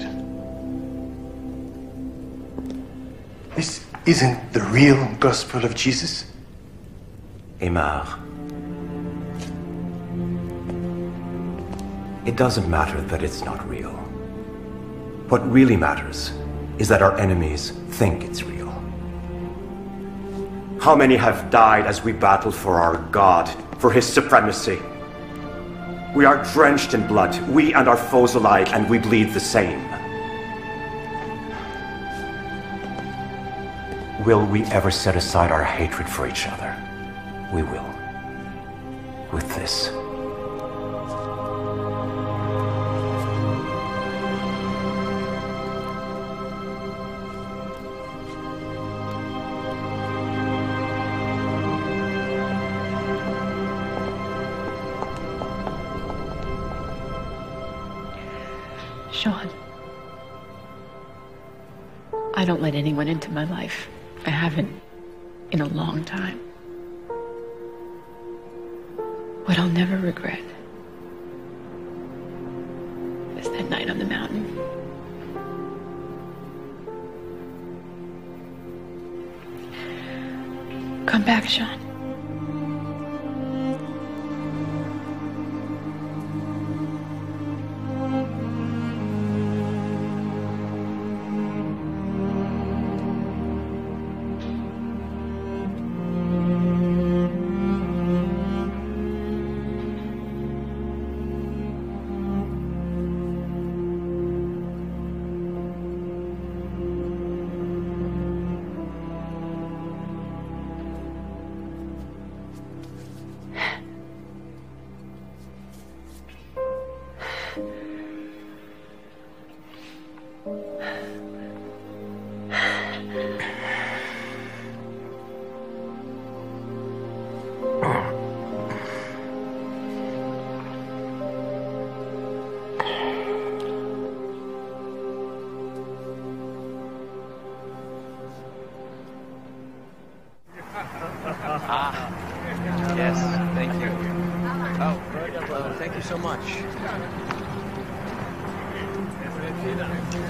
This isn't the real gospel of Jesus? Imar, it doesn't matter that it's not real. What really matters is that our enemies think it's real. How many have died as we battle for our God, for his supremacy? We are drenched in blood, we and our foes alike, and we bleed the same. Will we ever set aside our hatred for each other? We will. With this. Sean, I don't let anyone into my life. I haven't in a long time. What I'll never regret that night on the mountain. Come back, Sean. Yes, thank you. Oh, thank you so much.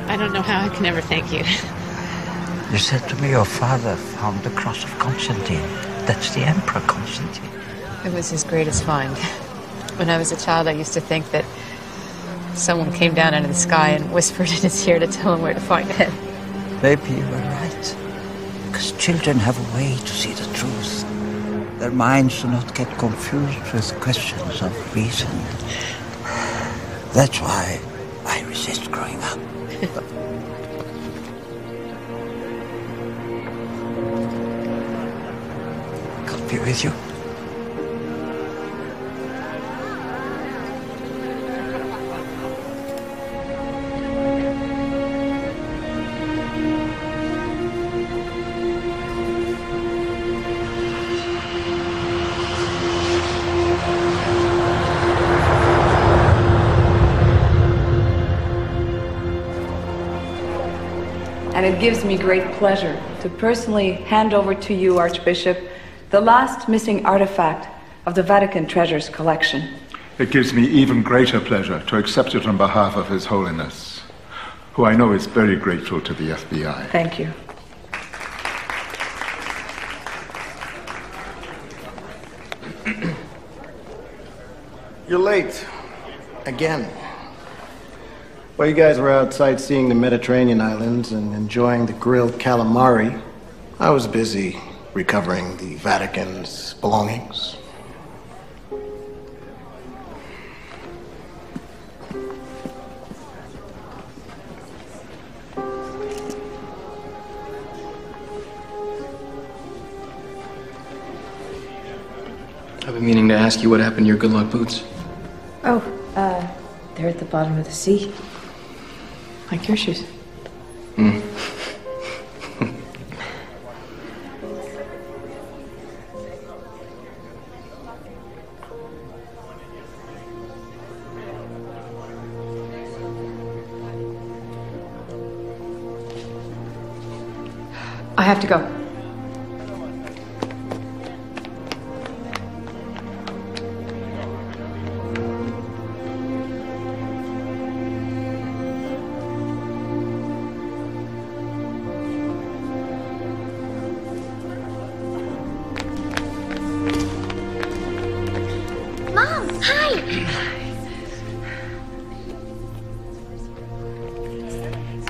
I don't know how I can ever thank you. You said to me your father found the cross of Constantine. That's the Emperor Constantine. It was his greatest find. When I was a child, I used to think that someone came down out of the sky and whispered in his ear to tell him where to find it. Maybe you were right. Because children have a way to see the truth. Their minds do not get confused with questions of reason. That's why I resist growing up. God be with you. And it gives me great pleasure to personally hand over to you, Archbishop, the last missing artifact of the Vatican Treasures collection. It gives me even greater pleasure to accept it on behalf of His Holiness, who I know is very grateful to the FBI. Thank you. You're late. Again. While you guys were out sightseeing the Mediterranean islands and enjoying the grilled calamari, I was busy recovering the Vatican's belongings. I've been meaning to ask you what happened to your good luck boots. Oh, they're at the bottom of the sea. Like your shoes. Hmm. I have to go. Mom, hi!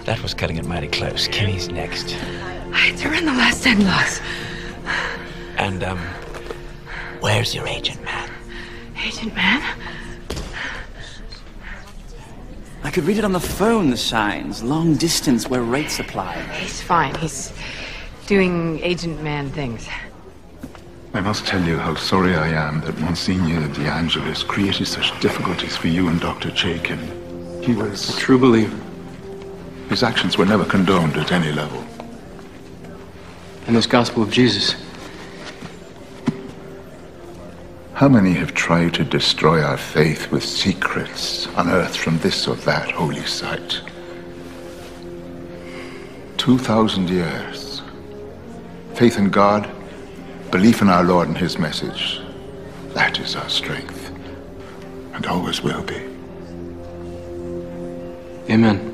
That was cutting it mighty close. Kenny's next. They're in the last end loss. And, where's your agent man? Agent man? I could read it on the phone, the signs. Long distance where rates apply. He's fine. He's doing agent man things. I must tell you how sorry I am that Monsignor De Angelis created such difficulties for you and Dr. Chaikin. He was a true believer. His actions were never condoned at any level. And this gospel of Jesus. How many have tried to destroy our faith with secrets unearthed from this or that holy site? 2,000 years. Faith in God, belief in our Lord and His message. That is our strength, and always will be. Amen.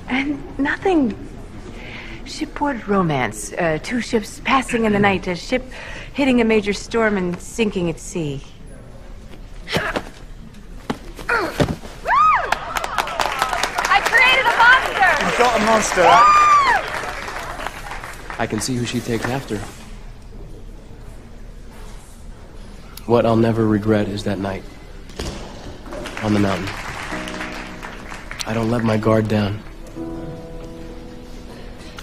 And nothing. Shipboard romance. Two ships passing in the night. A ship hitting a major storm and sinking at sea. I created a monster! You've got a monster. I can see who she takes after. What I'll never regret is that night. On the mountain. I don't let my guard down.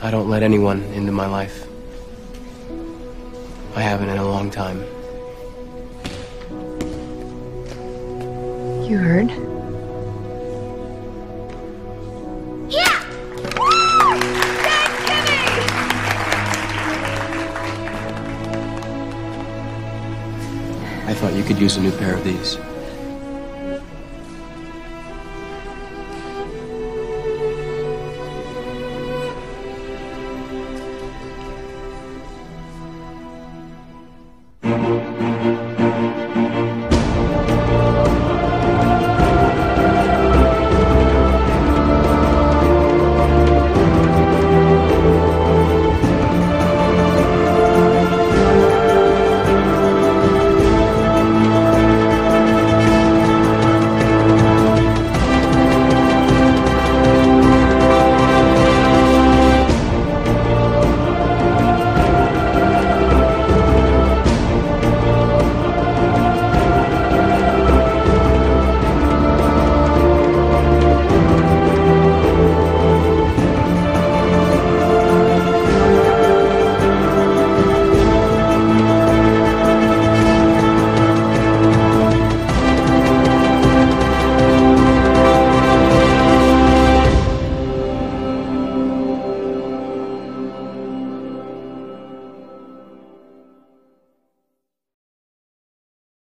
I don't let anyone into my life. I haven't in a long time. You heard? Yeah! Woo! Dead Kimmy! I thought you could use a new pair of these.